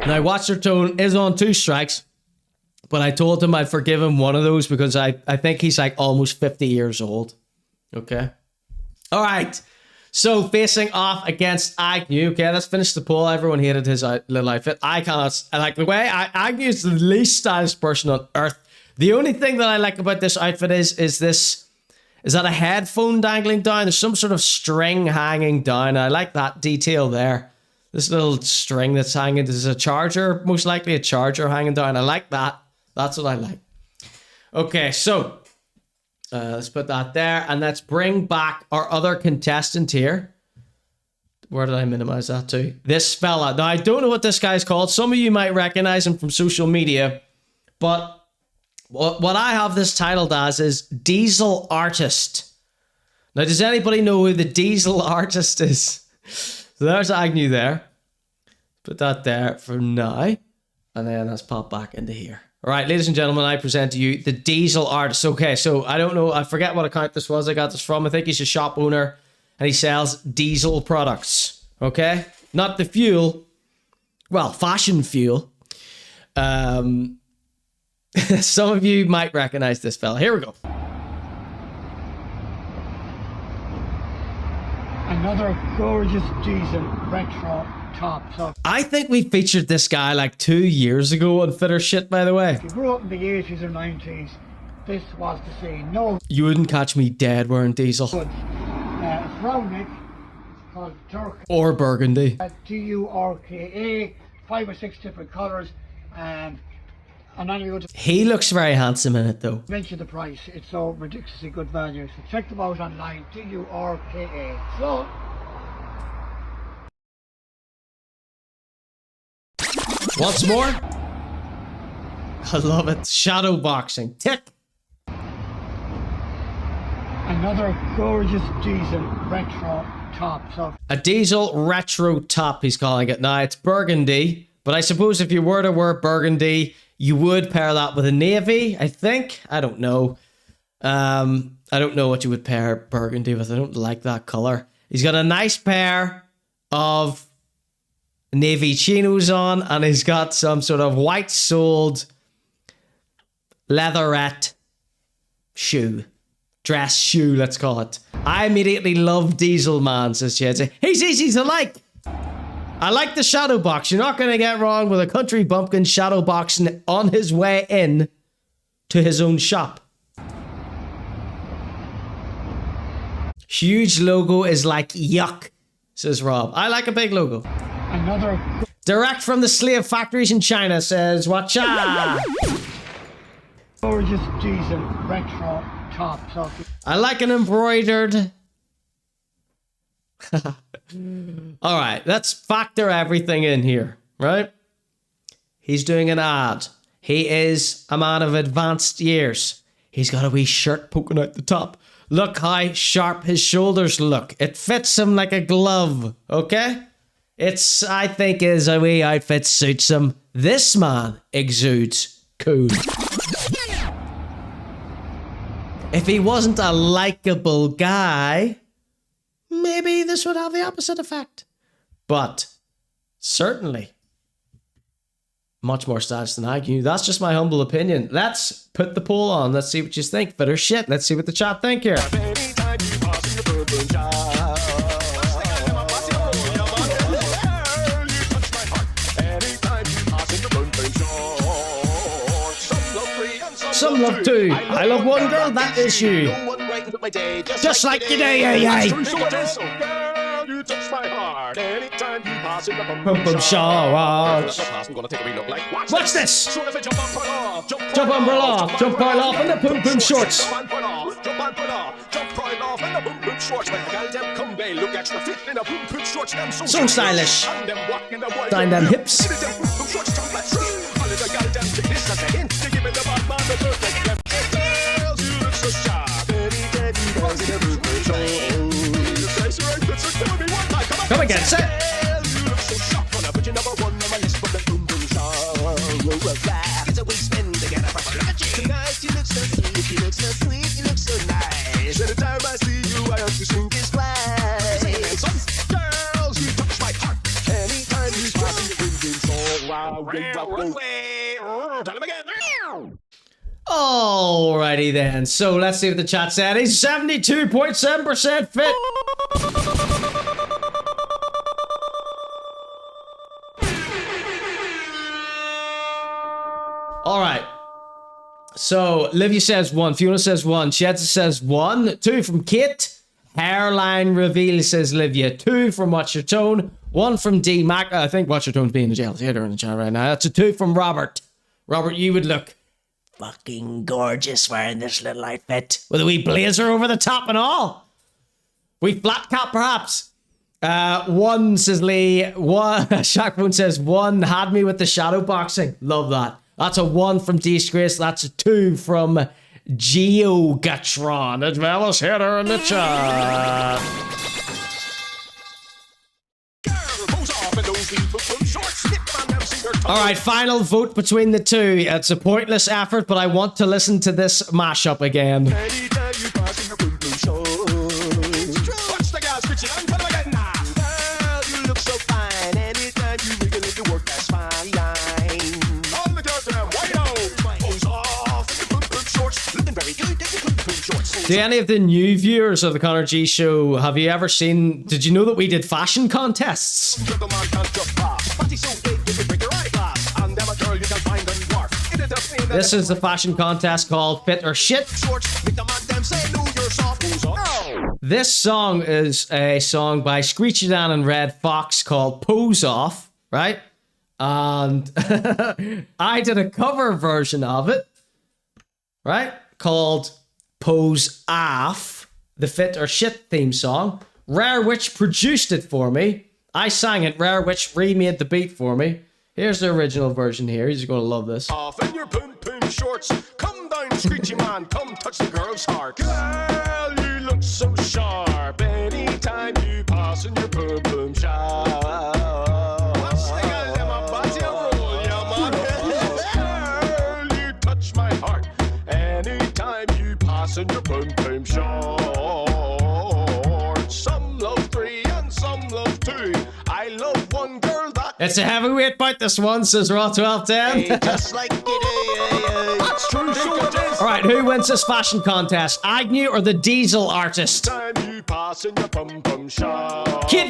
Now, Watch Your Tone is on 2 strikes. But I told him I'd forgive him one of those because I think he's like almost 50 years old. Okay. All right. So facing off against Agnew. Okay, let's finish the poll. Everyone hated his little outfit. I like the way Agnew is the least stylish person on earth. The only thing that I like about this outfit is that a headphone dangling down. There's some sort of string hanging down. I like that detail there. This little string that's hanging. There's a charger, most likely a charger hanging down. I like that. That's what I like. Okay, so let's put that there and let's bring back our other contestant here. Where did I minimize that to? This fella. Now, I don't know what this guy's called. Some of you might recognize him from social media, but what I have this titled as is Diesel Artist. Now, does anybody know who the Diesel Artist is? So there's Agnew there. Put that there for now. And then let's pop back into here. All right, ladies and gentlemen, I present to you the Diesel Artist. Okay, so I don't know. I forget what account this was I got this from. I think he's a shop owner and he sells diesel products. Okay? Not the fuel. Well, fashion fuel. Some of you might recognize this fella. Here we go. Another gorgeous diesel retro top. So I think we featured this guy like 2 years ago on Fitter Shit, by the way. if you grew up in the 80s or 90s, this was the scene. No You wouldn't catch me dead wearing diesel. good. It's round neck. It's called Turk. Or burgundy. Turka. 5 or 6 different colours. And then you go to He looks very handsome in it, though. mention the price. It's so ridiculously good value. So check them out online. Turka. So Once more. I love it. Shadow boxing. Tick. another gorgeous diesel retro top. So A diesel retro top, he's calling it. Now, it's burgundy. But I suppose if you were to wear burgundy, you would pair that with a navy, I think. I don't know. I don't know what you would pair burgundy with. I don't like that color. He's got a nice pair of navy chinos on, and he's got some sort of white-soled leatherette shoe. Dress shoe, let's call it. I immediately love Diesel Man, says Jesse. He's easy to like. I like the shadow box. You're not going to get wrong with a country bumpkin shadow boxing on his way in to his own shop. Huge logo is like yuck, says Rob. I like a big logo. another Direct from the slave factories in China, says Watcha. gorgeous diesel retro top. So I like an embroidered. All right, let's factor everything in here, right? He's doing an ad. He is a man of advanced years. He's got a wee shirt poking out the top. Look how sharp his shoulders look. It fits him like a glove, okay? I think his wee outfit suits him. This man exudes cool. If he wasn't a likable guy, maybe this would have the opposite effect. but certainly much more stylish than Agnew. That's just my humble opinion. Let's put the poll on. Let's see what you think. Fit or shit. Let's see what the chat think here. Some love two. I love one girl, that is you. Just like today, yeah. Boom boom showers. Watch this. Jump umbrella, jump pile off in the boom boom shorts. So stylish. Down them hips. Come again, set. Alrighty then, so let's see what the chat said. He's 72.7% fit. Alright. So Livia says 1, Fiona says 1, Shetza says 1, 2 from Kit. Hairline reveal says Livia, 2 from Watch Your Tone, 1 from D Mac. I think Watch Your Tone's being a jealous hater in the chat right now. That's a 2 from Robert. Robert, you would look fucking gorgeous wearing this little outfit with a wee blazer over the top and all. We flat cap perhaps. 1 says Lee. 1 Shackbone says 1 had me with the shadow boxing. Love that. That's a 1 from Disgrace. That's a 2 from Geogatron. As well as hitter in the chat. Alright, final vote between the two. It's a pointless effort, but I want to listen to this mashup again. To any of the new viewers of the Conor G Show, have you ever seen, did you know that we did fashion contests? This is the fashion contest called Fit or Shit. This song is a song by Screechy Dan and Red Fox called Pose Off, right? And I did a cover version of it, right? Called Pose Off, the Fit or Shit theme song. Rare Witch produced it for me. I sang it. Rare Witch remade the beat for me. Here's the original version here. He's going to love this. Off in your boom boom shorts. Come down, Screechy man. Come touch the girl's heart. Girl, you look so sharp. Anytime you pass in your boom boom shop. Watch the girl, them a body roll, yeah, man. Girl, you touch my heart. Anytime you pass in your boom boom shorts. Some love 3 and some love 2. I love one girl that. It's a heavyweight fight, this one, says Raw 1210. Just like that's true. Alright, who wins this fashion contest? Agnew or the Diesel artist? Kid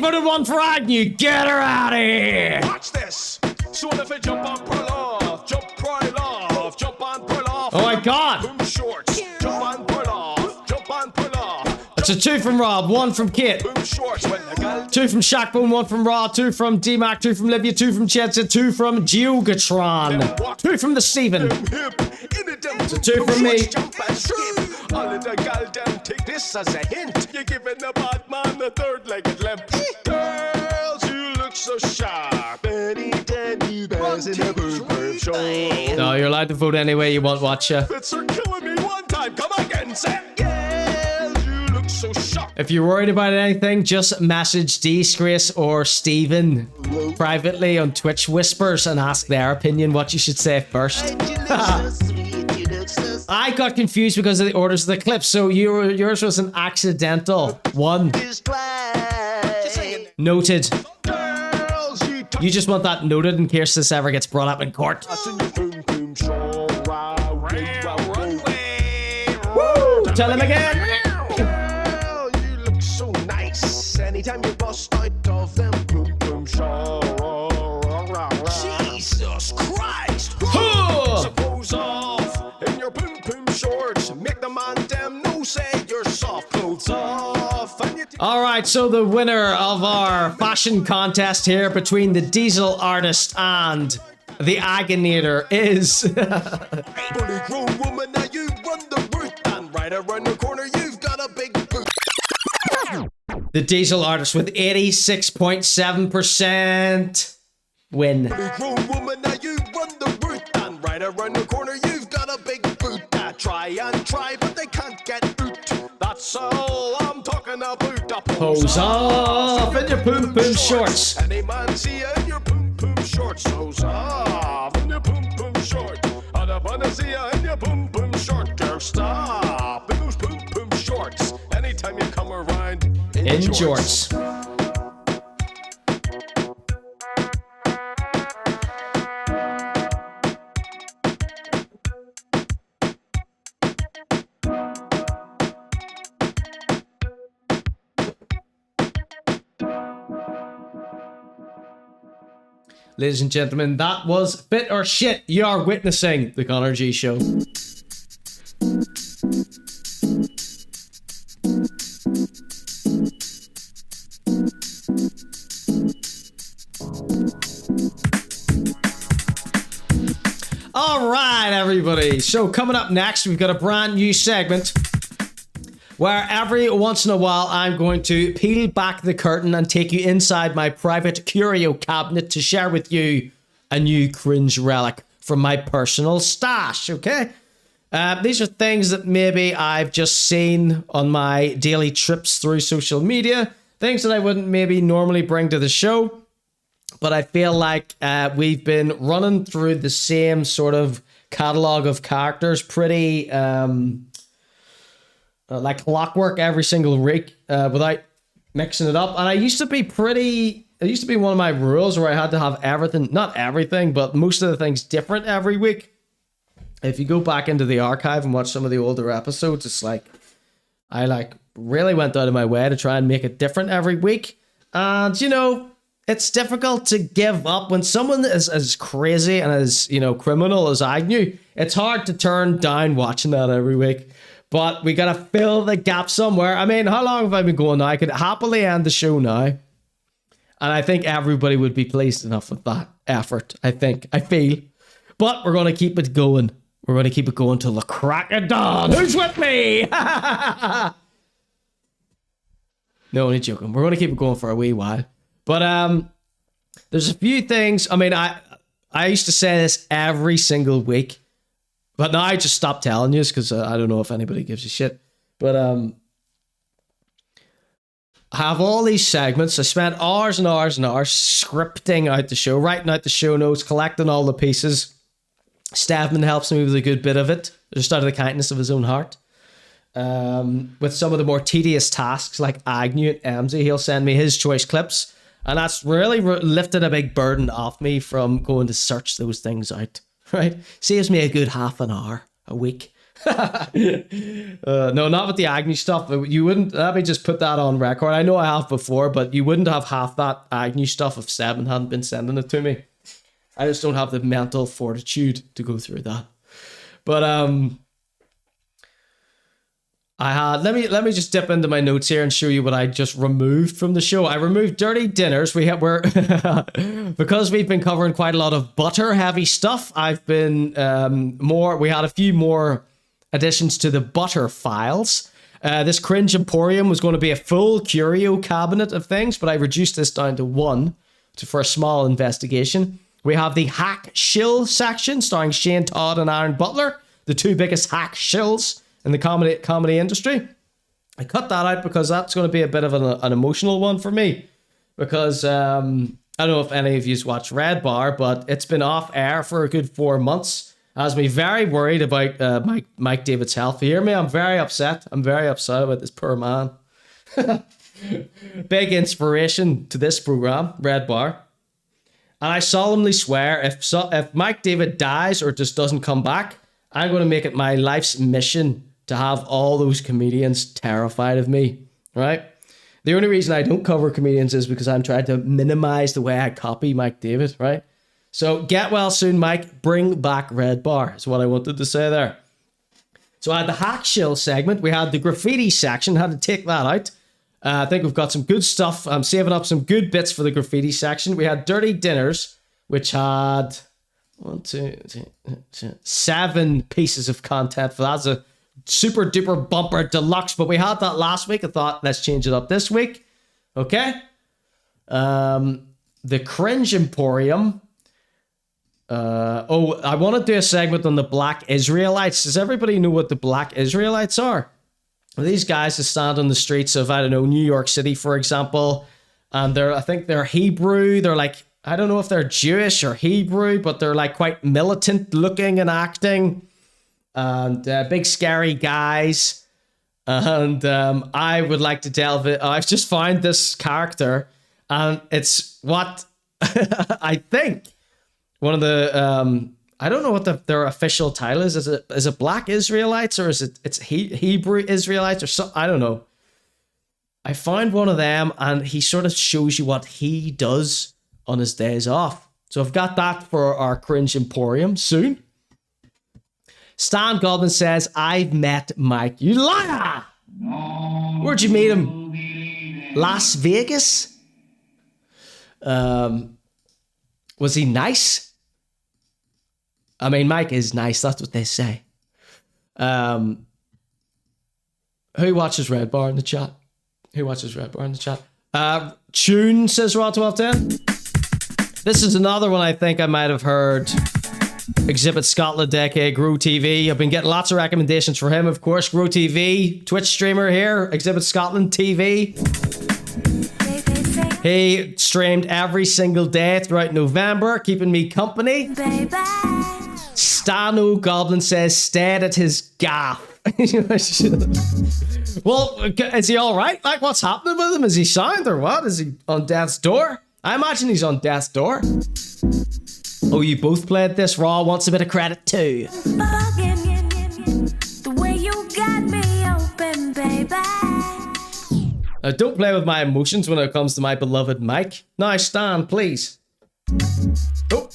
voted 1 for Agnew. Get her out of here. Watch this. So if I jump on, pull off, jump right off, jump on, pull off. Oh my god. Boom shorts. Jump on, pull off, jump on, pull off. It's a 2 from Rob, 1 from Kit. 2 from Shackbone, 1 from Raw, 2 from D-Mac, 2 from Livia, 2 from Chetza, 2 from Geogatron, 2 from the Steven. It's a 2 from me. All of the gal them take this as a hint. You're giving the bad man the third-legged limp. Girls, you look so sharp. Anytime you pass in a boom show. No, you're allowed to vote any way you want, watch ya. It's killing me one time. Come again, say. So if you're worried about anything, just message Disgrace or Steven privately on Twitch Whispers and ask their opinion what you should say first. I got confused because of the orders of the clips, so yours was an accidental 1. Noted. You just want that noted in case this ever gets brought up in court. Woo! Tell him again. Girl, you look so nice. Anytime you bust out of them boom boom shorts. Jesus Christ! Suppose off in your boom boom shorts. Make the man damn know say you're soft. Clothes off. And you All right, so the winner of our fashion contest here between the Diesel Artist and the Agnew is fully grown woman, now you run the route, and right around the corner you've got a big boot. the Diesel Artist with 86.7% win. Fully grown woman, now you run the route, and right around the corner you've got a big boot. Try and try, but they can't get out. That's all I'm talking about. Pose off in your boom boom shorts. Any man see you in your boom boom shorts. Pose off in your boom boom shorts. And I wanna see you in your boom boom shorts. Girl, stop in those boom boom shorts. Anytime you come around in jorts. Ladies and gentlemen, that was Fit or Shit. You are witnessing the Connor G Show. All right, everybody. So coming up next, we've got a brand new segment where every once in a while I'm going to peel back the curtain and take you inside my private curio cabinet to share with you a new cringe relic from my personal stash, okay? These are things that maybe I've just seen on my daily trips through social media, things that I wouldn't maybe normally bring to the show, but I feel like we've been running through the same sort of catalog of characters pretty... like clockwork every single week without mixing it up. And I used to be one of my rules where I had to have everything, not everything, but most of the things different every week. If you go back into the archive and watch some of the older episodes, it's like, I like really went out of my way to try and make it different every week. And, you know, it's difficult to give up when someone is as crazy and as, you know, criminal as Agnew. It's hard to turn down watching that every week. But we gotta fill the gap somewhere. I mean, how long have I been going now? I could happily end the show now. And I think everybody would be pleased enough with that effort. I feel. But we're gonna keep it going. We're gonna keep it going till the crack of dawn. Who's with me? No, only joking. We're gonna keep it going for a wee while. But there's a few things. I mean, I used to say this every single week. But now I just stopped telling you because I don't know if anybody gives a shit. But I have all these segments. I spent hours and hours and hours scripting out the show, writing out the show notes, collecting all the pieces. Stavman helps me with a good bit of it, just out of the kindness of his own heart. With some of the more tedious tasks like Agnew and Emmzy, he'll send me his choice clips. And that's really lifted a big burden off me from going to search those things out. Right? Saves me a good half an hour a week. No, not with the Agnew stuff. You wouldn't, let me just put that on record. I know I have before, but you wouldn't have half that Agnew stuff if Seven hadn't been sending it to me. I just don't have the mental fortitude to go through that. But I had, let me just dip into my notes here and show you what I just removed from the show. I removed dirty dinners. We're because we've been covering quite a lot of butter heavy stuff. I've been we had a few more additions to the butter files. This Cringe Emporium was going to be a full curio cabinet of things, but I reduced this down to one for a small investigation. We have the hack shill section starring Shane Todd and Aaron Butler, the two biggest hack shills in the comedy industry. I cut that out because that's going to be a bit of an emotional one for me. Because I don't know if any of you watch Red Bar, but it's been off air for a good 4 months. Has me very worried about Mike David's health. You hear me? I'm very upset. I'm very upset about this poor man. Big inspiration to this program, Red Bar. And I solemnly swear, if Mike David dies or just doesn't come back, I'm going to make it my life's mission to have all those comedians terrified of me, right? The only reason I don't cover comedians is because I'm trying to minimize the way I copy Mike David, right? So get well soon, Mike. Bring back Red Bar is what I wanted to say there. So I had the hack shill segment. We had the graffiti section. Had to take that out. I think we've got some good stuff. I'm saving up some good bits for the graffiti section. We had Dirty Dinners, which had 7 pieces of content for that. It's a super duper bumper deluxe, but we had that last week. I thought, let's change it up this week. Okay. The Cringe Emporium. I want to do a segment on the Black Israelites. Does everybody know what the Black Israelites are? These guys that stand on the streets of, I don't know, New York City, for example, and I think they're Hebrew. They're like, I don't know if they're Jewish or Hebrew, but they're like quite militant looking and acting, and big scary guys. And I would like to delve it. I've just found this character, and it's what I think one of the I don't know what their official title is. Is it Black Israelites, or is it's Hebrew Israelites or something? I don't know. I found one of them, and he sort of shows you what he does on his days off. So I've got that for our Cringe Emporium soon. Stan Goldman says, I've met Mike. You liar! Where'd you meet him? Las Vegas? Was he nice? I mean, Mike is nice. That's what they say. Who watches Red Bar in the chat? Who watches Red Bar in the chat? Tune says Raw 1210. This is another one I think I might have heard. Exhibit Scotland, aka Grow TV. I've been getting lots of recommendations for him, of course. Grow TV, Twitch streamer here. Exhibit Scotland TV. He streamed every single day throughout November, keeping me company. Stano Goblin says, stayed at his gaff. Well, is he all right? Like, what's happening with him? Is he sound or what? Is he on death's door? I imagine he's on death's door. Oh, you both played this. Raw wants a bit of credit too. The way you got me open, baby. Now, don't play with my emotions when it comes to my beloved Mike. Now, Stan, please. Oh.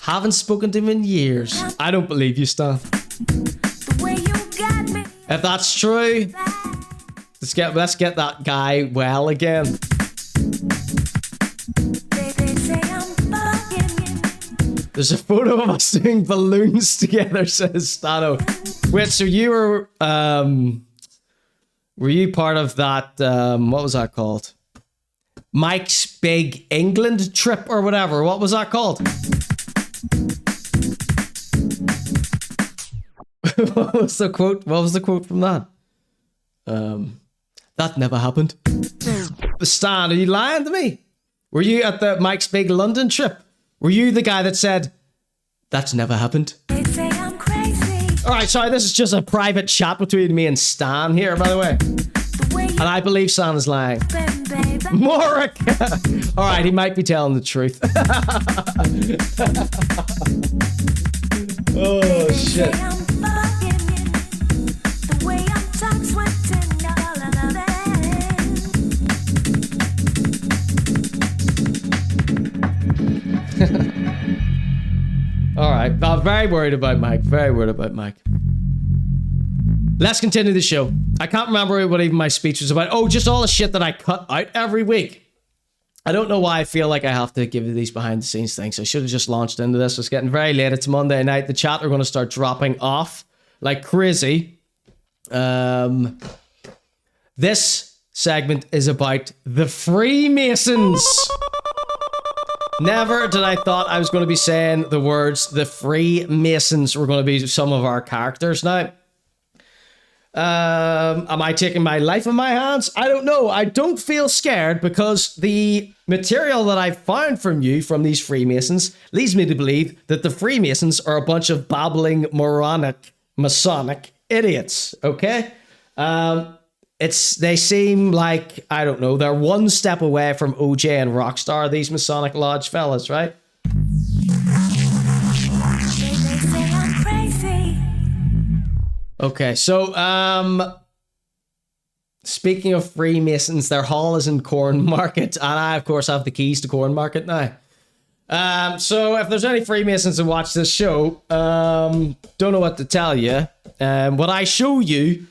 Haven't spoken to him in years. I don't believe you, Stan. If that's true, let's get that guy well again. There's a photo of us doing balloons together, says Stano. Wait, so you were you part of that, what was that called? Mike's Big England trip or whatever. What was that called? What was the quote? What was the quote from that? That never happened. Stan, are you lying to me? Were you at the Mike's Big London trip? Were you the guy that said, that's never happened? They say I'm crazy. All right, sorry, this is just a private chat between me and Stan here, by the way. And I believe Stan is lying. Morik! All right, he might be telling the truth. Oh, shit. All right, I'm very worried about Mike. Very worried about Mike. Let's continue the show. I can't remember what even my speech was about. Oh, just all the shit that I cut out every week. I don't know why I feel like I have to give you these behind the scenes things. I should have just launched into this. It's getting very late. It's Monday night. The chat are going to start dropping off like crazy. This segment is about the Freemasons. Never did I thought I was going to be saying the words the Freemasons were going to be some of our characters now. Am I taking my life in my hands? I don't know. I don't feel scared because the material that I found from you, from these Freemasons, leads me to believe that the Freemasons are a bunch of babbling, moronic, Masonic idiots, okay? they seem like, I don't know, they're one step away from OJ and Rockstar, these Masonic Lodge fellas, right? Okay, so speaking of Freemasons, their hall is in Cornmarket, and I of course have the keys to Cornmarket now. So if there's any Freemasons who watch this show, don't know what to tell you. What I show you,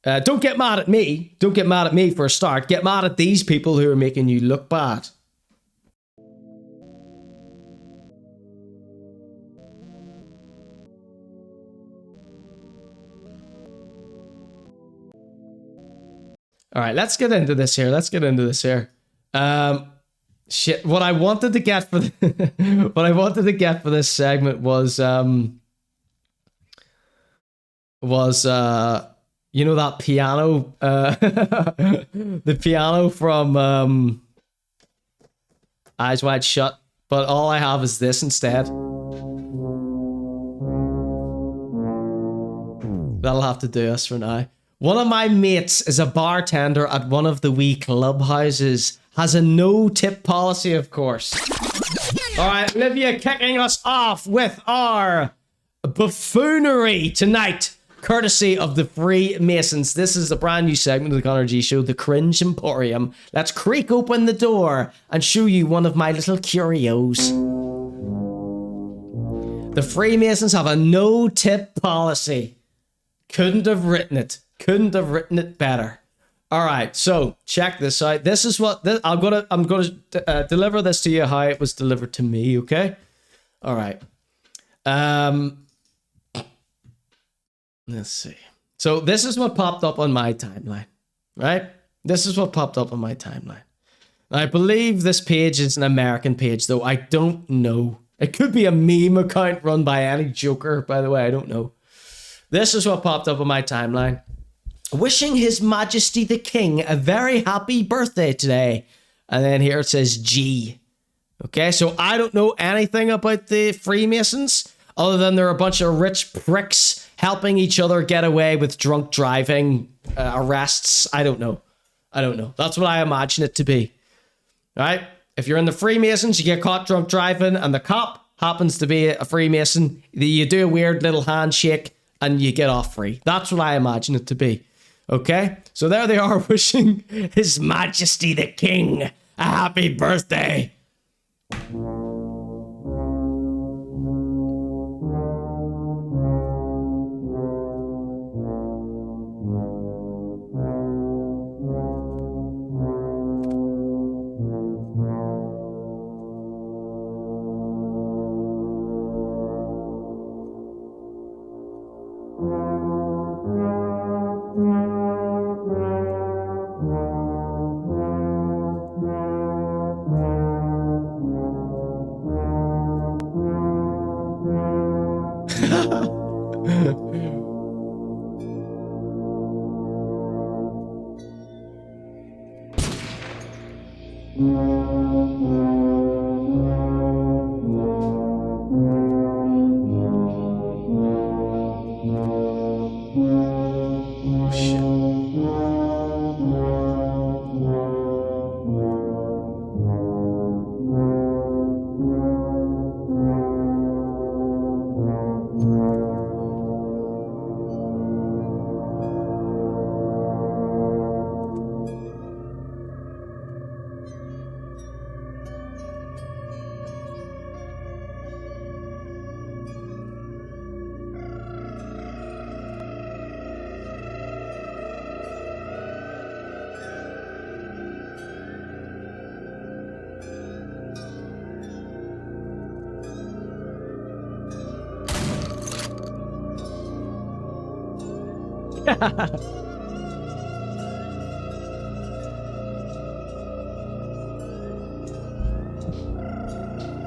don't get mad at me. Don't get mad at me for a start. Get mad at these people who are making you look bad. All right, let's get into this here. Shit, what I wanted to get for this segment was you know that piano, the piano from Eyes Wide Shut, but all I have is this instead. That'll have to do us for now. One of my mates is a bartender at one of the wee clubhouses. Has a no-tip policy, of course. All right, Olivia kicking us off with our buffoonery tonight, courtesy of the Freemasons. This is a brand new segment of the Connor G Show, the Cringe Emporium. Let's creak open the door and show you one of my little curios. The Freemasons have a no-tip policy. Couldn't have written it. Couldn't have written it better. All right, so check this out. This is what I'm gonna deliver this to you how it was delivered to me. Okay. All right. Let's see. So this is what popped up on my timeline. Right. This is what popped up on my timeline. I believe this page is an American page, though I don't know. It could be a meme account run by any joker. By the way, I don't know. This is what popped up on my timeline. Wishing His Majesty the King a very happy birthday today. And then here it says G. Okay, so I don't know anything about the Freemasons other than they're a bunch of rich pricks helping each other get away with drunk driving arrests. I don't know. That's what I imagine it to be. All right? If you're in the Freemasons, you get caught drunk driving and the cop happens to be a Freemason, you do a weird little handshake and you get off free. That's what I imagine it to be. Okay, so there they are wishing His Majesty the King a happy birthday.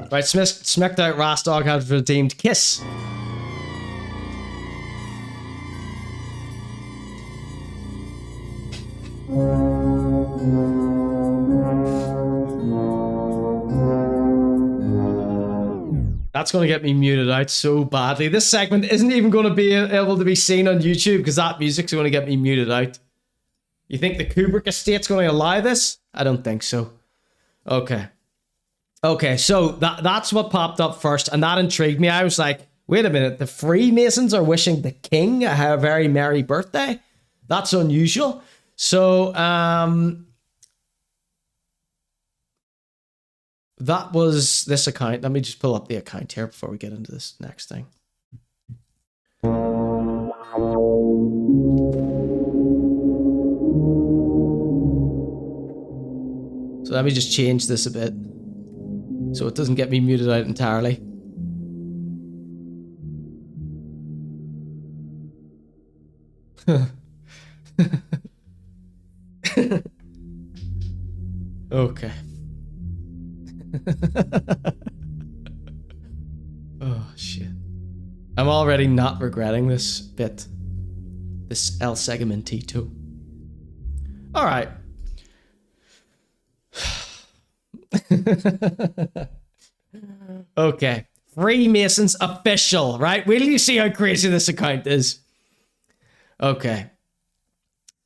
Right, smacked out Rastog has redeemed Kiss. That's going to get me muted out so badly. This segment isn't even going to be able to be seen on YouTube because that music's going to get me muted out. You think the Kubrick estate's going to allow this? I don't think so. Okay. Okay, so that's what popped up first, and that intrigued me. I was like, wait a minute, the Freemasons are wishing the king a very merry birthday? That's unusual. So, that was this account. Let me just pull up the account here before we get into this next thing. So let me just change this a bit so it doesn't get me muted out entirely. Okay. Oh, shit. I'm already not regretting this bit. This El Segmentito. Alright. Okay. Freemasons official, right? Wait till you see how crazy this account is. Okay.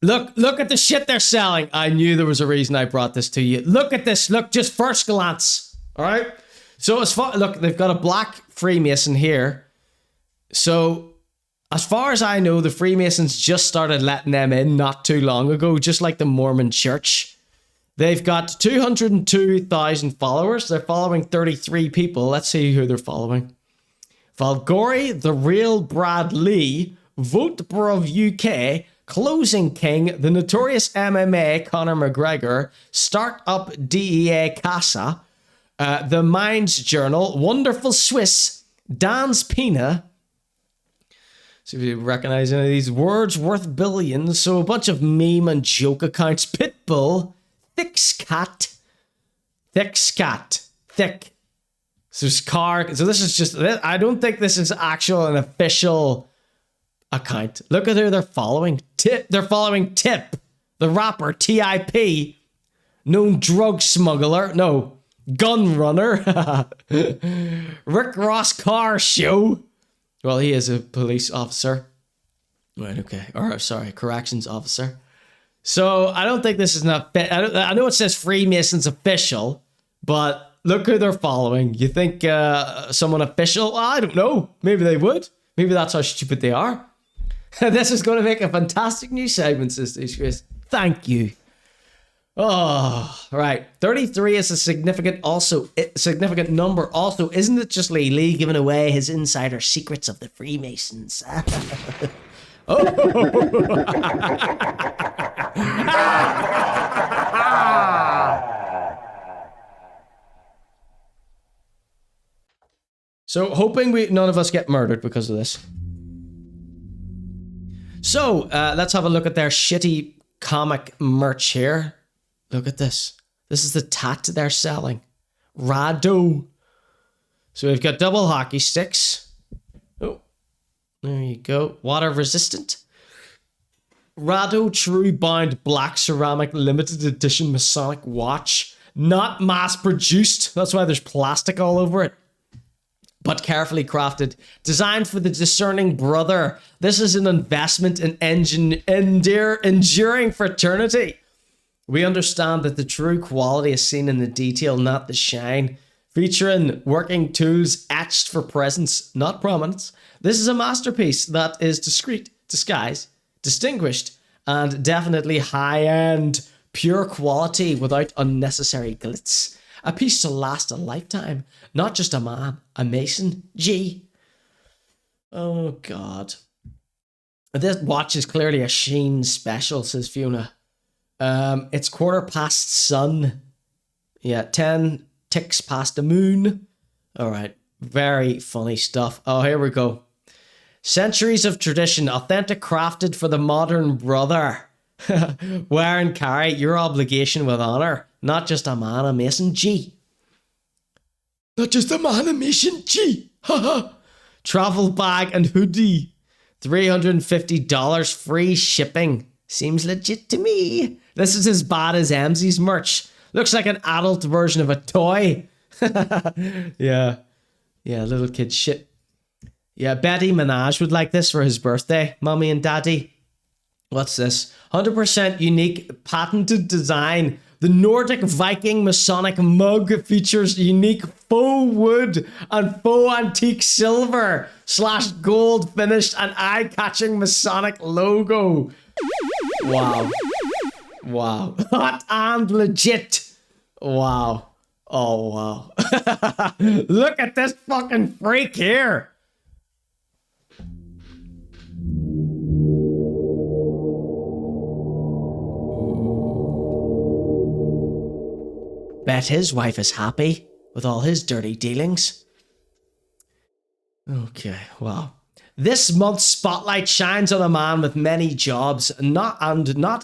Look at the shit they're selling. I knew there was a reason I brought this to you. Look at this. Look, just first glance. All right. So as far, look, they've got a black Freemason here. So as far as I know, the Freemasons just started letting them in not too long ago, just like the Mormon Church. They've got 202,000 followers. They're following 33 people. Let's see who they're following. Valgori, The Real Brad Lee, Vote Bruv UK, Closing King, the notorious MMA Conor McGregor, Startup DEA Casa, The Minds Journal, Wonderful Swiss, Dan's Pina. See if you recognize any of these words worth billions. So a bunch of meme and joke accounts. Pitbull, Thick Scat. So this car. So this is just. I don't think this is an official account. Look at who they're following. They're following Tip, the rapper, TIP, known drug smuggler, no, gun runner, Rick Ross Car Show. Well, he is a police officer. Right, okay. Or, sorry, corrections officer. So, I don't think this is I know it says Freemasons official, but look who they're following. You think someone official? I don't know. Maybe they would. Maybe that's how stupid they are. This is going to make a fantastic new segment, sisters, Chris. Thank you. Oh, right. 33 is a significant number. Also, isn't it just Lee giving away his insider secrets of the Freemasons? Oh. So, hoping none of us get murdered because of this. So, let's have a look at their shitty comic merch here. Look at this. This is the tat they're selling. Rado. So we've got double hockey sticks. Oh, there you go. Water resistant. Rado True Bound Black Ceramic Limited Edition Masonic Watch. Not mass produced. That's why there's plastic all over it. But carefully crafted. Designed for the discerning brother. This is an investment in enduring fraternity. We understand that the true quality is seen in the detail, not the shine. Featuring working tools etched for presence, not prominence. This is a masterpiece that is discreet, disguised, distinguished, and definitely high-end, pure quality without unnecessary glitz. A piece to last a lifetime. Not just a man, a mason. G. Oh, God. This watch is clearly a Sheen special, says Fiona. It's 7:15 sun. Yeah, 10 ticks past the moon. All right. Very funny stuff. Oh, here we go. Centuries of tradition, authentic crafted for the modern brother. Wear and carry your obligation with honor. Not just a man, a mason. G. Not just a man, a mason. G. Travel bag and hoodie. $350 free shipping. Seems legit to me. This is as bad as Emmzy's merch. Looks like an adult version of a toy. Yeah. Yeah, little kid shit. Yeah, Betty Minaj would like this for his birthday. Mommy and Daddy. What's this? 100% unique patented design. The Nordic Viking Masonic mug features unique faux wood and faux antique silver / gold finished and eye-catching Masonic logo. Wow. Wow. Hot and legit. Wow. Oh, wow. Look at this fucking freak here. Bet his wife is happy with all his dirty dealings. Okay, well. This month's spotlight shines on a man with many jobs not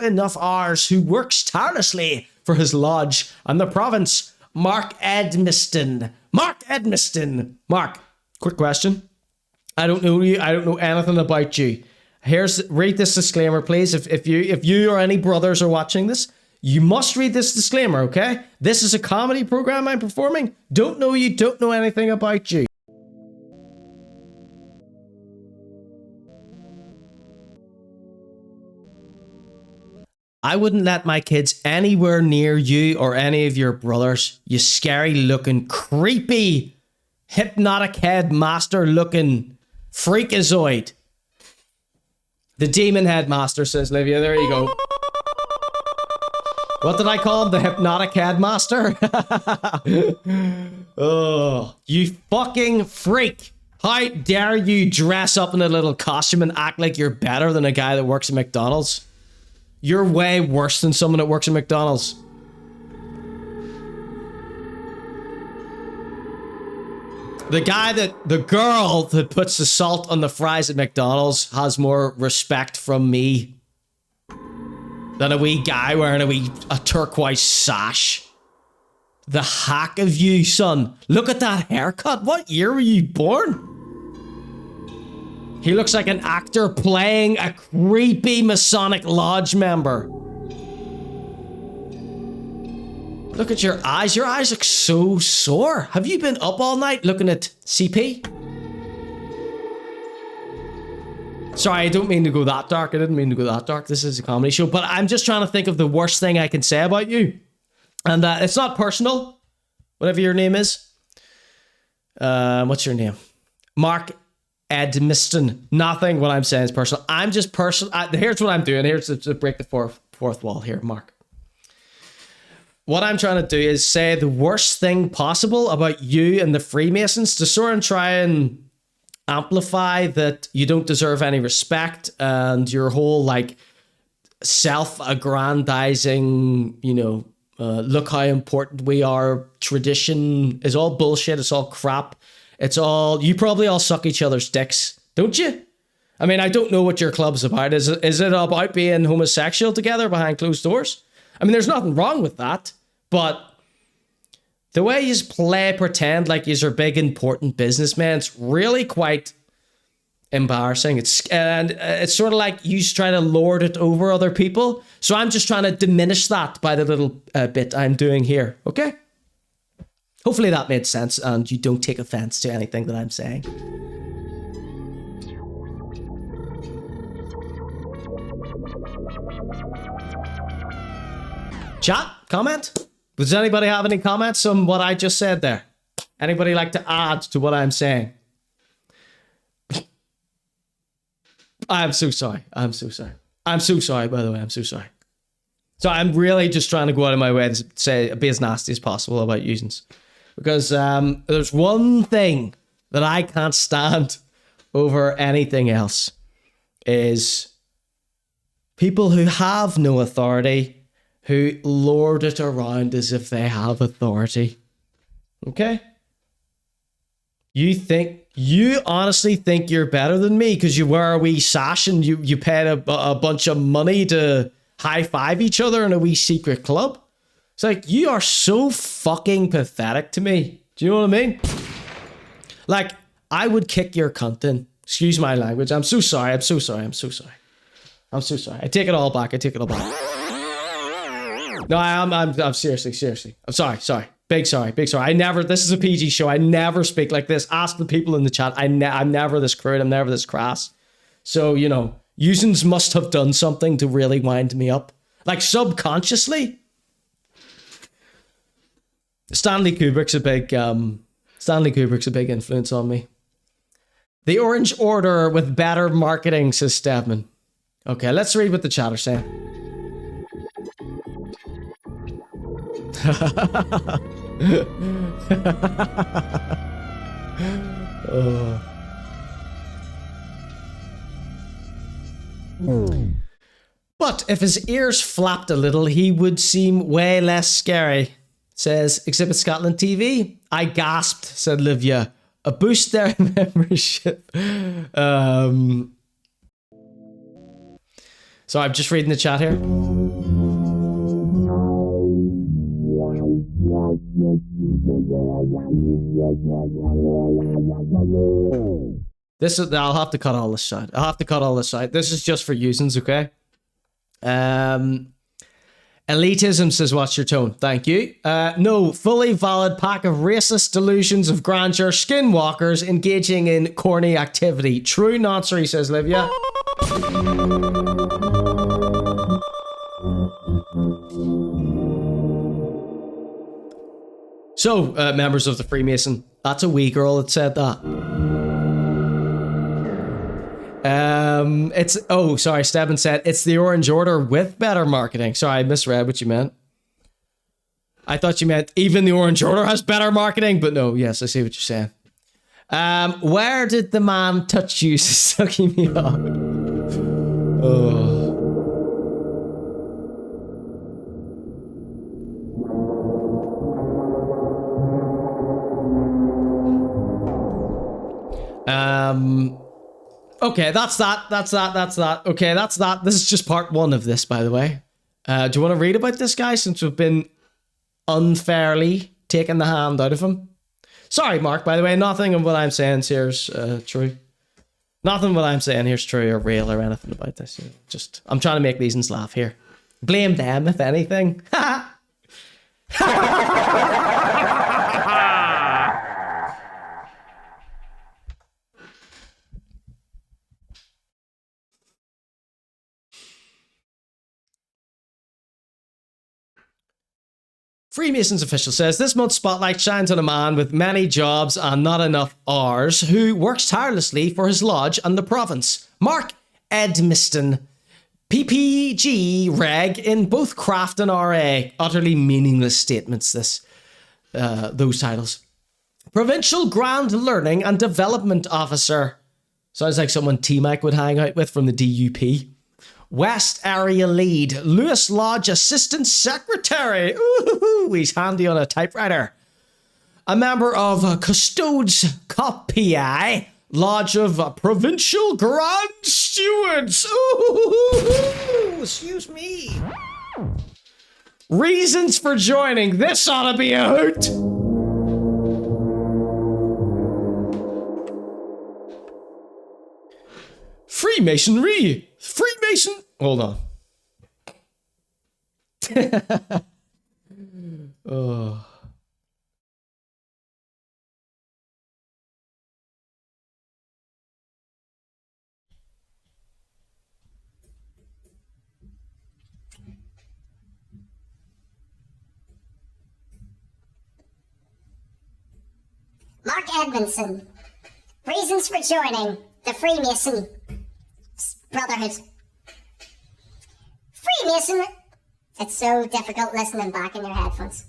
enough hours who works tirelessly for his lodge and the province. Mark Edmiston. Mark Edmiston. Mark, quick question. I don't know you. I don't know anything about you. Read this disclaimer, please. If you or any brothers are watching this, you must read this disclaimer, okay? This is a comedy program I'm performing. Don't know you, don't know anything about you. I wouldn't let my kids anywhere near you or any of your brothers, you scary looking, creepy, hypnotic headmaster looking freakazoid. The demon headmaster, says Livia. There you go. What did I call him? The hypnotic headmaster? Oh, you fucking freak. How dare you dress up in a little costume and act like you're better than a guy that works at McDonald's? You're way worse than someone that works at McDonald's. The girl that puts the salt on the fries at McDonald's has more respect from me than a wee guy wearing a turquoise sash. The hack of you, son. Look at that haircut. What year were you born? He looks like an actor playing a creepy Masonic Lodge member. Look at your eyes. Your eyes look so sore. Have you been up all night looking at CP? Sorry, I don't mean to go that dark. I didn't mean to go that dark. This is a comedy show. But I'm just trying to think of the worst thing I can say about you. And it's not personal. Whatever your name is. What's your name? Mark Edmiston. Nothing what I'm saying is personal. I'm just personal. Here's what I'm doing. Here's to break the fourth wall here, Mark. What I'm trying to do is say the worst thing possible about you and the Freemasons to sort of try and amplify that you don't deserve any respect and your whole like self-aggrandizing, look how important we are tradition is all bullshit. It's all crap. It's all, you probably all suck each other's dicks, don't you? I mean, I don't know what your club's about. Is it about being homosexual together behind closed doors? I mean, there's nothing wrong with that, but the way you pretend like you're big, important businessmen, it's really quite embarrassing. It's sort of like you try to lord it over other people. So I'm just trying to diminish that by the little bit I'm doing here, okay? Hopefully that made sense and you don't take offense to anything that I'm saying. Chat? Comment? Does anybody have any comments on what I just said there? Anybody like to add to what I'm saying? I'm so sorry. I'm so sorry. I'm so sorry, by the way. I'm so sorry. So I'm really just trying to go out of my way to say, be as nasty as possible about usings. Because there's one thing that I can't stand over anything else is people who have no authority who lord it around as if they have authority. Okay? You honestly think you're better than me because you wear a wee sash and you paid a bunch of money to high-five each other in a wee secret club? It's like, you are so fucking pathetic to me. Do you know what I mean? Like, I would kick your cunt in. Excuse my language. I'm so sorry. I'm so sorry. I'm so sorry. I'm so sorry. I take it all back. I take it all back. No, I'm seriously. I'm sorry. Big sorry. This is a PG show. I never speak like this. Ask the people in the chat. I'm never this crude. I'm never this crass. So, Yous must have done something to really wind me up. Like, subconsciously. Stanley Kubrick's a big influence on me. The Orange Order with better marketing, says Stedman. Okay, let's read what the chat are saying. Oh. But if his ears flapped a little, he would seem way less scary, says Exhibit Scotland TV. I gasped, said Livia. A boost their membership. So I'm just reading the chat here. I'll have to cut all this out. This is just for usings, okay? Elitism says, what's your tone? Thank you. No, fully valid pack of racist delusions of grandeur, skinwalkers engaging in corny activity. True nonsense, says Livia. So, members of the Freemason, that's a wee girl that said that. Stedman said it's the Orange Order with better marketing. Sorry, I misread what you meant. I thought you meant even the Orange Order has better marketing, but no, yes, I see what you're saying. Where did the man touch you, sucking me off? Oh. Okay, that's that. Okay, that's that. This is just part one of this, by the way. Do you want to read about this guy since we've been unfairly taking the hand out of him? Sorry, Mark, by the way, nothing of what I'm saying here is true. Nothing what I'm saying here is true or real or anything about this. Just, I'm trying to make these uns laugh here. Blame them, if anything. Freemasons official says, this month's spotlight shines on a man with many jobs and not enough hours who works tirelessly for his lodge and the province. Mark Edmiston, PPG Reg in both craft and RA. Utterly meaningless statements, those titles. Provincial Grand Learning and Development Officer. Sounds like someone T-Mac would hang out with from the DUP. West Area Lead, Lewis Lodge Assistant Secretary. Ooh, he's handy on a typewriter. A member of Custodes Copii, Lodge of Provincial Grand Stewards. Ooh, excuse me. Reasons for joining. This ought to be a hoot. Freemasonry. Freemason. Hold on. Oh. Mark Edmondson. Reasons for joining the Freemason Brotherhood. Freemasonry. It's so difficult listening back in your headphones.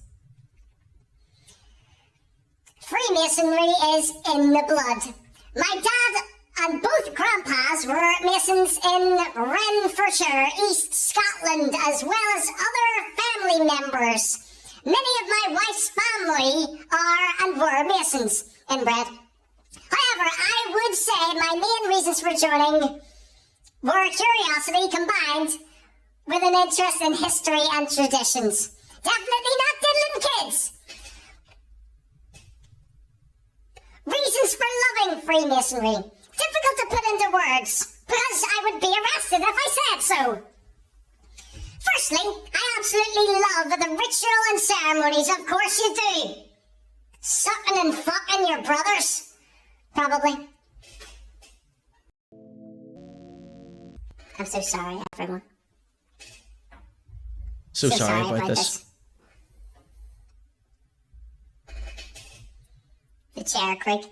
Freemasonry is in the blood. My dad and both grandpas were Masons in Renfrewshire, East Scotland, as well as other family members. Many of my wife's family are and were Masons inbred. However, I would say my main reasons for joining were curiosity combined with an interest in history and traditions. Definitely not diddling kids. Reasons for loving Freemasonry. Difficult to put into words, because I would be arrested if I said so. Firstly, I absolutely love the ritual and ceremonies, of course you do. Sucking and fucking your brothers. Probably. I'm so sorry, everyone. So sorry about this. The chair creak.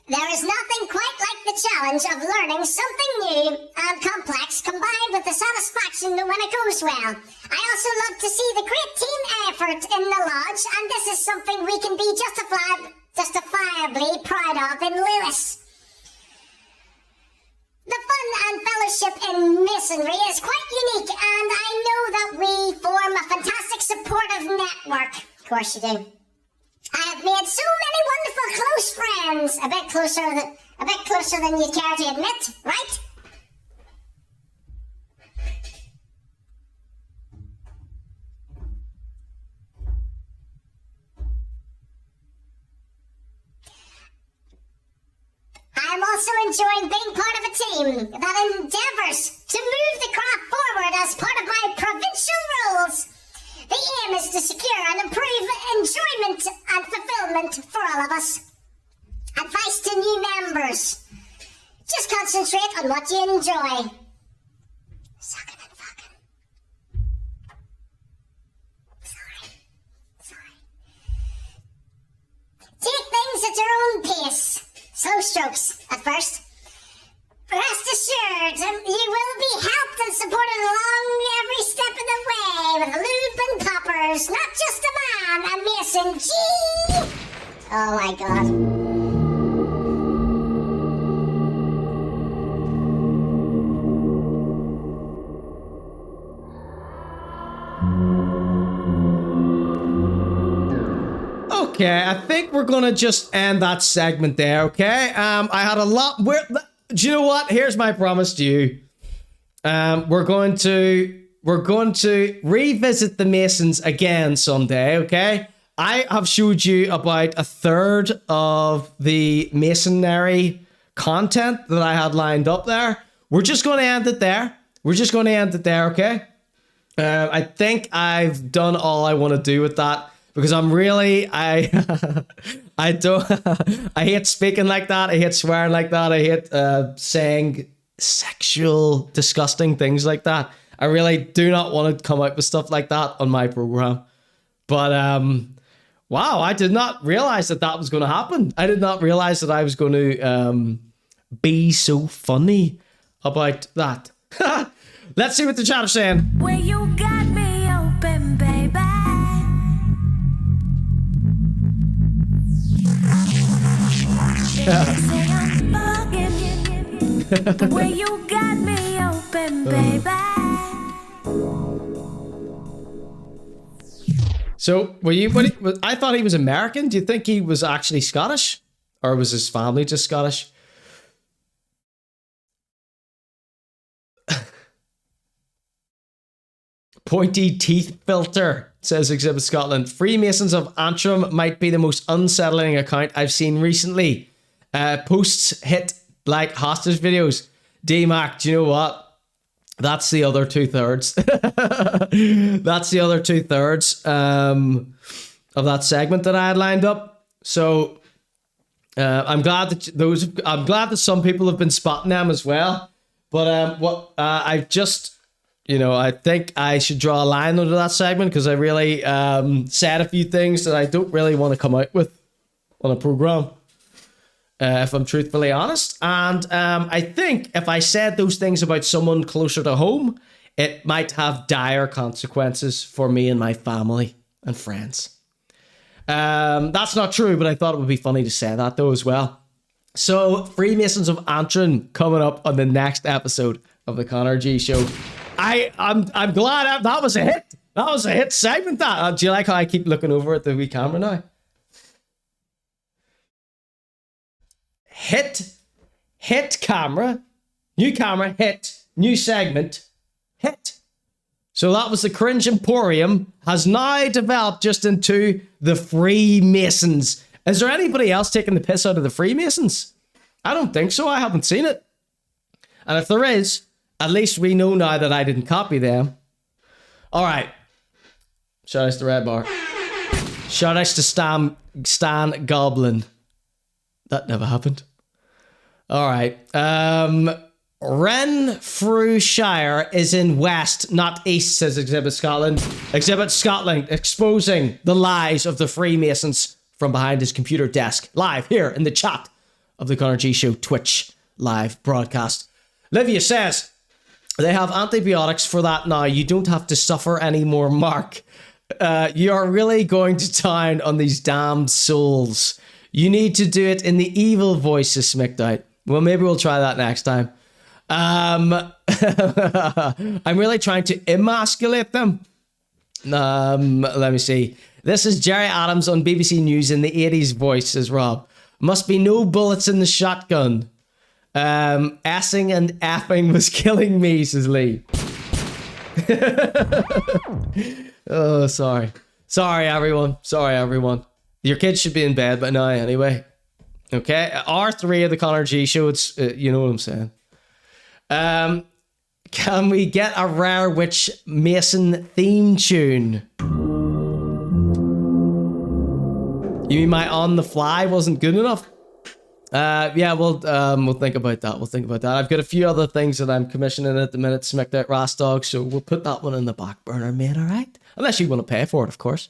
There is nothing quite like the challenge of learning something new and complex combined with the satisfaction when it goes well. I also love to see the great team effort in the lodge, and this is something we can be justifiably proud of in Lewis. The fun and fellowship in masonry is quite unique, and I know that we form a fantastic supportive network. Of course you do. I have made so many wonderful close friends. A bit closer than you'd care to admit, right? I'm also enjoying being part of a team that endeavours to move the craft forward as part of my provincial rules. The aim is to secure and improve enjoyment and fulfillment for all of us. Advice to new members: just concentrate on what you enjoy. Sucking and fucking. Sorry. Take things at your own pace. Slow strokes at first. Rest assured, you will be helped and supported along every step of the way with lube and poppers, not just a man, a mason. Gee! Oh my god. Okay, I think we're gonna just end that segment there, okay? I had a lot... Do you know what? Here's my promise to you. We're going to revisit the Masons again someday, okay? I have showed you about a third of the masonry content that I had lined up there. We're just going to end it there. Okay? I think I've done all I want to do with that. Because I'm really, I hate speaking like that. I hate swearing like that. I hate saying sexual, disgusting things like that. I really do not want to come out with stuff like that on my program. But, wow, I did not realize that was going to happen. I did not realize that I was going to be so funny about that. Let's see what the chat is saying. Where you got me open, baby. The way you got me open, baby. So, I thought he was American. Do you think he was actually Scottish? Or was his family just Scottish? Pointy teeth filter, says Exhibit Scotland. Freemasons of Antrim might be the most unsettling account I've seen recently. Posts hit like hostage videos. D-Mac, do you know what? That's the other 2/3. That's the other 2/3 of that segment that I had lined up. So I'm glad that some people have been spotting them as well. But I've just, I think I should draw a line under that segment because I really said a few things that I don't really want to come out with on a program. If I'm truthfully honest. And I think if I said those things about someone closer to home, it might have dire consequences for me and my family and friends. That's not true, but I thought it would be funny to say that though as well. So, Freemasons of Antrim coming up on the next episode of the ConorGShow. I'm glad that was a hit. That was a hit segment. That. Do you like how I keep looking over at the wee camera now? Hit camera, new segment, hit. So that was the Cringe Emporium, has now developed just into the Freemasons. Is there anybody else taking the piss out of the Freemasons? I don't think so. I haven't seen it. And if there is, at least we know now that I didn't copy them. All right. Shout out to Red Bar. Shout out to Stan Goblin. That never happened. All right. Renfrewshire is in west, not east, says Exhibit Scotland. Exhibit Scotland exposing the lies of the Freemasons from behind his computer desk. Live here in the chat of the ConorGShow Twitch live broadcast. Livia says, they have antibiotics for that now. You don't have to suffer anymore, Mark. You are really going to town on these damned souls. You need to do it in the evil voices, smicked out. Well, maybe we'll try that next time. I'm really trying to emasculate them. Let me see. This is Jerry Adams on BBC News in the 80s voice, says Rob. Must be no bullets in the shotgun. Assing and effing was killing me, says Lee. Oh, sorry. Sorry, everyone. Sorry, everyone. Your kids should be in bed by now anyway. Okay? R3 of the ConorGShow, it's, you know what I'm saying. Can we get a Rare Witch Mason theme tune? You mean my on the fly wasn't good enough? Yeah, we'll think about that. We'll think about that. I've got a few other things that I'm commissioning at the minute, Smacked Out Rastog, so we'll put that one in the back burner, mate, alright? Unless you want to pay for it, of course.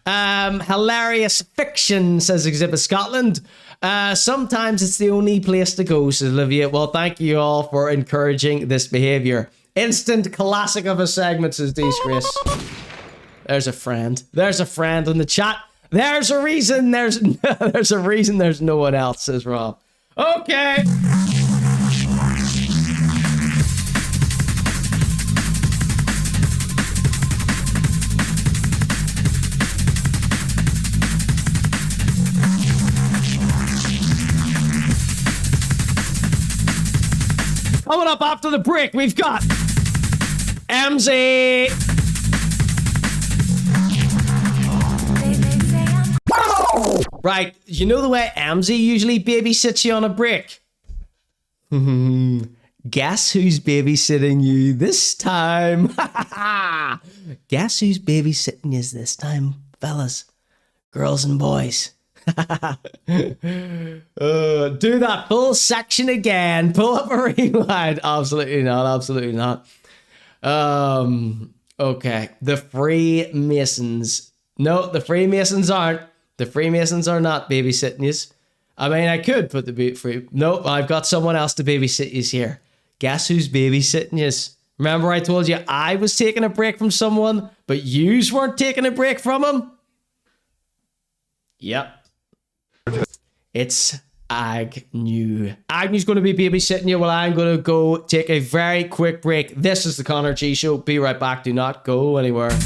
Hilarious fiction, says Exhibit Scotland. Sometimes it's the only place to go, says Olivia. Well, thank you all for encouraging this behavior. Instant classic of a segment, says Disgrace. There's a friend. There's a friend in the chat. There's a reason there's no one else, says Rob. Okay. Coming up after the break, we've got Emmzy. Right, you know the way Emmzy usually babysits you on a break? Guess who's babysitting you this time? Guess who's babysitting you this time, fellas? Girls and boys. Do that full section again. Pull up a rewind. Absolutely not. Absolutely not. Okay. The Freemasons. No, the Freemasons aren't. The Freemasons are not babysitting yous. I mean, I could put the free. Nope, I've got someone else to babysit yous here. Guess who's babysitting yous? Remember I told you I was taking a break from someone, but yous weren't taking a break from him? Yep. It's Agnew. Agnew's going to be babysitting you while I'm going to go take a very quick break. This is the ConorGShow. Be right back. Do not go anywhere.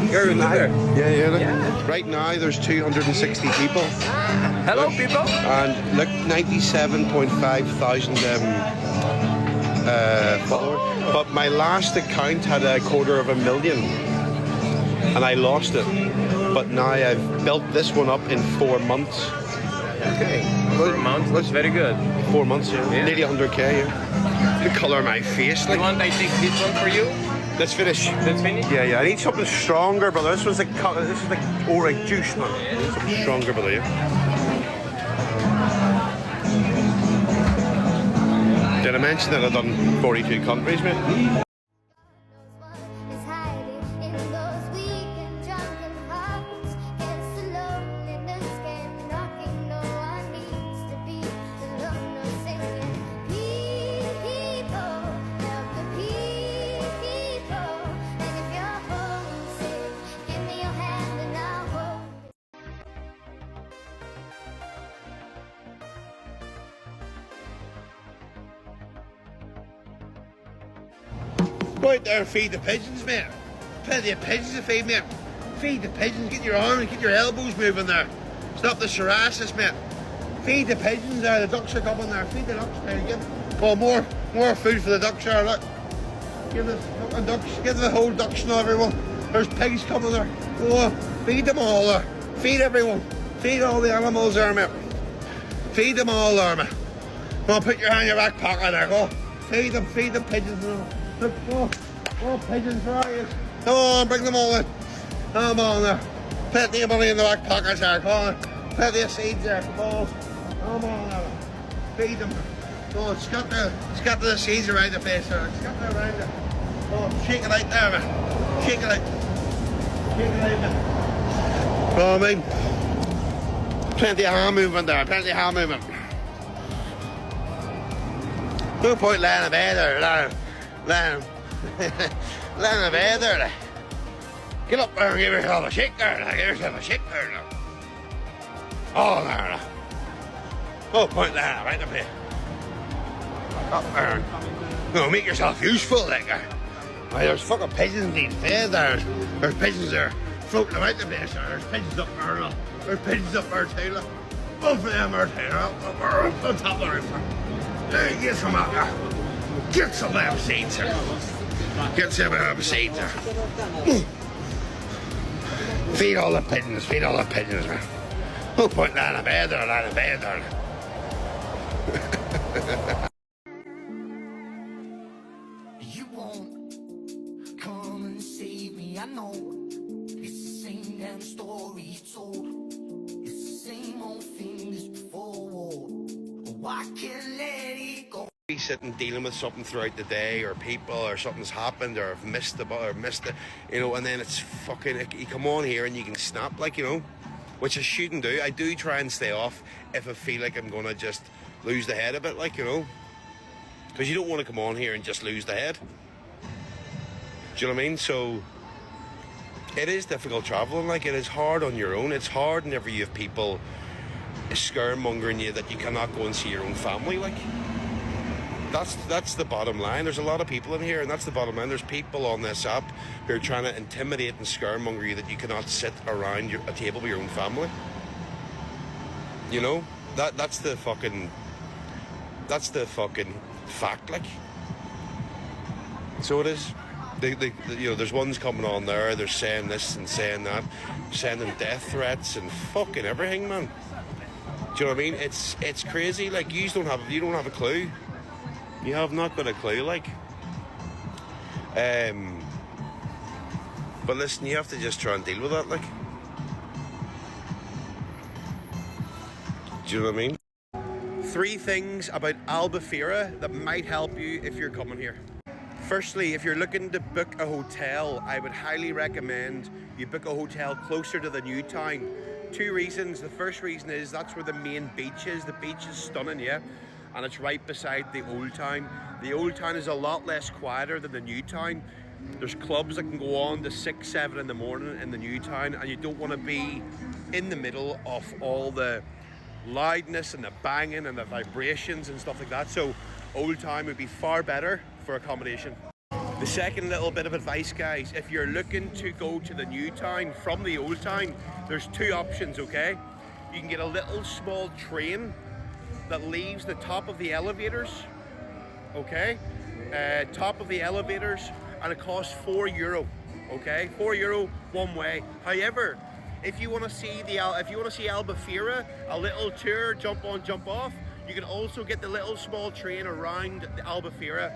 You're there? Yeah. Right now there's 260 people. Hello, people. And look, 97.5 thousand followers. But my last account had 250,000 and I lost it. But now I've built this one up in 4 months. Okay, 4 months. That's very good. 4 months, yeah. Nearly 100k, yeah. The colour of my face. You want I take this one for you? Let's finish. Let's finish? Yeah. I need something stronger, brother. This is like orange juice, man. Something stronger, brother, yeah. Did I mention that I've done 42 countries, mate? Go out there and feed the pigeons, mate. Plenty of pigeons to feed, mate. Feed the pigeons, get your arms, get your elbows moving there. Stop the psoriasis, mate. Feed the pigeons there, the ducks are coming there. Feed the ducks there. Well, more food for the ducks there, look. Give the fucking ducks, give the whole ducks now, everyone. There's pigs coming there. Go on, feed them all there. Feed everyone. Feed all the animals there, mate. Feed them all there, mate. Go on, put your hand in your back pocket there, go. Feed them pigeons now. Look, go. Go, pigeons, where are you? Come on, bring them all in. Come on there. Plenty of money in the back pockets there, come on. Plenty of seeds there, come on. Come on there. Feed them. Go on, scatter the seeds around the place there. Scatter around it. Go on, shake it out there, man. Shake it out. Shake it out, man. Oh, I mean, plenty of hand movement there, plenty of hand movement. No point laying in bed there, laying in bed there. Get up there and give yourself a shake there, give yourself a shake there now. Oh, there. No point laying right in bed. Up there. No, make yourself useful, like that. There's fucking pigeons need fed there. There's pigeons there floating about the place there. There's pigeons up there, look. There's pigeons up there too, look. Both of them are there, up there, up on top of the roof. Hey, get some out there. Get some of them seeds there. Get some of them seeds there. Feed all the pigeons, man. No point lying in bed there, You won't come and save me, I know. It's the same damn story told. It's the same old thing as before. Oh, I can't let it go. Be sitting dealing with something throughout the day, or people, or something's happened, or I've missed it, you know, and then it's fucking, you come on here and you can snap, like, you know, which I shouldn't do. I do try and stay off if I feel like I'm gonna just lose the head a bit, like, you know, because you don't want to come on here and just lose the head. Do you know what I mean? So it is difficult traveling, like, it is hard on your own. It's hard whenever you have people scaremongering you that you cannot go and see your own family, like. That's the bottom line. There's a lot of people in here, and that's the bottom line. There's people on this app who are trying to intimidate and scaremonger you that you cannot sit around a table with your own family. You know, that's the fucking fact, like. So it is. You know, there's ones coming on there. They're saying this and saying that, sending death threats and fucking everything, man. Do you know what I mean? It's crazy. Like, you don't have a clue. You have not got a clue, like. But listen, you have to just try and deal with that, like. Do you know what I mean? 3 things about Albufeira that might help you if you're coming here. Firstly, if you're looking to book a hotel, I would highly recommend you book a hotel closer to the new town. 2 reasons. The first reason is that's where the main beach is. The beach is stunning, yeah? And it's right beside the old town. The old town is a lot less quieter than the new town. There's clubs that can go on to 6, 7 in the morning in the new town, and you don't want to be in the middle of all the loudness and the banging and the vibrations and stuff like that. So old town would be far better for accommodation. The second little bit of advice, guys, if you're looking to go to the new town from the old town, there's 2 options, okay? You can get a little small train that leaves the top of the elevators, okay? Top of the elevators, and it costs €4, okay? €4 one way. However, if you want to see Albufeira, a little tour, jump on, jump off, you can also get the little small train around the Albufeira.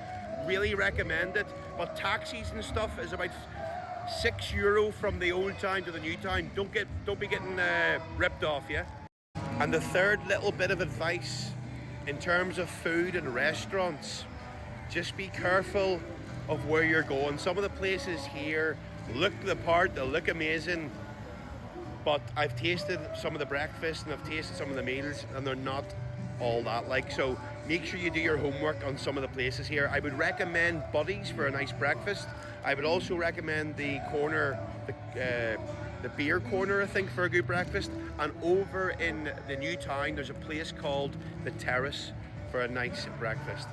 Really recommend it. But taxis and stuff is about €6 from the old town to the new town. Don't be getting ripped off, yeah? And the third little bit of advice in terms of food and restaurants, just be careful of where you're going. Some of the places here look the part, they look amazing, but I've tasted some of the breakfast and I've tasted some of the meals and they're not all that like. So make sure you do your homework on some of the places here. I would recommend Buddy's for a nice breakfast. I would also recommend the corner, the beer corner, I think, for a good breakfast. And over in the new town, there's a place called the Terrace for a nice breakfast.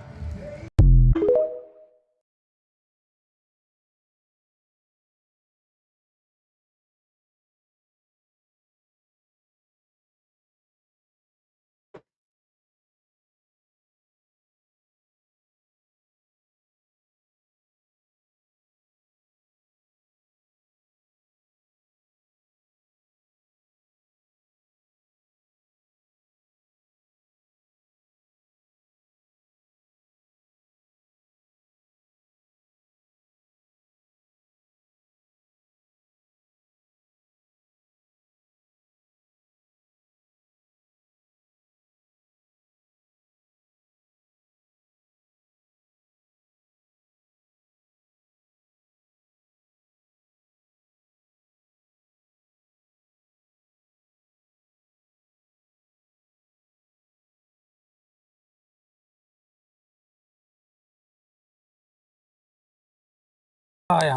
Like,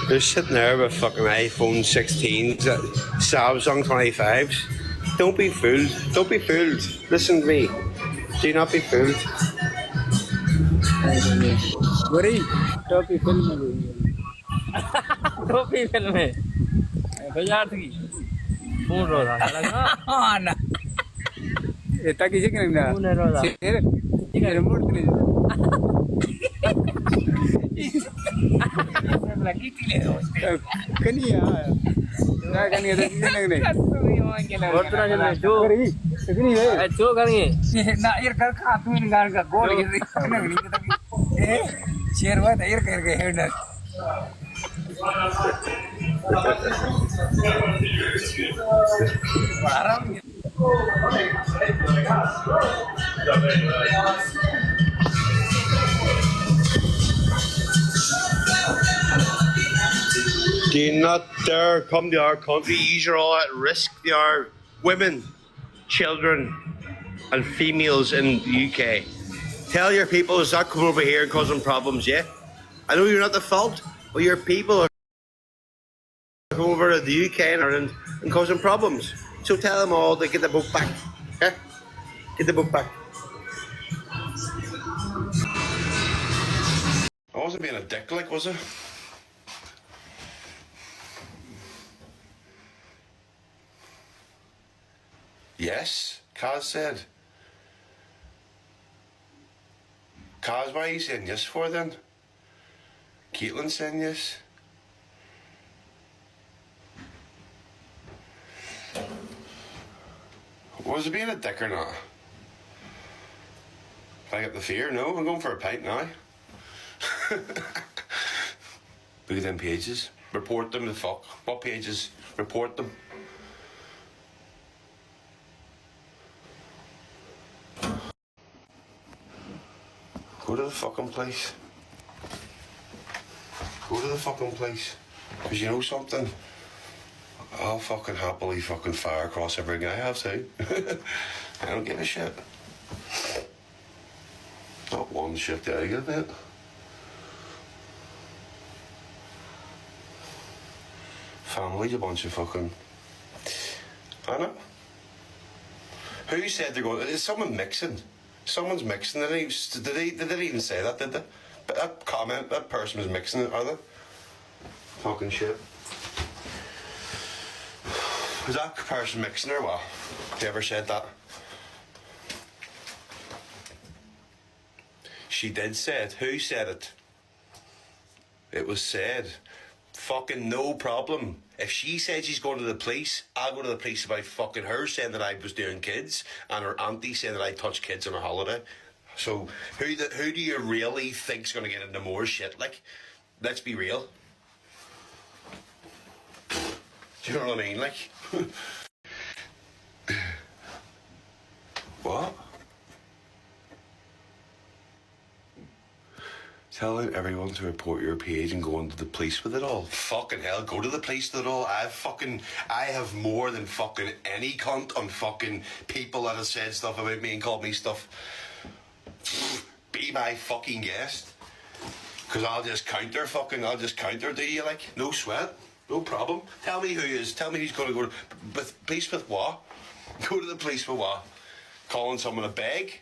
they're sitting there with fucking iPhone 16s, Samsung 25s. Don't be fooled. Don't be fooled. Listen to me. Do not be fooled. टोपी film में टोपी film में बाजार थी कौन रो रहा है ना ये ताकि से करेंगे कौन रो रहा है ये रिमोट ले लगी थी ले कनिया ना कनिया तो नहीं और तरह के जो कनी है जो करेंगे ना यार कर खा तू इन गान का गोल नहीं शेर हुआ था यार करके हेड आराम Do not dare come to our country. You're all at risk. They are women, children, and females in the UK. Tell your people to stop coming over here and causing problems, yeah? I know you're not the fault, but your people are coming over to the UK and Ireland and causing problems. So tell them all to get the boat back. Yeah? Get the boat back. I wasn't being a dick, like, was I? Yes, Kaz said. Kaz, why are you saying yes for then? Caitlin saying yes. Was it being a dick or not? If I get the fear, no, I'm going for a pint now. Look at them pages. Report them to fuck. What pages? Report them. Go to the fucking place. Go to the fucking place. Because you know something? I'll fucking happily fucking fire across everything I have to. I don't give a shit. Not one shit that I give it. Family's a bunch of fucking... I know. Who said they're going... Is someone mixing? Someone's mixing. Did they even say that, did they? But that comment, that person was mixing it, are they? Fucking shit. Was that person mixing or what? Whoever said that? She did say it. Who said it? It was said. Fucking no problem. If she said she's going to the police, I'll go to the police about fucking her saying that I was doing kids and her auntie saying that I touched kids on a holiday. So who do you really think's going to get into more shit? Like, let's be real. Do you know what I mean? Like, what? Telling everyone to report your page and going to the police with it all. Fucking hell, go to the police with it all. I have more than fucking any cunt on fucking people that have said stuff about me and called me stuff. Be my fucking guest. Because I'll just counter, do you, like? No sweat, no problem. Tell me who's going to go to police with what? Go to the police with what? Calling someone a beg?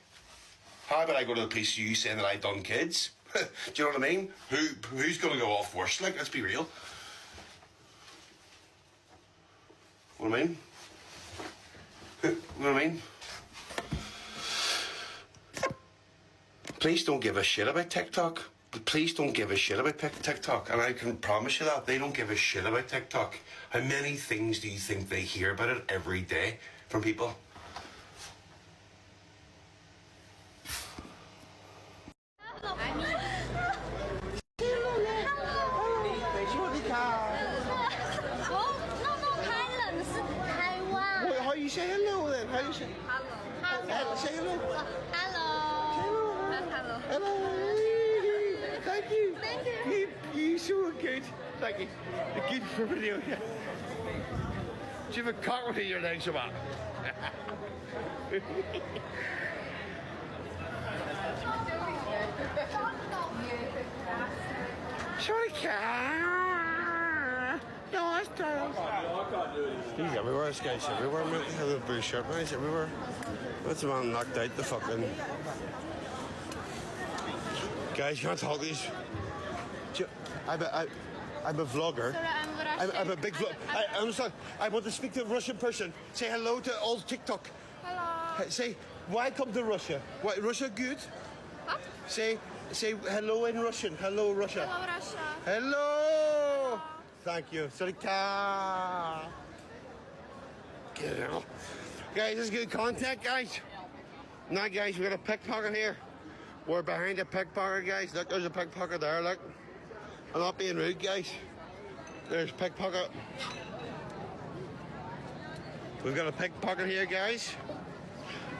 How about I go to the police with you saying that I done kids? Do you know what I mean? Who's going to go off worse? Like, let's be real. What I mean? What I mean? Police don't give a shit about TikTok. The police don't give a shit about TikTok, and I can promise you that they don't give a shit about TikTok. How many things do you think they hear about it every day from people? How you say hello then? How you say hello? Say hello. Hello. Thank you. You're so good. Thank you. Good for video. Do you have a cock between your legs, your man? Surely can. No, it's done. He's everywhere, this guy's everywhere, mate. He has a blue shirt, man. He's everywhere. That's the man knocked out the fucking... Guys, you can't talk these. I'm a vlogger. I'm a big vlogger. I'm sorry. I want to speak to a Russian person. Say hello to all TikTok. Hello. Say, welcome to Russia. What, Russia good? What? Say hello in Russian. Hello, Russia. Hello, Russia. Hello. Thank you. Sarika. Get it out. Guys, this is good content, guys. Now, guys, we got a pickpocket here. We're behind a pickpocket, guys. Look, there's a pickpocket there, look. I'm not being rude, guys. There's pickpocket. We've got a pickpocket here, guys.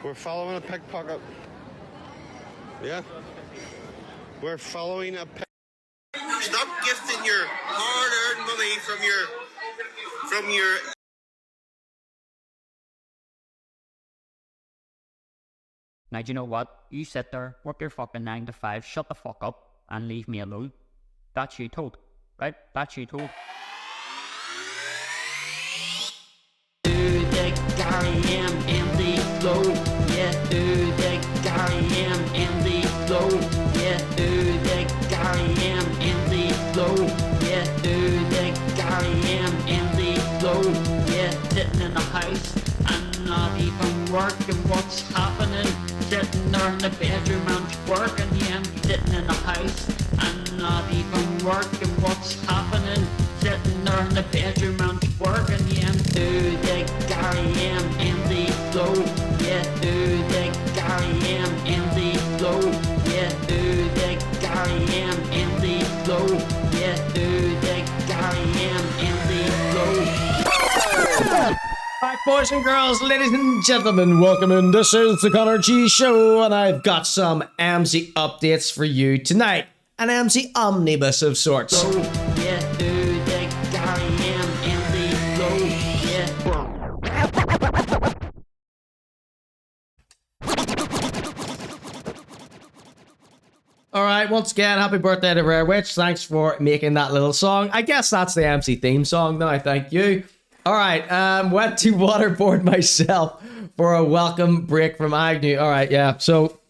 We're following a pickpocket. Yeah. We're following a pickpocket. Stop gifting your hard-earned money from your... Now, do you know what? You sit there, work your fucking 9 to 5, shut the fuck up, and leave me alone. That's you told, right? That's you told. Do the Garry Emmzy flow, yeah. Do the Garry Emmzy flow, yeah. Do the Garry Emmzy flow, yeah. Do the Garry Emmzy flow, yeah. Sitting in the house and not even working, what's happening? Sitting there in the bedroom and working, yeah. I'm sitting in the house and not even working, what's happening? Sitting there in the bedroom and working, yeah. Do the Garry Emmzy flow, yeah. Do the Garry Emmzy flow, yeah. Do the Garry Emmzy flow, yeah. Do the Garry Emmzy flow. Alright, boys and girls, ladies and gentlemen, welcome in. This is the ConorGShow, and I've got some Emmzy updates for you tonight. An Emmzy omnibus of sorts. Yeah, do the Garry Emmzy flow, yeah. Alright, once again, happy birthday to Rare Witch. Thanks for making that little song. I guess that's the Emmzy theme song now, thank you. Alright, went to waterboard myself for a welcome break from Agnew. Alright, yeah, so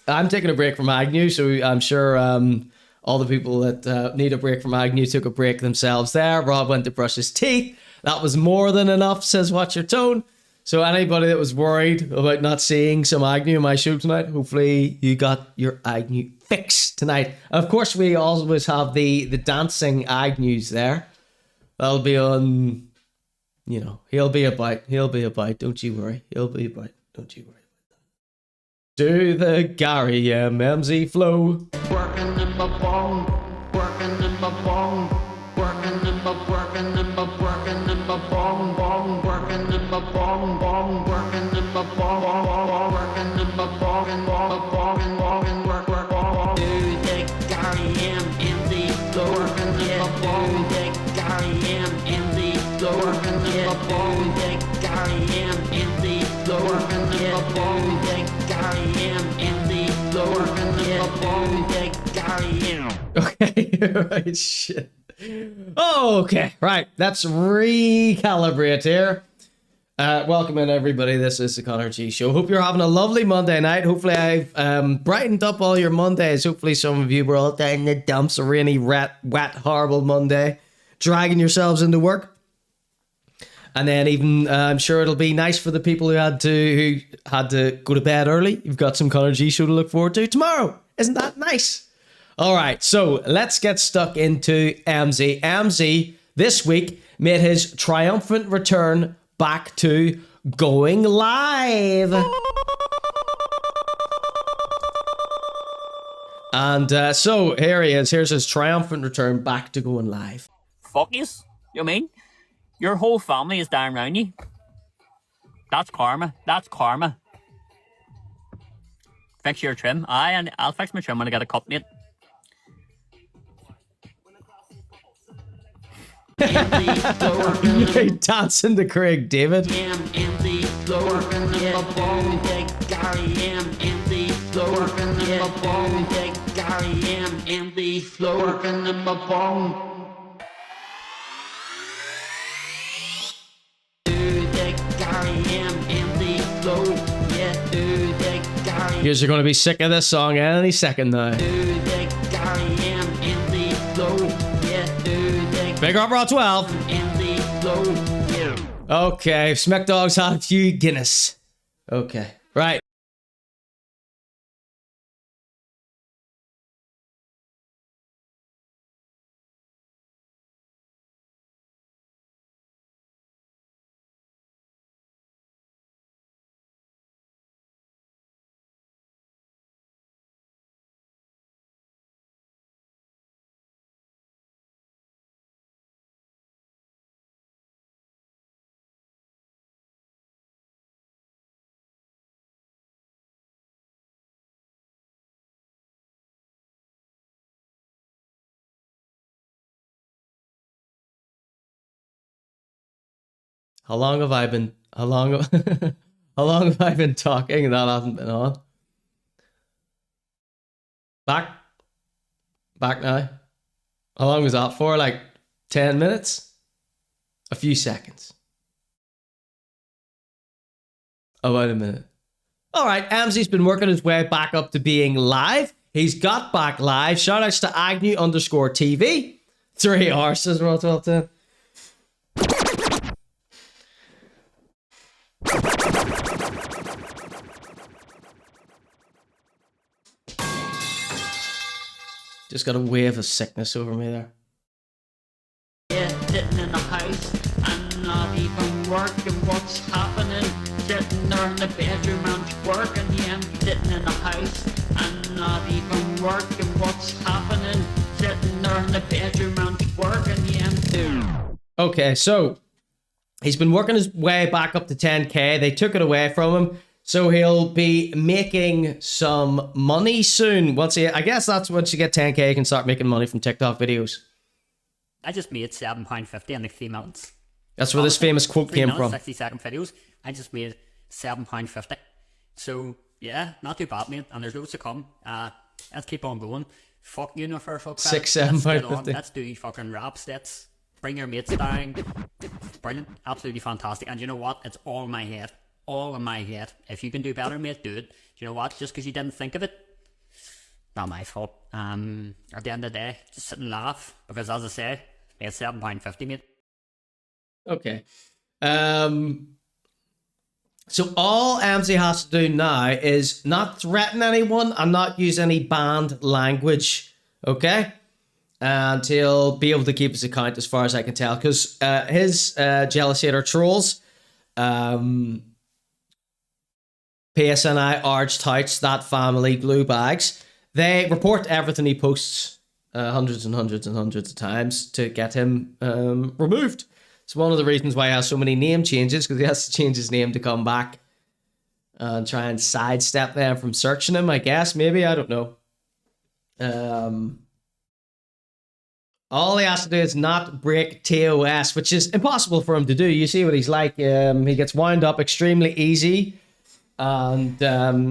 I'm taking a break from Agnew, so I'm sure all the people that need a break from Agnew took a break themselves there. Rob went to brush his teeth. That was more than enough, says Watch Your Tone. So anybody that was worried about not seeing some Agnew in my show tonight, hopefully you got your Agnew fix tonight. Of course, we always have the dancing Agnews there. That'll be on... You know, he'll be about, don't you worry. He'll be about, don't you worry about that. Do the Garry Emmzy flow. Working in my bong, working in my bong, working in my working in my working in my bong bong, working in my bong bong, working in my bong working in my bong and work bong. Do the Garry Emmzy flow, working in my bong. Do the Garry Emmzy flow, working in my bong. Do the Garry Emmzy flow, working in my bong. Do the Garry Emmzy flow, working in my bong. Do the Garry. Okay, right, shit. Oh, okay, right, let's recalibrate here. Welcome in, everybody. This is the ConorGShow. Hope you're having a lovely Monday night. Hopefully I've brightened up all your Mondays. Hopefully some of you were all down in the dumps, a rainy, wet, horrible Monday, dragging yourselves into work. And then even, I'm sure it'll be nice for the people who had to go to bed early. You've got some ConorGShow to look forward to tomorrow. Isn't that nice? All right, so let's get stuck into Emmzy. Emmzy this week made his triumphant return back to going live. And so here he is. Here's his triumphant return back to going live. Fuck yous, you mean? Your whole family is down around you. That's karma. That's karma. Fix your trim. Aye, and I'll fix my trim when I get a cut, mate. Hey, dancing to Craig David. Emmzy flow, yeah, Gary Emmzy flow, yeah, Gary Emmzy flow, working in my bone. You're going to be sick of this song any second now. Big up Raw 12. Okay, Smack Dogs had a few Guinness. Okay, right. How long have I been talking and that hasn't been on? Back now. How long was that for? Like 10 minutes? A few seconds. About a minute. All right, Emmzy's been working his way back up to being live. He's got back live. Shout outs to Agnew_TV. 3 hours, says Raw 12. Just got a wave of sickness over me there. Yeah, sitting in the house and not even working. What's happening? Sitting there in the bedroom and working. Yeah, I'm sitting in the house and not even working. What's happening? Sitting there in the bedroom and working. Yeah, I'm doing. Okay, so he's been working his way back up to 10k. They took it away from him. So he'll be making some money soon. I guess that's once you get 10k, you can start making money from TikTok videos. I just made £7.50 in the 3 minutes. That's where this famous quote came from. 60-second videos. I just made £7.50. So yeah, not too bad, mate. And there's loads to come. Let's keep on going. Fuck Universal Credit. £7.50. Let's do fucking rap stats. Bring your mates down. Brilliant. Absolutely fantastic. And you know what? It's all in my head. All in my head. If you can do better, mate, do it. You know what? Just because you didn't think of it, not my fault. At the end of the day, just sit and laugh. Because as I say, it's £7.50, mate. Okay. So all Emmzy has to do now is not threaten anyone and not use any banned language. Okay? And he'll be able to keep his account as far as I can tell. Because his jealous hater trolls, PSNI, Arch, Touch, That Family, Glue Bags, they report everything he posts hundreds and hundreds and hundreds of times to get him removed. It's one of the reasons why he has so many name changes, because he has to change his name to come back and try and sidestep them from searching him, I guess. Maybe, I don't know. All he has to do is not break TOS, which is impossible for him to do. You see what he's like. He gets wound up extremely easy. And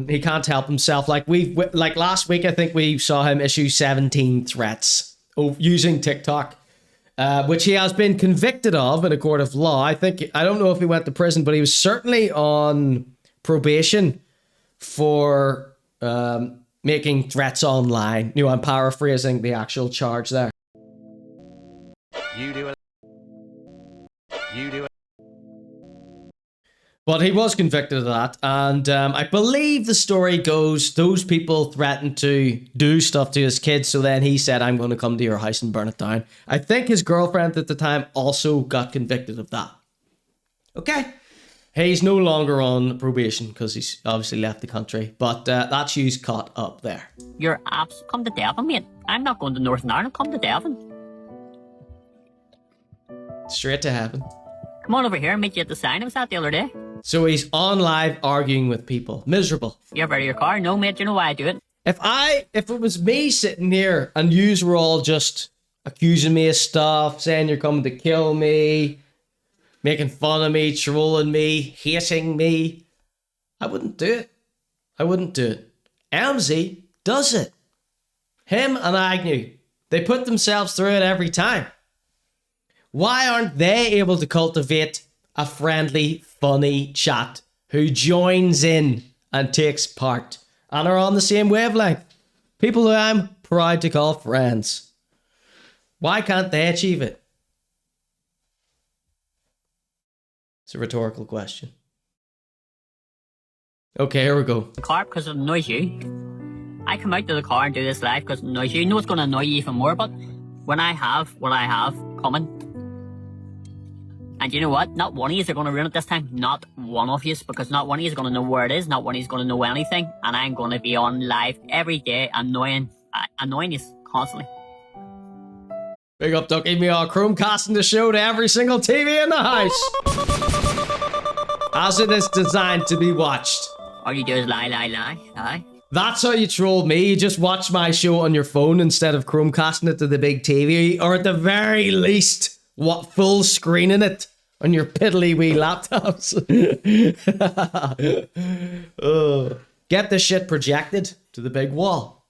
he can't help himself. Like last week, I think we saw him issue 17 threats using TikTok, which he has been convicted of in a court of law. I don't know if he went to prison, but he was certainly on probation for making threats online. You know, I'm paraphrasing the actual charge there. You do it. But he was convicted of that, and I believe the story goes, those people threatened to do stuff to his kids, so then he said, I'm going to come to your house and burn it down. I think his girlfriend at the time also got convicted of that. Okay. He's no longer on probation, because he's obviously left the country, but that's you's caught up there. Your apps, come to Devon, mate. I'm not going to Northern Ireland, come to Devon. Straight to heaven. Come on over here and meet you at the sign. I was at the other day. So he's on live arguing with people. Miserable. You ever out of your car? No, mate, you know why I do it. If it was me sitting here and yous were all just accusing me of stuff, saying you're coming to kill me, making fun of me, trolling me, hating me. I wouldn't do it. I wouldn't do it. Emmzy does it. Him and Agnew, they put themselves through it every time. Why aren't they able to cultivate a friendly, funny chat who joins in and takes part and are on the same wavelength? People who I'm proud to call friends. Why can't they achieve it? It's a rhetorical question. Okay, here we go. The car because it annoys you. I come out to the car and do this live because it annoys you. You know it's going to annoy you even more, but when I have what I have coming, and you know what? Not one of you are going to ruin it this time. Not one of you, because not one of you is going to know where it is. Not one of you is going to know anything, and I'm going to be on live every day, annoying you constantly. Big up, Ducky. Me all Chromecasting the show to every single TV in the house, as it is designed to be watched. All you do is lie. That's how you troll me. You just watch my show on your phone instead of Chromecasting it to the big TV, or at the very least, full screening it on your piddly wee laptops. Oh. Get this shit projected to the big wall.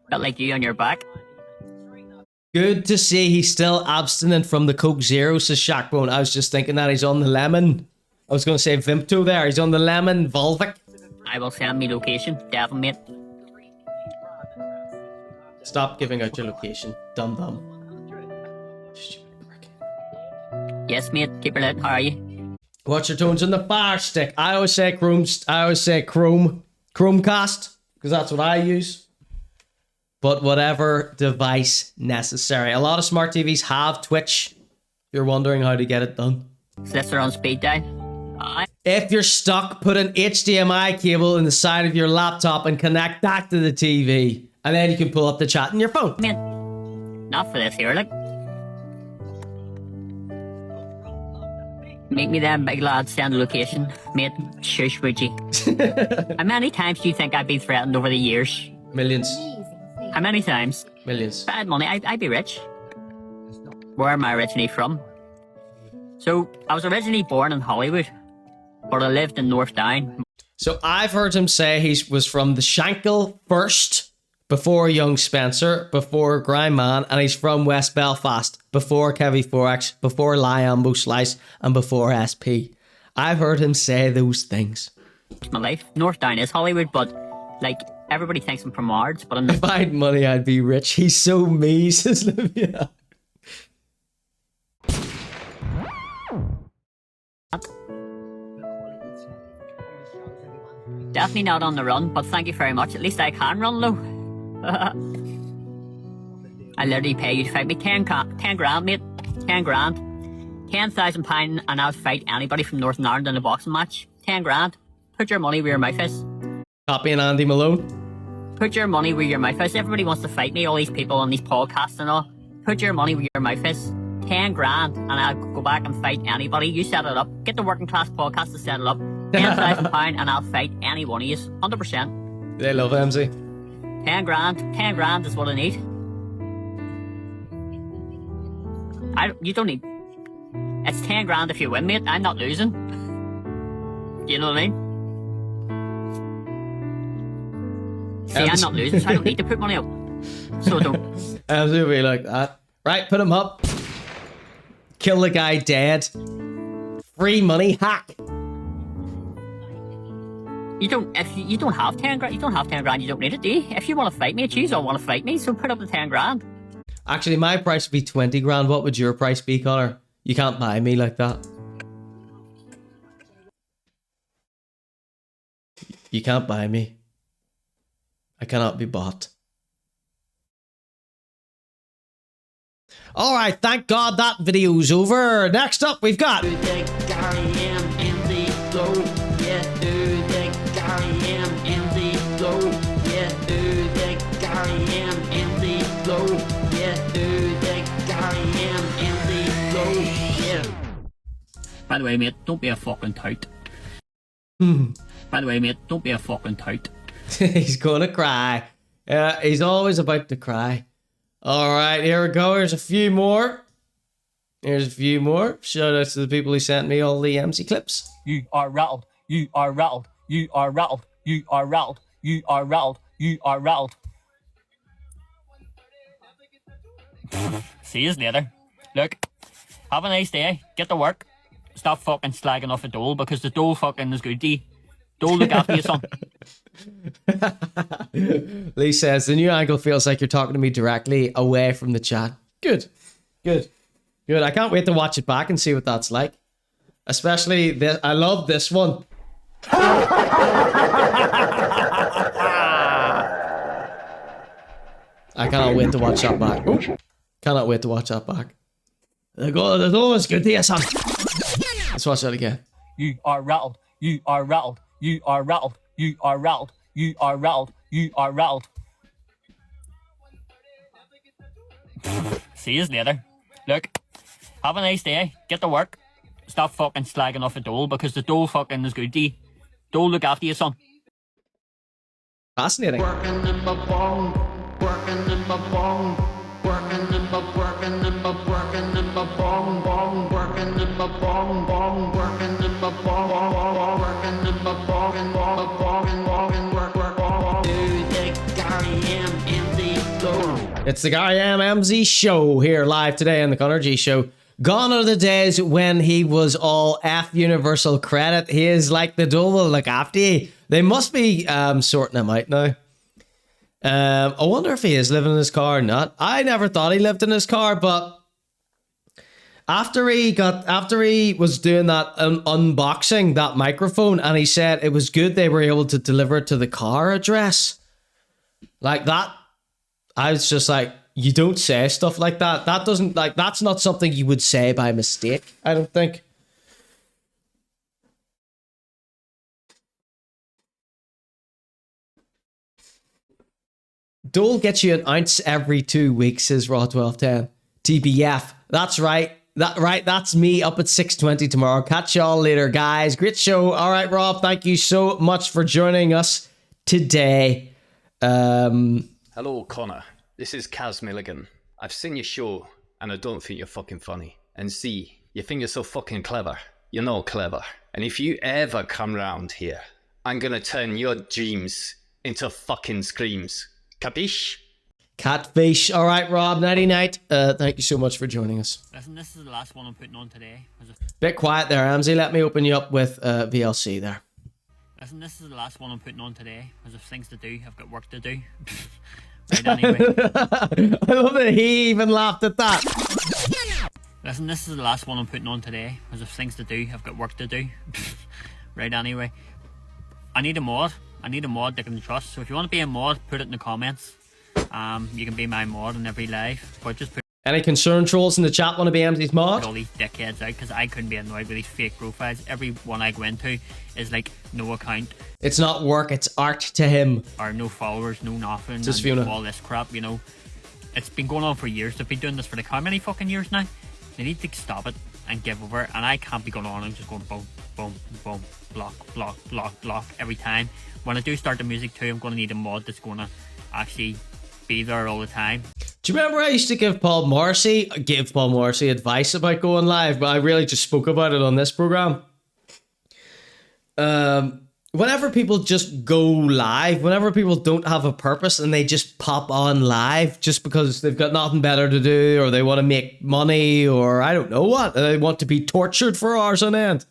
Felt like you on your back. Good to see he's still abstinent from the Coke Zero, says Shackbone. I was just thinking that he's on the lemon. I was going to say Vimto there. He's on the lemon Volvic. I will send me location. Devil, mate. Stop giving out your location. Dum-dum. Yes, mate. Keep your lid. How are you? Watch your tones on the fire stick. I always say Chromecast, because that's what I use. But whatever device necessary. A lot of smart TVs have Twitch. If you're wondering how to get it done. Sister on speed dial. If you're stuck, put an HDMI cable in the side of your laptop and connect that to the TV. And then you can pull up the chat on your phone. Man, not for this here, like. Make me them big lads send the location. Mate, shush, would you? How many times do you think I've been threatened over the years? Millions. How many times? Millions. Bad money, I'd be rich. Where am I originally from? So, I was originally born in Hollywood, but I lived in North Down. So I've heard him say he was from the Shankill first, before Young Spencer, before Grindman, and he's from West Belfast, before Kevi Forex, before Liambo Slice, and before SP. I've heard him say those things. It's my life. North Down is Hollywood, but, like, everybody thinks I'm from Ards, but I'm... If I had money, I'd be rich. He's so me, says Livia. Definitely not on the run, but thank you very much. At least I can run low. I literally pay you to fight me 10 grand, mate. 10 grand. £10,000 and I'll fight anybody from Northern Ireland in a boxing match. 10 grand. Put your money where your mouth is. Copying Andy Malone. Put your money where your mouth is. Everybody wants to fight me, all these people on these podcasts and all. Put your money where your mouth is. 10 grand and I'll go back and fight anybody. You set it up. Get the Working Class Podcast to set it up. £10,000 and I'll fight any one of you. 100%. They love Emmzy. 10 grand. 10 grand is what I need. You don't need... It's 10 grand if you win, mate. I'm not losing. You know what I mean? See, I'm not losing, so I don't need to put money up. So don't. Emmzy will be like that. Right, put him up. Kill the guy dead. Free money hack. You don't have 10 grand, you don't need it, do you? If you want to fight me, you don't want to fight me, so put up the 10 grand. Actually, my price would be 20 grand. What would your price be, Conor? You can't buy me like that. You can't buy me. I cannot be bought. Alright, thank God that video's over. Next up, we've got... By the way, mate, don't be a fucking tout. By the way, mate, don't be a fucking tout. He's gonna cry. He's always about to cry. All right, here we go. Here's a few more. Shout out to the people who sent me all the Emmzy clips. You are rattled. You are rattled. You are rattled. You are rattled. You are rattled. You are rattled. See you later. Look, have a nice day. Get to work. Stop fucking slagging off a dole because the dole fucking is good. Dole look after you, son. Lee says, the new angle feels like you're talking to me directly away from the chat. Good. I can't wait to watch it back and see what that's like. Especially this. I love this one. I cannot wait to watch that back. Ooh. Cannot wait to watch that back. The goal is good to you, son. Let's watch that again. You are rattled. You are rattled. You are rattled. You are rattled. You are rattled. You are rattled. See you later. Look, have a nice day. Get to work. Stop fucking slagging off a dole because the dole fucking is good. Dole look after you, son. Fascinating. Working in my bong, working in my bong, working in my working in my working in my bong bong, working in my bong bong, working in my bong bong, working in my bong and bong work. It's the Garry Emmzy show here live today on the ConorGShow. Gone are the days when he was all F universal credit. He is like the dole will look after you. They must be sorting him out now. I wonder if he is living in his car or not. I never thought he lived in his car, but after he was doing that unboxing, that microphone, and he said it was good they were able to deliver it to the car address. Like that, I was just like, you don't say stuff like that. That's not something you would say by mistake, I don't think. Dole gets you an ounce every 2 weeks, says Raw1210. TBF. That's right. That's me up at 6:20 tomorrow. Catch y'all later, guys. Great show. All right, Rob, thank you so much for joining us today. Hello, Connor. This is Kaz Milligan. I've seen your show, and I don't think you're fucking funny. And see, you think you're so fucking clever. You're not clever. And if you ever come round here, I'm gonna turn your dreams into fucking screams. Capiche? Catfish. All right, Rob, nighty night. Thank you so much for joining us. Listen, this is the last one I'm putting on today. Bit quiet there, Emmzy. Let me open you up with VLC there. Listen, this is the last one I'm putting on today. Because I've things to do, I've got work to do. Right, anyway. I love that he even laughed at that. Listen, this is the last one I'm putting on today. Because I've things to do, I've got work to do. Right, anyway. I need a mod that I can trust. So if you want to be a mod, put it in the comments. You can be my mod on every live. But just put any concern trolls in the chat want to be Emmzy's mod? all these dickheads out because I couldn't be annoyed with these fake profiles. Every one I go into is like no account. It's not work, it's art to him. Or no followers, no nothing. Just and Fiona. all this crap, you know. It's been going on for years. They've been doing this for like how many fucking years now? They need to stop it and give over. And I can't be going on and just going boom, boom, boom, block every time. When I do start the music too, I'm going to need a mod that's going to actually be there all the time. Do you remember I used to give Paul Morrissey advice about going live, but I really just spoke about it on this program. Whenever people just go live, whenever people don't have a purpose and they just pop on live just because they've got nothing better to do or they want to make money or I don't know what, they want to be tortured for hours on end.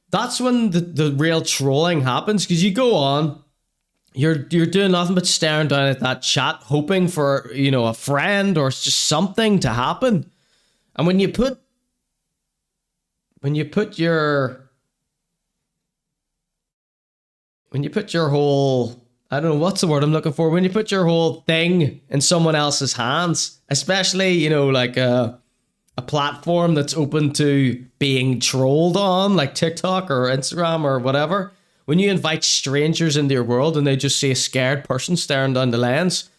That's when the real trolling happens, because you go on, you're doing nothing but staring down at that chat, hoping for, you know, a friend or just something to happen. And when you put your whole, I don't know what's the word I'm looking for, when you put your whole thing in someone else's hands, especially, you know, like a platform that's open to being trolled on, like TikTok or Instagram or whatever, when you invite strangers into your world and they just see a scared person staring down the lens,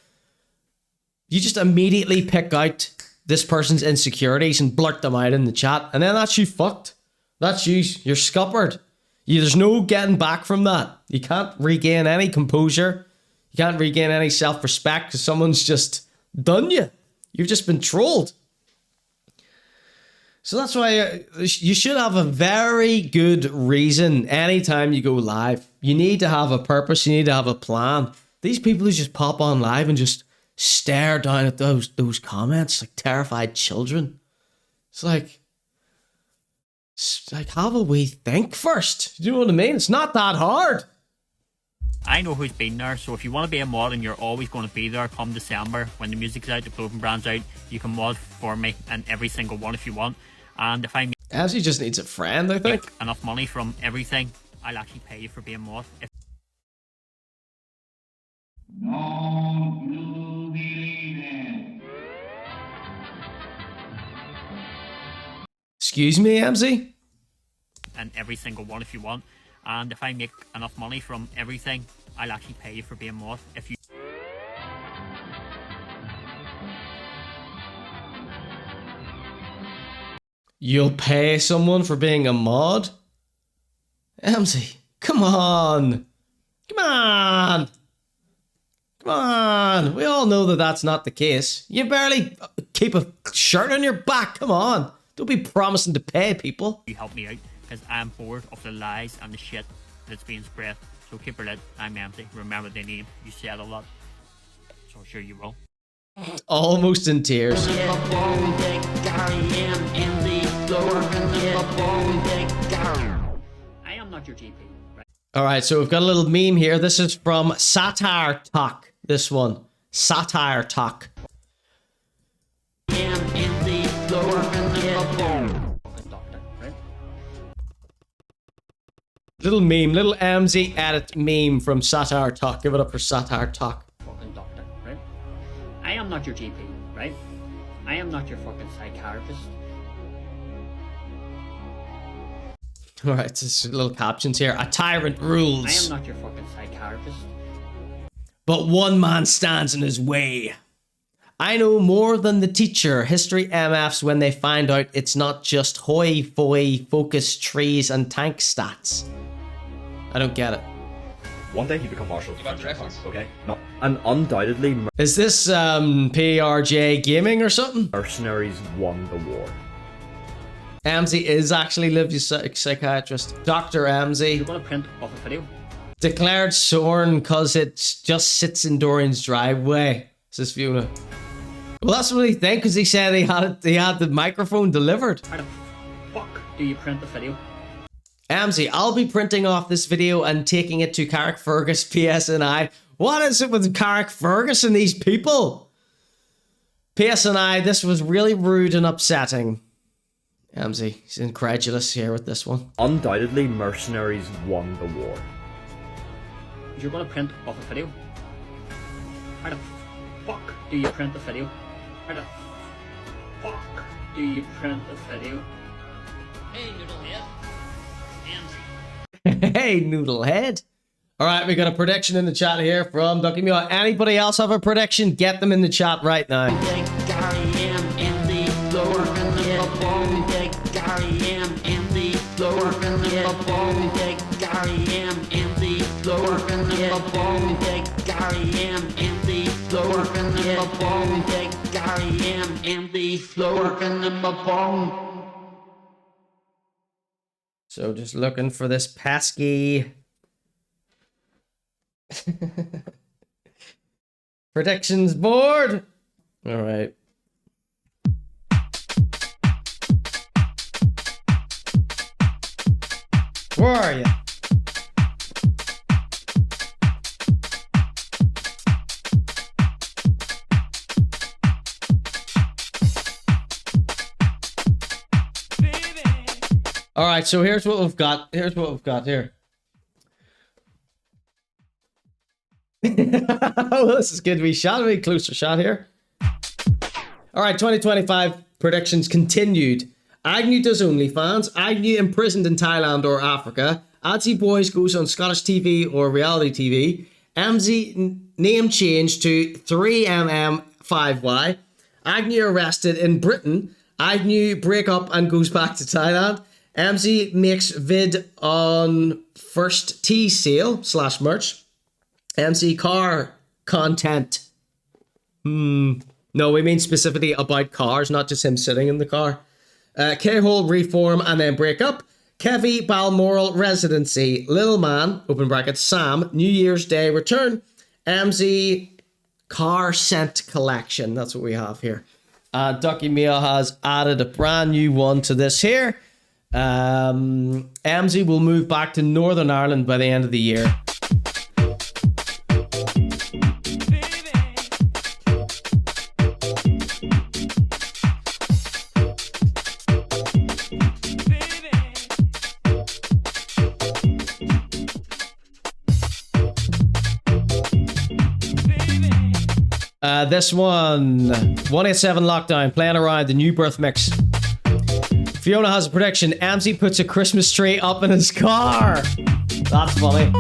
you just immediately pick out this person's insecurities and blurt them out in the chat, and then that's you fucked. That's you. You're scuppered. There's no getting back from that. You can't regain any composure. You can't regain any self-respect because someone's just done you. You've just been trolled. So that's why you should have a very good reason anytime you go live. You need to have a purpose. You need to have a plan. These people who just pop on live and just stare down at those comments like terrified children. It's like have a wee think first. Do you know what I mean? It's not that hard. I know who's been there, so if you want to be a mod and you're always going to be there come December when the music's out, the clothing brand's out, you can mod for me and every single one if you want. And if I Emmzy just needs a friend, I think. Enough money from everything, I'll actually pay you for being mod. Excuse me, Emmzy? And every single one if you want. And if I make enough money from everything, I'll actually pay you for being mod. If you You'll pay someone for being a mod? Emmzy, come on. Come on. Come on. We all know that that's not the case. You barely keep a shirt on your back. Come on. Don't be promising to pay people. You help me out, because I'm bored of the lies and the shit that's being spread. So keep her lit. I'm Emmzy. Remember the name. You said a lot. So sure you will. Almost in tears. I am not your GP. Right? All right, so we've got a little meme here. This is from Satire Talk. This one. Satire Talk. Little meme, little Emmzy edit meme from Satire Talk. Give it up for Satire Talk. Fucking doctor, right? I am not your GP, right? I am not your fucking psychiatrist. All right, just little captions here. A tyrant rules. I am not your fucking psychiatrist. But one man stands in his way. I know more than the teacher. History MFs when they find out it's not just hoi foi, focus, trees, and tank stats. I don't get it. One day you become marshal. You got okay? No, and undoubtedly. Is this PRJ Gaming or something? Mercenaries won the war. Emmzy is actually Livy's psychiatrist. Dr. Emmzy. You're gonna print off a video. Declared sworn because it just sits in Dorian's driveway. Says Fiona. Well, that's what he think, because he said he had the microphone delivered. How the fuck do you print the video? Emmzy, I'll be printing off this video and taking it to Carrick Fergus PSNI. What is it with Carrick Fergus and these people? PSNI, this was really rude and upsetting. Emmzy, he's incredulous here with this one. Undoubtedly, mercenaries won the war. You're gonna print off a video? How the fuck do you print the video? How the fuck do you print the video? Hey, Noodlehead. Emmzy. Hey, Noodlehead. All right, we got a prediction in the chat here from Ducky Mule. Anybody else have a prediction? Get them in the chat right now. So just looking for this pesky predictions board. All right. Where are you? All right, so here's what we've got. Here's what we've got here. Oh, this is good. We shot a closer shot here. All right, 2025 predictions continued. Agnew does OnlyFans. Agnew imprisoned in Thailand or Africa. Adsy Boys goes on Scottish TV or reality TV. Emmzy name change to 3MM5Y. Agnew arrested in Britain. Agnew break up and goes back to Thailand. Emmzy makes vid on first tea sale / merch. Emmzy car content. No, we mean specifically about cars, not just him sitting in the car. K-hole reform and then break up. Kevi Balmoral residency. Little man, open bracket, Sam, New Year's Day return. Emmzy car scent collection. That's what we have here. Ducky Mia has added a brand new one to this here. Emmzy will move back to Northern Ireland by the end of the year. This one, 187 Lockdown, playing around the new birth mix. Fiona has a prediction. Emmzy puts a Christmas tree up in his car. That's funny.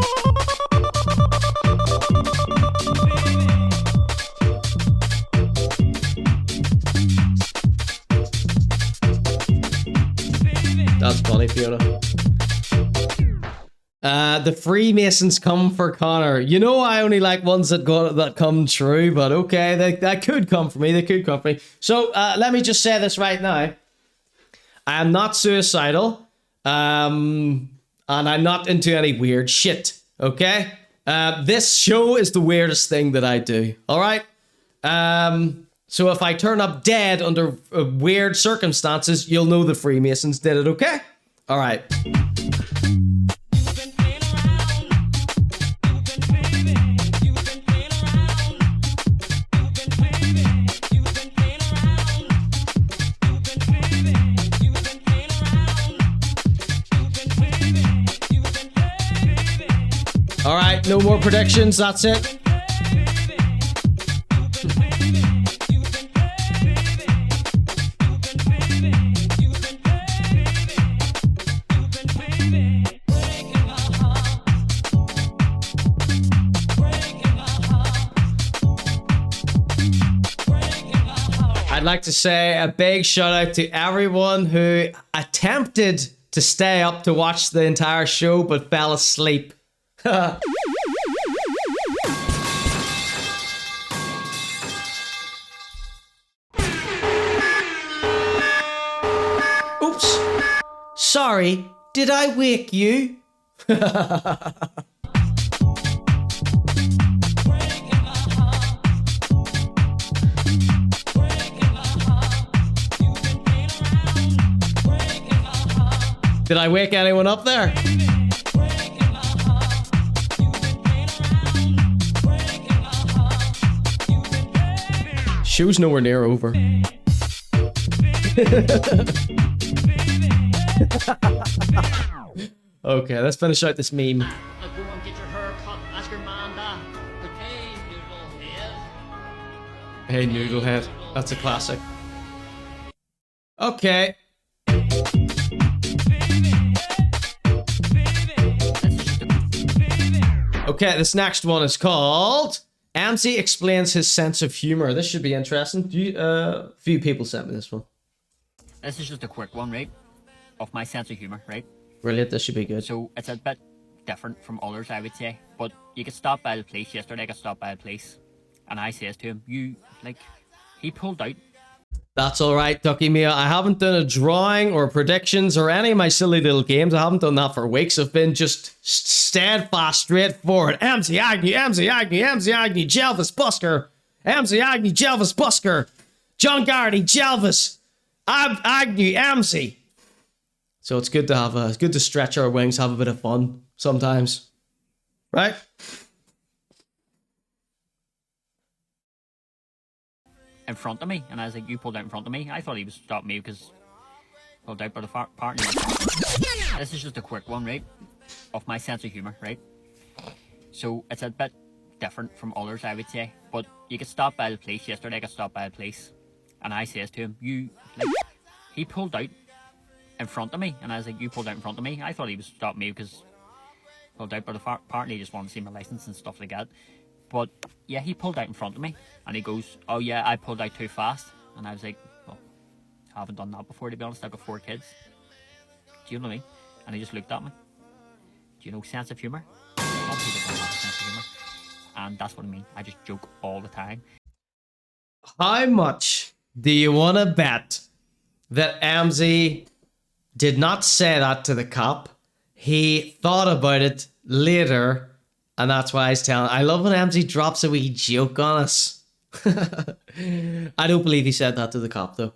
That's funny, Fiona. The Freemasons come for Conor. You know I only like ones that come true, but okay, they could come for me. They could come for me. So let me just say this right now. I am not suicidal, and I'm not into any weird shit, okay? This show is the weirdest thing that I do, all right? So if I turn up dead under weird circumstances, you'll know the Freemasons did it, okay? All right. All right, no more predictions. That's it. I'd like to say a big shout out to everyone who attempted to stay up to watch the entire show but fell asleep. Oops. Sorry, did I wake you? Did I wake anyone up there? Show's nowhere near over. Okay, let's finish out this meme. Go and get your hair cut. Ask your man that. But hey, noodlehead. Hey, Noodlehead. That's a classic. Okay. Okay, this next one is called Emmzy explains his sense of humor. This should be interesting. Few people sent me this one. This is just a quick one, right? Of my sense of humor, right? Brilliant, this should be good. So it's a bit different from others, I would say. But you could stop by the place yesterday. I could stop by the place, and I says to him, he pulled out. That's all right, Ducky Mia. I haven't done a drawing or predictions or any of my silly little games. I haven't done that for weeks. I've been just steadfast, straightforward. Emmzy, Agnew, Emmzy, Agnew, Emmzy, Agnew, Jelvis, Busker. Emmzy, Agnew, Jelvis, Busker. John Garrity, Jelvis, Agnew, Emmzy. So it's good to stretch our wings, have a bit of fun sometimes, right? In front of me, and I was like, you pulled out in front of me. I thought he was stopping me because pulled out by the partner. This is just a quick one, right? Of my sense of humor, right? So it's a bit different from others, I would say. But you could stop by the place yesterday. I could stop by the place, and I says to him, he pulled out in front of me, and I was like, you pulled out in front of me. I thought he was stopping me because pulled out by the partner. He just wanted to see my license and stuff like that. But yeah, he pulled out in front of me, and he goes, oh yeah, I pulled out too fast. And I was like, well, I haven't done that before, to be honest. I've got 4 kids. Do you know what I mean? And he just looked at me. Do you know sense of humour? Some people don't have a sense of humour. And that's what I mean. I just joke all the time. How much do you want to bet that Emmzy did not say that to the cop? He thought about it later, and that's why he's telling. I love when Emmzy drops a wee joke on us. I don't believe he said that to the cop, though.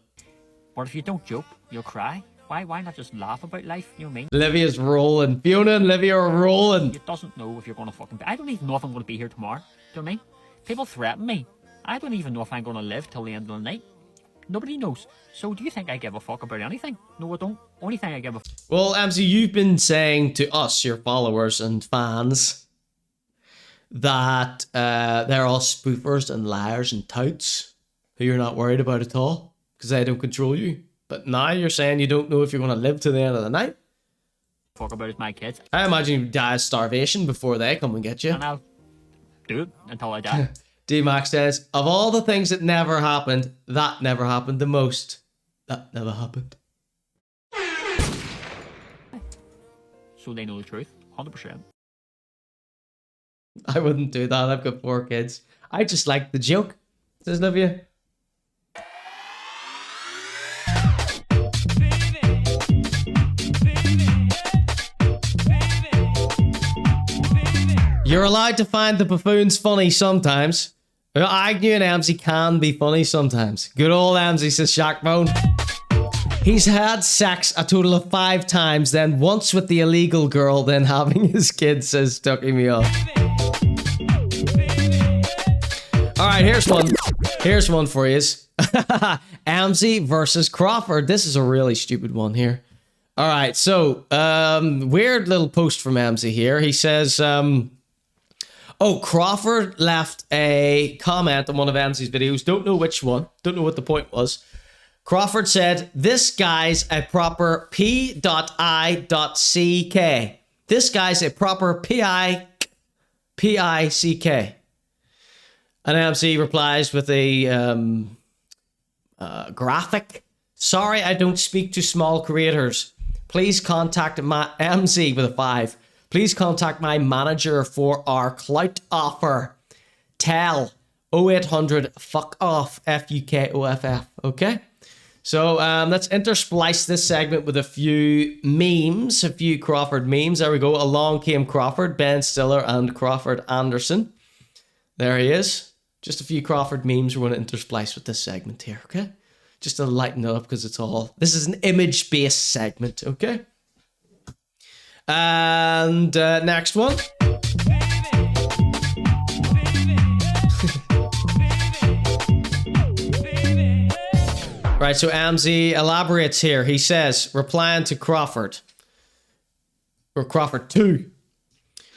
But if you don't joke, you'll cry. Why not just laugh about life? You know what I mean? Livia's rolling. Fiona and Livia are rolling. You doesn't know if you're going to fucking... I don't even know if I'm going to be here tomorrow. Do you know what I mean? People threaten me. I don't even know if I'm going to live till the end of the night. Nobody knows. So do you think I give a fuck about anything? No, I don't. Only thing I give a... Well, Emmzy, you've been saying to us, your followers and fans, that they're all spoofers and liars and touts who you're not worried about at all because they don't control you. But now you're saying you don't know if you're going to live to the end of the night. Fuck about it, my kids. I imagine you die of starvation before they come and get you. And I'll do it until I die. D-Max says, of all the things that never happened, that never happened the most. That never happened. So they know the truth. 100%. I wouldn't do that. I've got 4 kids. I just like the joke, says Livia. You're allowed to find the buffoons funny sometimes. Agnew and Emmzy can be funny sometimes. Good old Emmzy, says Shackbone. He's had sex a total of 5 times, then once with the illegal girl, then having his kids, says Ducky Me Off. Alright, here's one. Here's one for you. Emmzy versus Crawford. This is a really stupid one here. Alright, so, weird little post from Emmzy here. He says, oh, Crawford left a comment on one of Emmzy's videos. Don't know which one. Don't know what the point was. Crawford said, this guy's a proper P.I.C.K. This guy's a proper P.I.C.K. And Emmzy replies with a graphic. Sorry, I don't speak to small creators. Please contact my Emmzy with a 5. Please contact my manager for our clout offer. Tell 0800 fuck off FUKOFF. Okay? So let's intersplice this segment with a few memes, a few Crawford memes. There we go. Along came Crawford, Ben Stiller, and Crawford Anderson. There he is. Just a few Crawford memes we're going to intersplice with this segment here, okay? Just to lighten it up because it's all... This is an image-based segment, okay? And next one. Right, so Emmzy elaborates here. He says, replying to Crawford. Or Crawford 2.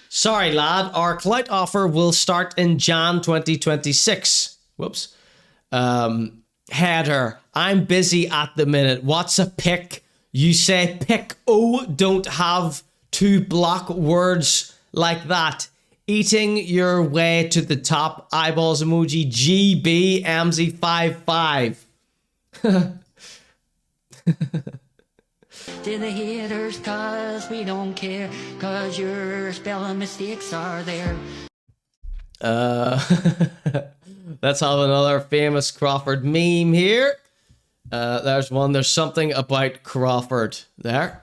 Sorry, lad. Our clout offer will start in Jan 2026. Whoops. Header. I'm busy at the minute. What's a pick? You say pick. Oh, don't have to block words like that. Eating your way to the top. Eyeballs emoji. GB Emmzy 55. To the haters, cause we don't care, cause your spelling mistakes are there. Let's have another famous Crawford meme here. There's one. There's something about Crawford there.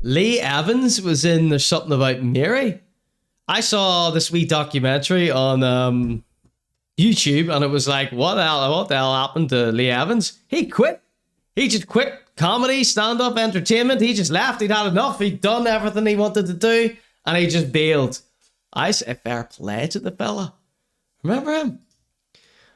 Lee Evans was in There's Something About Mary. I saw this wee documentary on YouTube, and it was like, what the hell happened to Lee Evans? He quit. He just quit comedy, stand-up entertainment. He just left. He'd had enough. He'd done everything he wanted to do, and he just bailed. I say fair play to the fella. Remember him?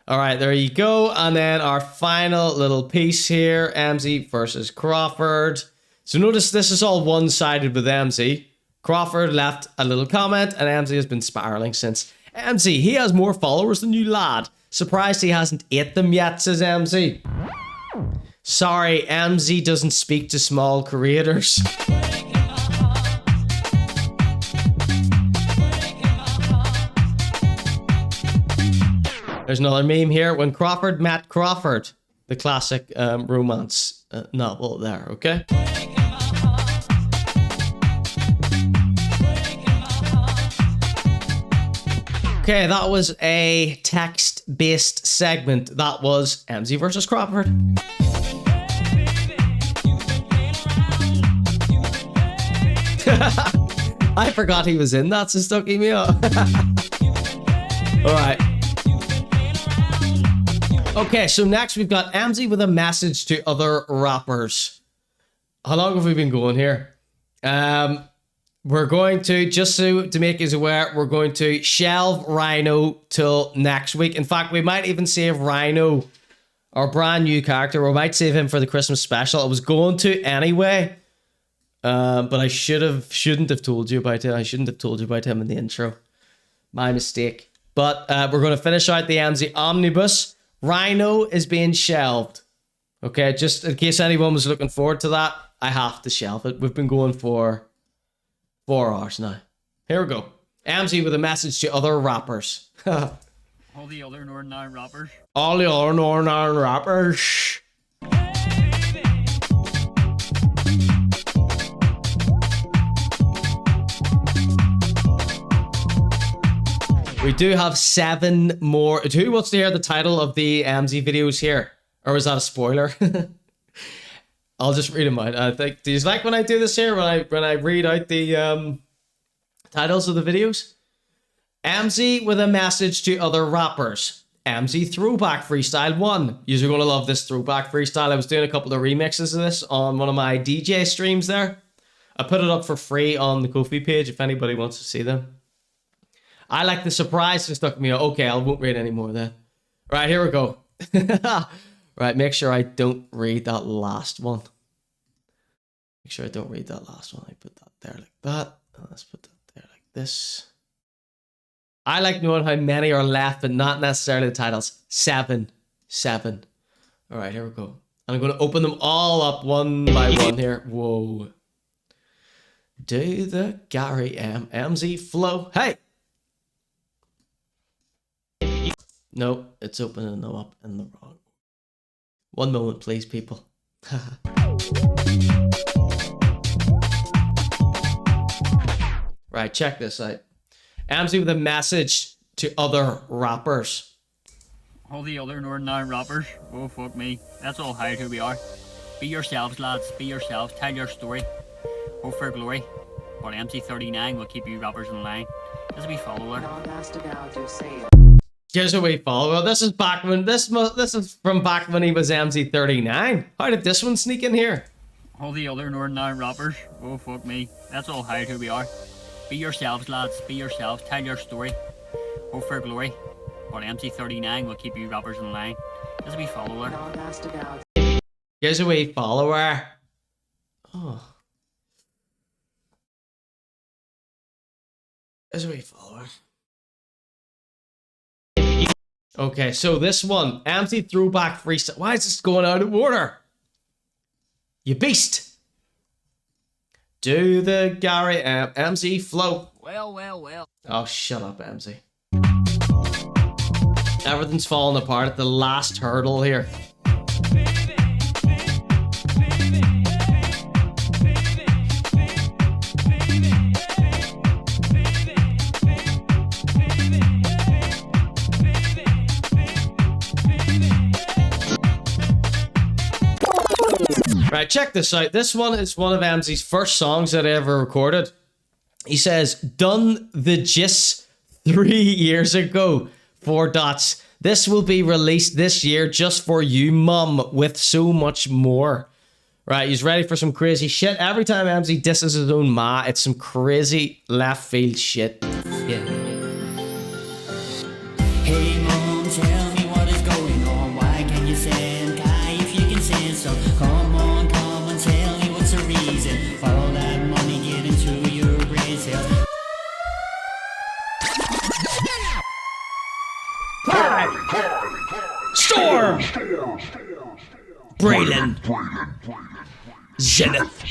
All right, there you go. And then our final little piece here, Emmzy versus Crawford. So notice this is all one-sided with Emmzy. Crawford left a little comment, and Emmzy has been spiraling since. Emmzy, he has more followers than you, lad. Surprised he hasn't ate them yet, says Emmzy. Sorry, Emmzy doesn't speak to small creators. There's another meme here. When Crawford met Crawford, the classic romance novel there, okay? Okay, that was a text-based segment. That was Emmzy versus Crawford. I forgot he was in that, so stuck me up. Alright. Okay, so next we've got Emmzy with a message to other rappers. How long have we been going here? We're going to, just to make you aware, we're going to shelve Rhino till next week. In fact, we might even save Rhino, our brand new character. We might save him for the Christmas special. I was going to anyway, but I shouldn't have told you about it. I shouldn't have told you about him in the intro. My mistake. But we're going to finish out the Emmzy Omnibus. Rhino is being shelved. Okay, just in case anyone was looking forward to that, I have to shelve it. We've been going for 4 hours now. Here we go. Emmzy with a message to other rappers. All the other Northern Ireland rappers. All the other Northern Ireland rappers. We do have 7 more. Who wants to hear the title of the Emmzy videos here? Or is that a spoiler? I'll just read them out. I think. Do you like when I do this here? When I read out the titles of the videos? Emmzy with a message to other rappers. Emmzy Throwback Freestyle 1. You're going to love this throwback freestyle. I was doing a couple of remixes of this on one of my DJ streams there. I put it up for free on the Ko-fi page if anybody wants to see them. I like the surprise that stuck me out. Okay, I won't read any more then. Right, here we go. Right, make sure I don't read that last one. Make sure I don't read that last one. I put that there like that. Let's put that there like this. I like knowing how many are left, but not necessarily the titles. 7. All right, here we go. And I'm going to open them all up one by one here. Whoa. Do the Gary Emmzy flow. Hey! Nope, it's opening them up in the wrong. One moment, please, people. Right, check this out. Emmzy with a message to other rappers. All the other Northern Ireland rappers. Oh, fuck me. That's all how who we are. Be yourselves, lads. Be yourselves. Tell your story. Hope for glory. But MC39 will keep you rappers in line. As a wee follower. Here's a wee follower. This is back when this is from back when he was MC39. How did this one sneak in here? All the other Northern Ireland rappers. Oh, fuck me. That's all how who we are. Be yourselves, lads. Be yourselves. Tell your story. Hope for glory. But MC39 will keep you rappers in line. As a wee follower. Here's a wee follower. Oh. Here's a wee follower. Okay, so this one, Emmzy Throwback Freestyle. Why is this going out of order? You beast. Do the Gary Emmzy flow. Well. Oh, shut up, Emmzy. Everything's falling apart at the last hurdle here. Right, check this out. This one is one of Emmzy's first songs that I ever recorded. He says, done the gist 3 years ago. 4 dots. This will be released this year just for you, mum, with so much more. Right, he's ready for some crazy shit. Every time Emmzy disses his own ma, it's some crazy left field shit. Yeah. Hey mom, tell me what is going on. Why can't you send guy if you can send some? Come on, tell me what's the reason. All that money get into your brain cells. Storm! Braylon! Zenith!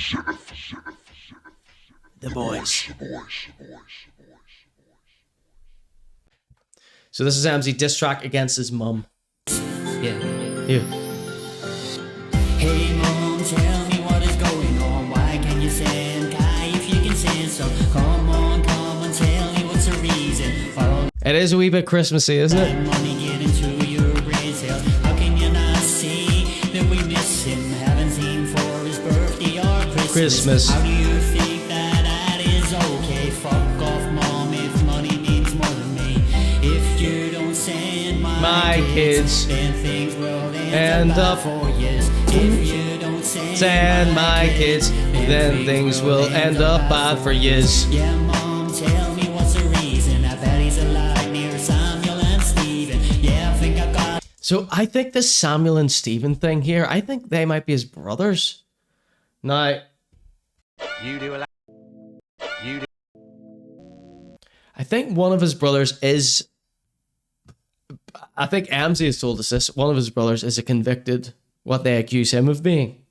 The boys. So this is Emmzy diss track against his mum. Yeah. Yeah. Hey mom, tell me what is going on. Why can't you send Kai if you can send some? Come on, tell me what's the reason. It is a wee bit Christmassy, isn't it? Money get into your brain cells. How can you not see that we miss him? Haven't seen for his birthday or Christmas. How do you think that is okay? Fuck off, mom, if money means more than me. If you don't send my kids, then things will end up for years. If you don't Send my kids, then things will end up bad for years. Yeah, mom, tell me what's the reason. I bet he's alive near Samuel and Stephen. Yeah, I think I got. So I think this Samuel and Stephen thing here, I think they might be his brothers. Now, You do a You do. I think one of his brothers is, I think Emmzy has told us this, one of his brothers is a convicted, what they accuse him of being.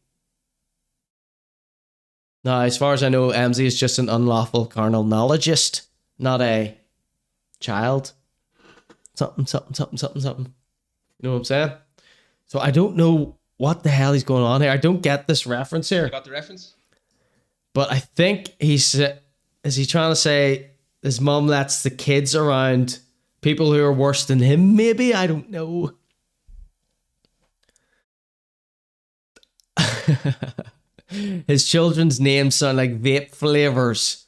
Now, as far as I know, Emmzy is just an unlawful carnal knowledgeist, not a child. Something. You know what I'm saying? So I don't know what the hell he's going on here. I don't get this reference here. You got the reference? But I think is he trying to say his mum lets the kids around people who are worse than him, maybe? I don't know. His children's names sound like vape flavors.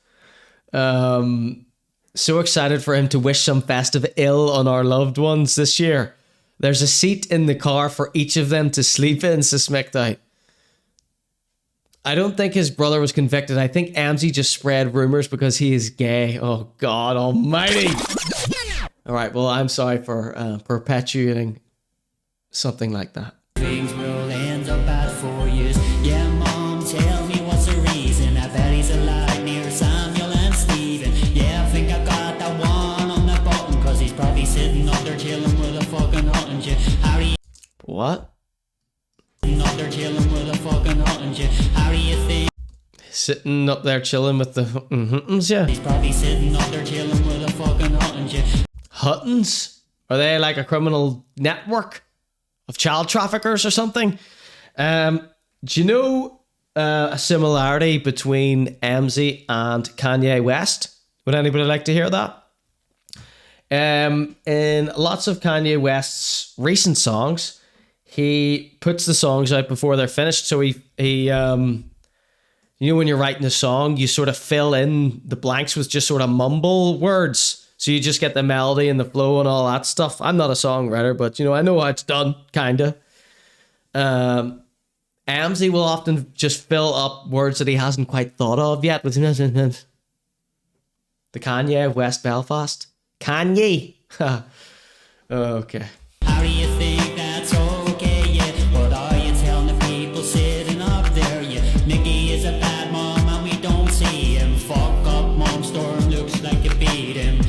So excited for him to wish some festive ill on our loved ones this year. There's a seat in the car for each of them to sleep in, says Smickdown. I don't think his brother was convicted. I think Emmzy just spread rumors because he is gay. Oh, God almighty. All right, well, I'm sorry for perpetuating something like that. Things will end up bad for years. Yeah, mom, tell me what's the reason. I bet he's alive near Samuel and Stephen. Yeah, I think I got that one on the button, cause he's probably sitting up there chilling with a fucking hunting chick. How do you... What? Up there chilling with a fucking hunting chick. How do you think... Sitting up there chilling with the huttons, yeah. He's probably sitting up there chilling with a fucking hunting chick. Huttons? Are they like a criminal network of child traffickers or something? Do you know a similarity between Emmzy and Kanye West? Would anybody like to hear that? In lots of Kanye West's recent songs, he puts the songs out before they're finished. So he you know, when you're writing a song, you sort of fill in the blanks with just sort of mumble words. So you just get the melody and the flow and all that stuff. I'm not a songwriter, but, you know, I know how it's done, kind of. Emmzy will often just fill up words that he hasn't quite thought of yet. With the Kanye of West Belfast. Kanye. Okay. How do you think that's okay? Yeah, what are you telling the people sitting up there? Yeah, Nicky is a bad mom and we don't see him. Fuck up, mom, Storm looks like you beat him.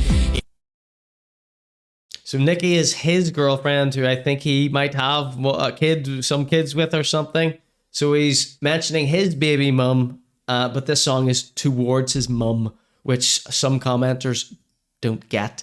So Nikki is his girlfriend, who I think he might have some kids with or something. So he's mentioning his baby mum, but this song is towards his mum, which some commenters don't get.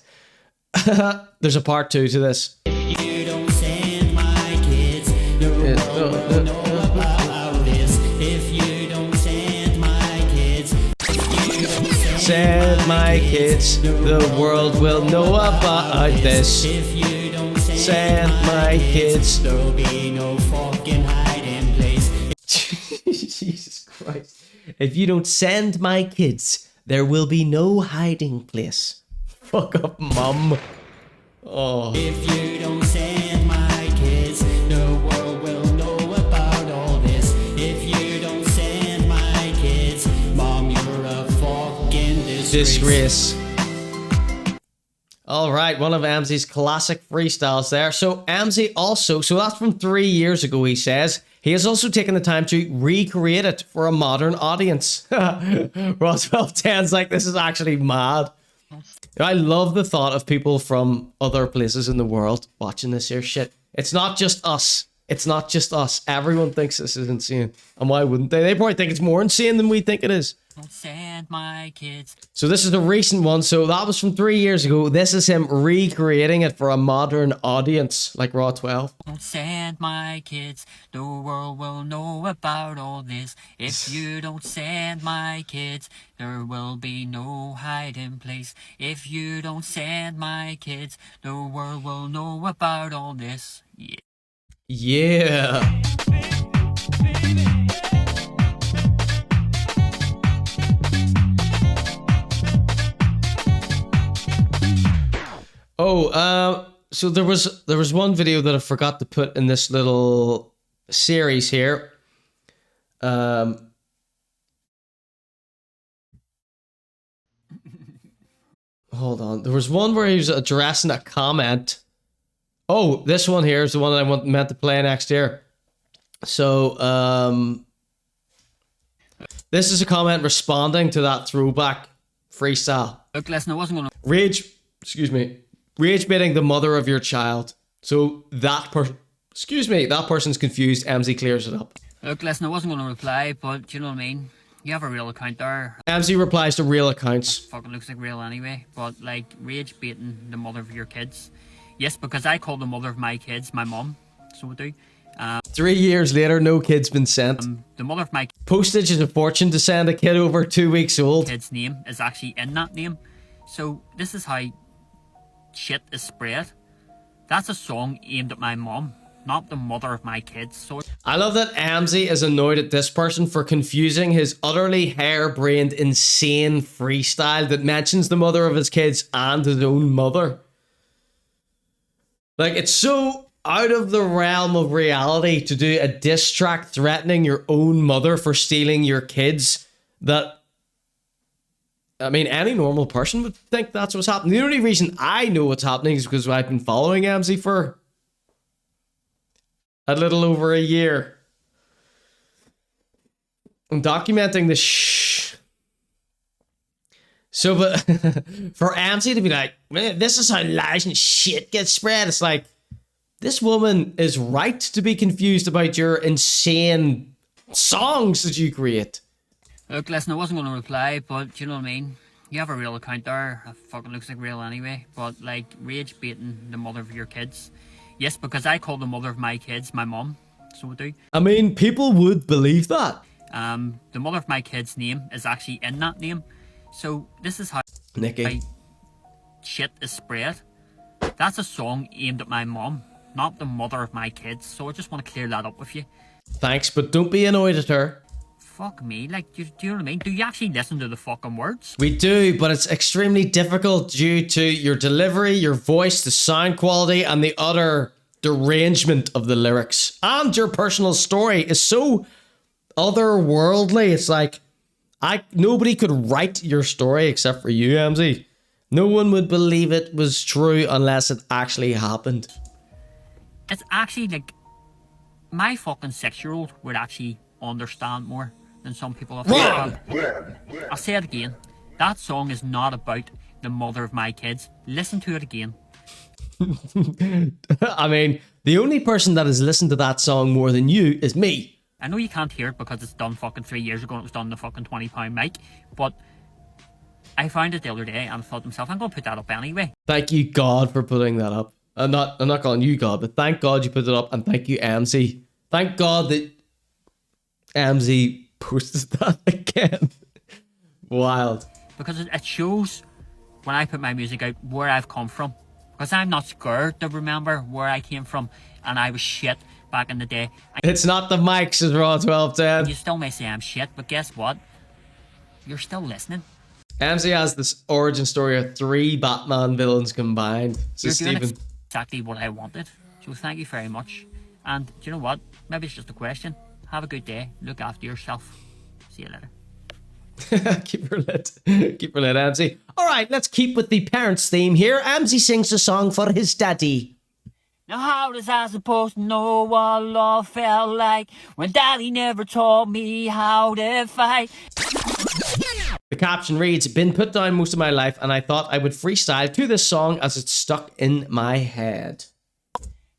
There's a part 2 to this. If you don't send my kids, the world will know about this. If you don't send my kids, if you don't send my kids, the world will know about this. If you don't send my kids, there'll be no fucking hiding place. Jesus Christ. If you don't send my kids, there will be no hiding place. Fuck up, mum. Oh. If you don't send my kids, the world will know about all this. If you don't send my kids, mom, you're a fucking disgrace. All right, one of Emmzy's classic freestyles there. So Emmzy also, so that's from 3 years ago, he says. He has also taken the time to recreate it for a modern audience. Roswell 10's like, this is actually mad. I love the thought of people from other places in the world watching this here shit. It's not just us. It's not just us. Everyone thinks this is insane. And why wouldn't they? They probably think it's more insane than we think it is. Don't send my kids. So this is a recent one. So that was from 3 years ago. This is him recreating it for a modern audience, like Raw 12. Don't send my kids. The world will know about all this. If you don't send my kids, there will be no hiding place. If you don't send my kids, the world will know about all this. Yeah. Yeah. Oh, so there was one video that I forgot to put in this little series here. Hold on. There was one where he was addressing a comment. Oh, this one here is the one that I meant to play next year. So, this is a comment responding to that throwback freestyle. Look, listen, I wasn't gonna Rage baiting the mother of your child. So that person's confused. Emmzy clears it up. Look, listen, I wasn't gonna reply, but do you know what I mean? You have a real account there. Emmzy replies to real accounts. Fucking looks like real anyway. But like rage baiting the mother of your kids. Yes, because I call the mother of my kids my mum. So I do. 3 years later, no kid's been sent. The mother of my postage is a fortune to send a kid over 2 weeks old. Kid's name is actually in that name. So this is how shit is spread. That's a song aimed at my mum, not the mother of my kids. So I love that Emmzy is annoyed at this person for confusing his utterly harebrained, insane freestyle that mentions the mother of his kids and his own mother. Like, it's so out of the realm of reality to do a diss track threatening your own mother for stealing your kids that, I mean, any normal person would think that's what's happening. The only reason I know what's happening is because I've been following Emmzy for a little over a year. I'm documenting this So, but for Emmzy to be like, man, this is how lies and shit gets spread. It's like, this woman is right to be confused about your insane songs that you create. Look, listen, I wasn't going to reply, but do you know what I mean? You have a real account there. It fucking looks like real anyway. But like, rage baiting the mother of your kids. Yes, because I call the mother of my kids my mum. So I do. I mean, people would believe that. The mother of my kid's name is actually in that name. So this is how Nikki shit is spread. That's a song aimed at my mum, not the mother of my kids. So I just want to clear that up with you. Thanks, but don't be annoyed at her. Fuck me, like, do you know what I mean? Do you actually listen to the fucking words? We do, but it's extremely difficult due to your delivery, your voice, the sound quality, and the utter derangement of the lyrics. And your personal story is so otherworldly. It's like, nobody could write your story except for you, Emmzy. No one would believe it was true unless it actually happened. It's actually like, my fucking 6-year-old would actually understand more than some people have. I'll say it again. That song is not about the mother of my kids. Listen to it again. I mean, the only person that has listened to that song more than you is me. I know you can't hear it because it's done fucking 3 years ago and it was done on the fucking £20 mic, but I found it the other day and I thought to myself, I'm going to put that up anyway. Thank you, God, for putting that up. I'm not calling you God, but thank God you put it up, and thank you, Emmzy. Thank God that Emmzy posted that again. Wild. Because it shows when I put my music out where I've come from. Because I'm not scared to remember where I came from and I was shit back in the day. It's not the mics, is Raw 1210. You still may say I'm shit, but guess what? You're still listening. Emmzy has this origin story of 3 Batman villains combined. So You're doing exactly what I wanted. So thank you very much. And do you know what? Maybe it's just a question. Have a good day. Look after yourself. See you later. Keep her lit. Keep her lit, Emmzy. Alright, let's keep with the parents theme here. Emmzy sings a song for his daddy. Now how was I supposed to know what love felt like when daddy never taught me how to fight? The caption reads, been put down most of my life and I thought I would freestyle to this song as it's stuck in my head.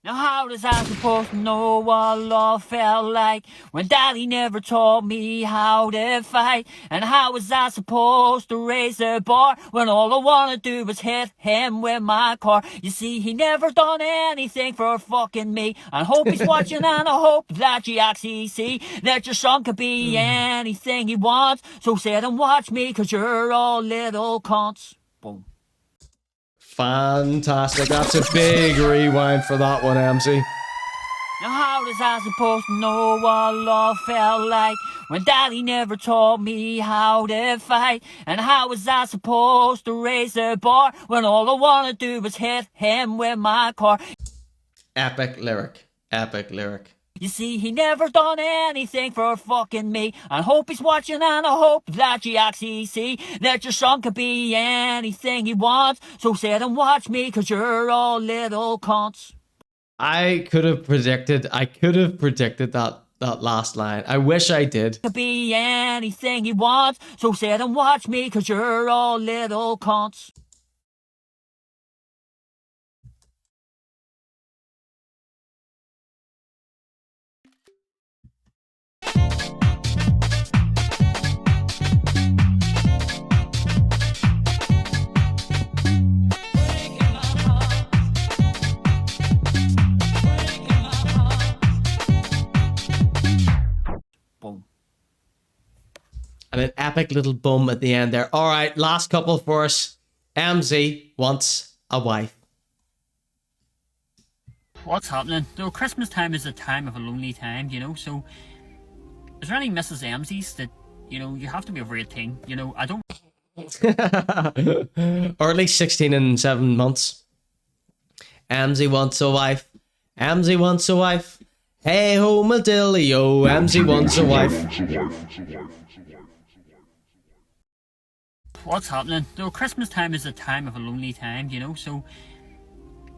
Now how was I supposed to know what love felt like when daddy never taught me how to fight? And how was I supposed to raise a bar when all I wanna do was hit him with my car? You see, he never done anything for fucking me. I hope he's watching and I hope that you actually see that your son could be anything he wants. So sit and watch me, cause you're all little cunts. Boom. Fantastic. That's a big rewind for that one, Emmzy. Now how was I supposed to know what love felt like when daddy never taught me how to fight? And how was I supposed to raise a bar when all I wanna do was hit him with my car? Epic lyric. Epic lyric. You see, he never done anything for fucking me. I hope he's watching and I hope that you actually see that your son could be anything he wants. So sit and watch me, cause you're all little cunts. I could have predicted that last line. I wish I did. Could be anything he wants. So sit and watch me, cause you're all little cunts. And an epic little bum at the end there. All right, last couple for us. Emmzy wants a wife. What's happening? No, Christmas time is a time of a lonely time, you know, so is there any Mrs. Emmzy's that, you know, you have to be over 18, you know, I don't... Or at least 16 and 7 months. Emmzy wants a wife. Emmzy wants a wife. Hey ho, Madilio. Emmzy wants a wife. What's happening? No, Christmas time is a time of a lonely time, you know, so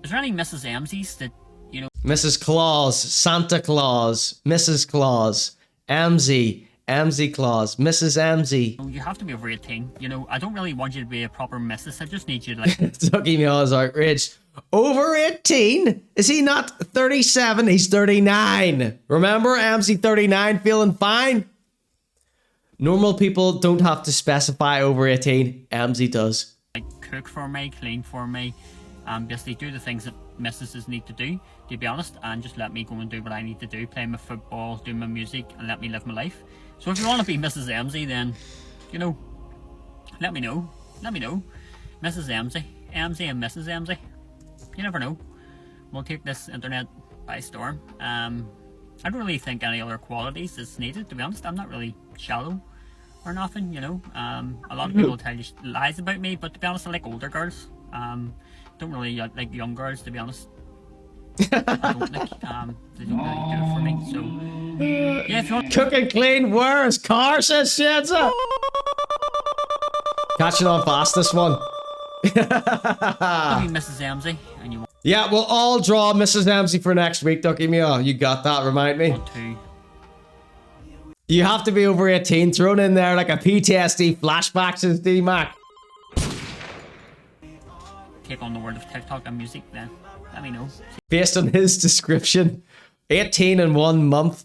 is there any Mrs. Emmzy's that, you know... Mrs. Claus, Santa Claus, Mrs. Claus, Emmzy, Emmzy Claus, Mrs. Emmzy. You have to be over 18, you know, I don't really want you to be a proper missus, I just need you to, like... Tucky Meow is outraged. Over 18? Is he not 37? He's 39. Remember, Emmzy 39, feeling fine? Normal people don't have to specify over 18. Emmzy does. Like, cook for me, clean for me, basically do the things that mistresses need to do, to be honest, and just let me go and do what I need to do, play my football, do my music, and let me live my life. So if you want to be Mrs. Emmzy, then, you know, let me know. Let me know. Mrs. Emmzy. Emmzy and Mrs. Emmzy. You never know. We'll take this internet by storm. I don't really think any other qualities is needed, to be honest. I'm not really shallow or nothing, you know. A lot of people tell you lies about me, but to be honest, I like older girls. Don't really like young girls, to be honest. I don't like, they don't really do it for me, so... Yeah, if you want... Cook and clean, where is car, says Shenza? Catching on fast, this one. Mrs. Emmzy, and you want... Yeah, we'll all draw Mrs. Emmzy for next week, Ducky Meow. You got that, remind me. You have to be over 18, thrown in there like a PTSD flashback, says D-Mac. Take on the world of TikTok and music, then let me know. Based on his description, 18 in 1 month.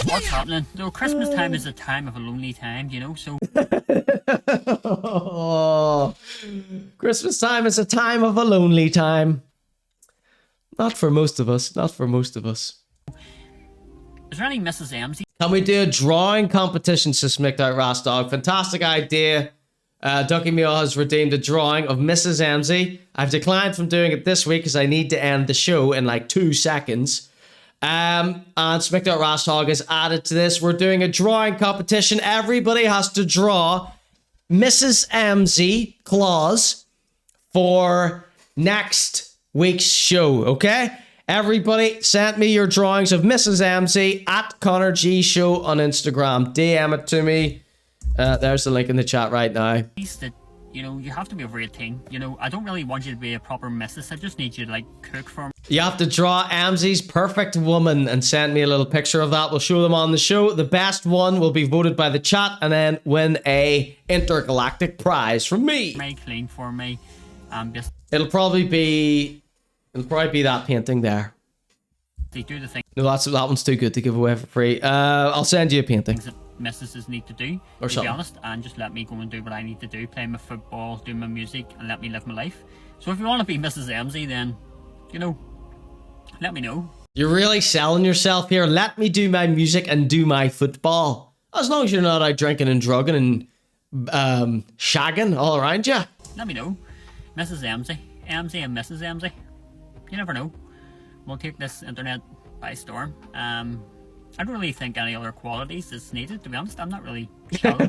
What's happening? No, Christmas time is a time of a lonely time, you know, so... Oh, Christmas time is a time of a lonely time. Not for most of us, not for most of us. Is there any Mrs. Emmzy? Can we do a drawing competition, says Smicked Out Rasdog? Fantastic idea. Ducky Meow has redeemed a drawing of Mrs. Emmzy. I've declined from doing it this week because I need to end the show in like 2 seconds. And Smicked Out Rasdog is added to this. We're doing a drawing competition. Everybody has to draw Mrs. Emmzy Claus for next week's show, okay? Everybody send me your drawings of Mrs. Emmzy at ConorGShow on Instagram. DM it to me. There's the link in the chat right now. That, you know, you have to be over 18. You know, I don't really want you to be a proper missus. I just need you to, like, cook for me. You have to draw Emmzy's perfect woman and send me a little picture of that. We'll show them on the show. The best one will be voted by the chat and then win a intergalactic prize from me. Make clean for me. It'll probably be It'll probably be that painting there. They do the things No, that one's too good to give away for free. I'll send you a painting. that missuses need to do, Or to something. be honest, and just let me go and do what I need to do, play my football, do my music, and let me live my life. So if you want to be Mrs. Emmzy, then, you know, let me know. You're really selling yourself here. Let me do my music and do my football. As long as you're not out drinking and drugging and shagging all around you. Let me know. Mrs. Emmzy. Emmzy and Mrs. Emmzy. You never know. We'll take this internet by storm. I don't really think any other qualities is needed, to be honest. I'm not really shallow.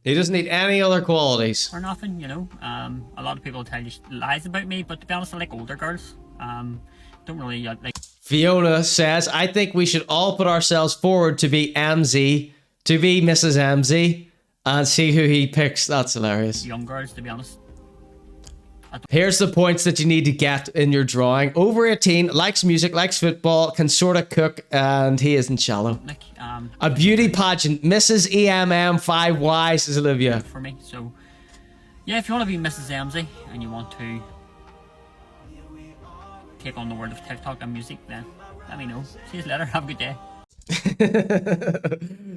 He doesn't need any other qualities. Or nothing, you know. A lot of people tell you lies about me, but to be honest, I like older girls. Don't really like... Fiona says, I think we should all put ourselves forward to be Emmzy, to be Mrs. Emmzy, and see who he picks. That's hilarious. young girls, to be honest. Here's the points that you need to get in your drawing. Over 18, likes music, likes football, can sort of cook, and he isn't shallow. A beauty pageant, Mrs. EMM 5Y, says Olivia. For me, so yeah, if you want to be Mrs. Emmzy and you want to take on the world of TikTok and music, then let me know. See you later. Have a good day.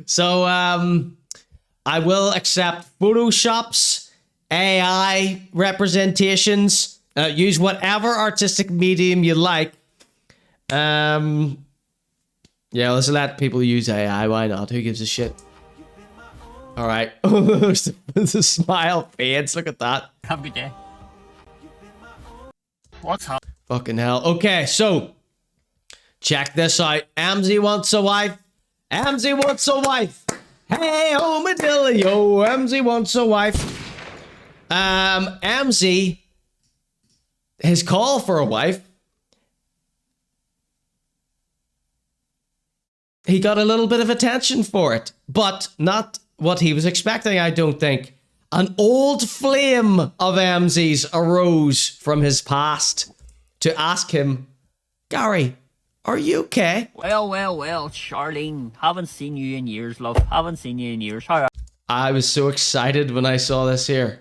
So, I will accept Photoshops, AI representations, use whatever artistic medium you like. Yeah, let's let people use AI. Why not? Who gives a shit? All right. The smile fades. Look at that. Have a good day. What's up? Fucking hell. Okay, so check this out. Emmzy wants a wife. Emmzy wants a wife. Hey, oh, Madilio. Emmzy wants a wife. Emmzy, his call for a wife, he got a little bit of attention for it, but not what he was expecting, I don't think. An old flame of Emmzy's arose from his past to ask him, Gary, are you okay? Well, Charlene, haven't seen you in years, love. Haven't seen you in years. How are I was so excited when I saw this here.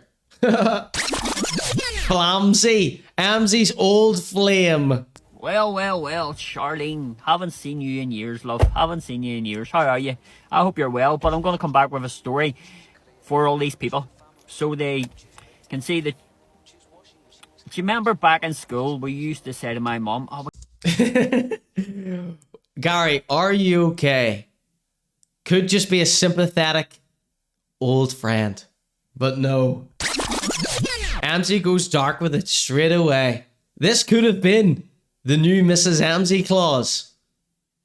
Flamsy, Emmzy's old flame. Well, Charlene, haven't seen you in years, love. Haven't seen you in years. How are you? I hope you're well, but I'm going to come back with a story for all these people so they can see that. Do you remember back in school we used to say to my mum, oh, Gary, are you okay? Could just be a sympathetic old friend. But no. Emmzy goes dark with it straight away. This could have been the new Mrs. Emmzy clause.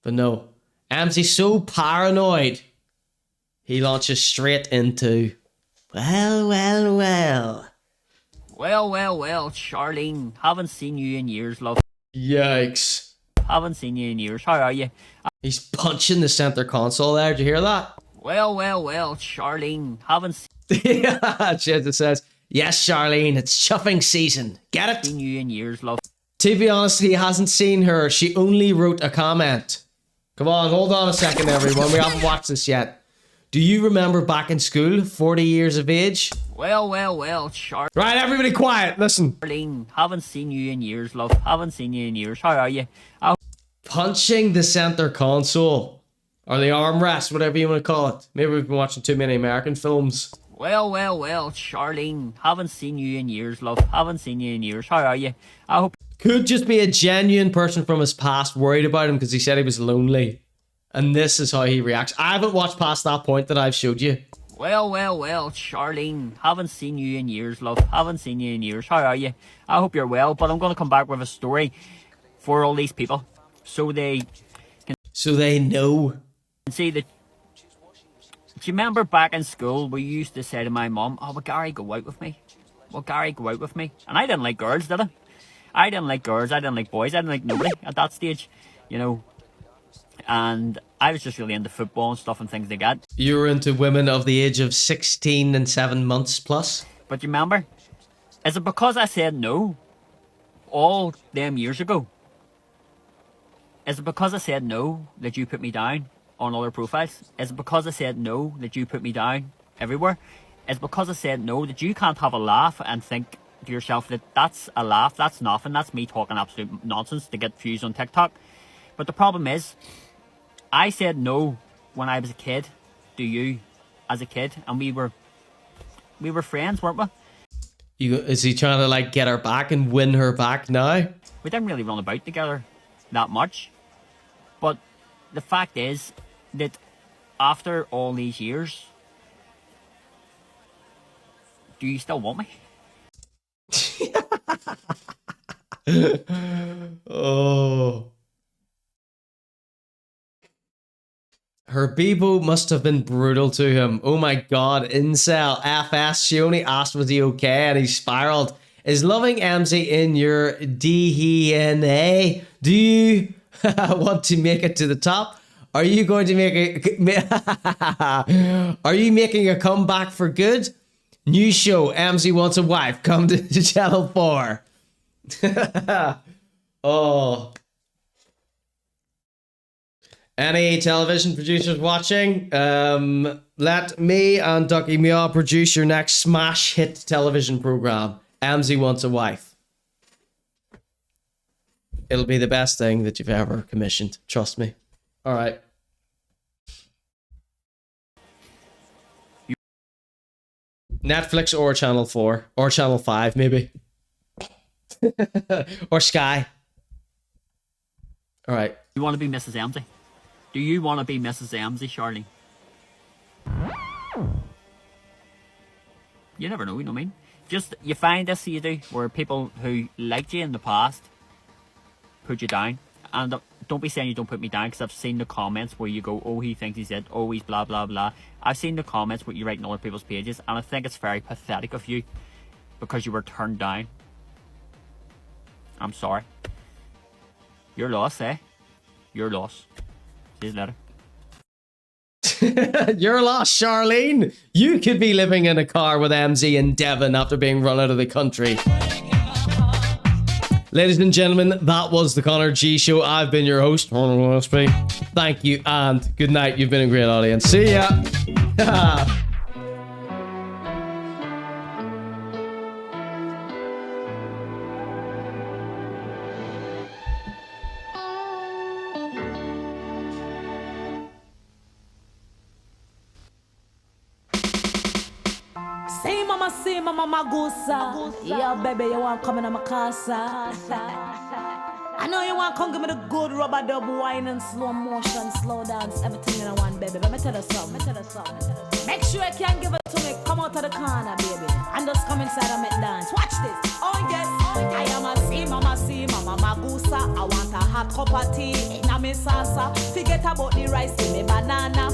But no. Emmzy's so paranoid. He launches straight into, well. Well, Charlene, haven't seen you in years, love. Yikes. Haven't seen you in years. How are you? He's punching the center console there. Did you hear that? Well, Charlene, haven't seen Jezza says, yes, Charlene, it's chuffing season. Get it? Seen you in years, love. To be honest, he hasn't seen her. She only wrote a comment. Come on, hold on a second, everyone. We haven't watched this yet. Do you remember back in school, 40 years of age? Well, Charlene. Right, everybody quiet. Listen. Charlene, haven't seen you in years, love. Haven't seen you in years. How are you? Punching the center console. Or the armrest, whatever you want to call it. Maybe we've been watching too many American films. Well, Charlene, haven't seen you in years, love. Haven't seen you in years. How are you? I hope. Could just be a genuine person from his past worried about him because he said he was lonely. And this is how he reacts. I haven't watched past that point that I've showed you. Well, Charlene, haven't seen you in years, love. Haven't seen you in years. How are you? I hope you're well, but I'm going to come back with a story for all these people so they know. And see that. Do you remember back in school we used to say to my mum, oh, will Gary go out with me? Will Gary go out with me? And I didn't like girls, did I? I didn't like girls, I didn't like boys, I didn't like nobody at that stage, you know. And I was just really into football and stuff and things like that. You were into women of the age of 16 and 7 months plus? But you remember, is it because I said no all them years ago? Is it because I said no that you put me down on other profiles? Is it because I said no that you put me down everywhere? Is it because I said no that you can't have a laugh and think to yourself that that's a laugh, that's nothing, that's me talking absolute nonsense to get views on TikTok. But the problem is, I said no when I was a kid to you as a kid, and we were friends, weren't we? Is he trying to like get her back and win her back now? We didn't really run about together that much. But the fact is that after all these years, do you still want me? Oh. Her Bebo must have been brutal to him. Oh my god, incel, FS, she only asked was he okay and he spiraled. Is loving Emmzy in your DNA? Do you want to make it to the top? Are you going to make a... Are you making a comeback for good? New show, Emmzy Wants a Wife. Come to Channel 4. Oh. Any television producers watching? Let me and Ducky Meow produce your next smash hit television program. Emmzy Wants a Wife. It'll be the best thing that you've ever commissioned. Trust me. All right. Netflix or Channel 4 or Channel 5 maybe. Or Sky. All right. You want to be Mrs. Emmzy? Do you want to be Mrs. Emmzy, Charlene? You never know, you know what I mean? Just, you find this, you do, where people who liked you in the past put you down. And don't be saying you don't put me down, because I've seen the comments where you go, oh, he thinks he's it, oh, he's blah, blah, blah. I've seen the comments where you write in other people's pages, and I think it's very pathetic of you, because you were turned down. I'm sorry. Your loss, eh? Your loss. See you later. Your loss, Charlene. You could be living in a car with Emmzy in Devon after being run out of the country. Ladies and gentlemen, that was the ConorGShow. I've been your host, Conor Gillespie. Thank you and good night. You've been a great audience. See ya. Say mama magusa. Yeah, baby, you want come in my casa. I know you want come give me the good rubber dub wine and slow motion, slow dance, everything in one, baby. Let me tell you something. Make sure you can give it to me. Come out of the corner, baby, and just come inside and make dance. Watch this. Oh yes, I am a see mama magusa. I want a hot cup of tea in a me salsa. Forget about the rice, give me banana.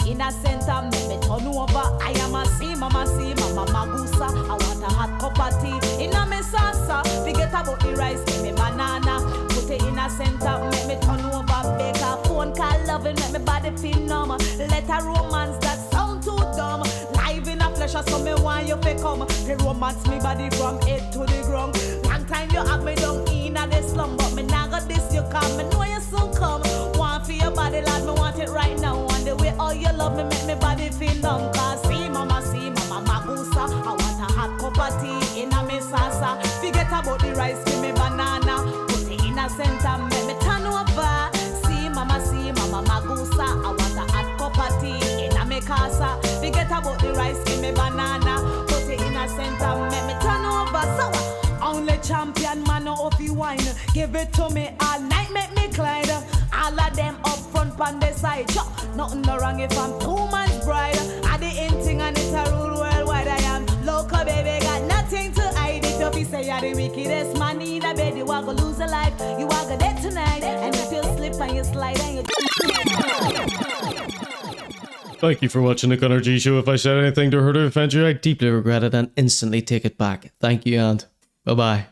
In a center, make me turn over. I am a see mama magusa. I want a hot cup of tea in a me salsa. Forget about the rice, give me banana. Put it in a center, make me turn over. Make a phone call, loving, make me body feel numb. Let a romance that sound too dumb. Live in a pleasure, so me want you to come. The romance me body from head to the ground. Long time you have me down in a the slum, but me now got this you come. Me know you soon come. Want for your body, lad, me want it right now. On the way, all you love me, make me body feel numb. Cause see mama magusa. I want a hot cup of tea in a me salsa. Forget about the rice, give me banana. Put it in a center, make me turn over. See mama magusa. I want a hot cup of tea in a me casa. Forget about the rice, give me banana. Put it in a center, make me turn over. So only champion man of the wine. Give it to me all night, make me glide. All of them up front on the side. Nothing no wrong if I'm too much bride. I the in thing and it's a rule worldwide. I am local, baby, got nothing to hide. It up, you say you're the wickedest man in a bed. You are gonna lose a life. You are gonna dead tonight. And if you slip and you slide and you... Thank you for watching the ConorGShow. If I said anything to hurt or offend you, I deeply regret it and instantly take it back. Thank you and bye-bye.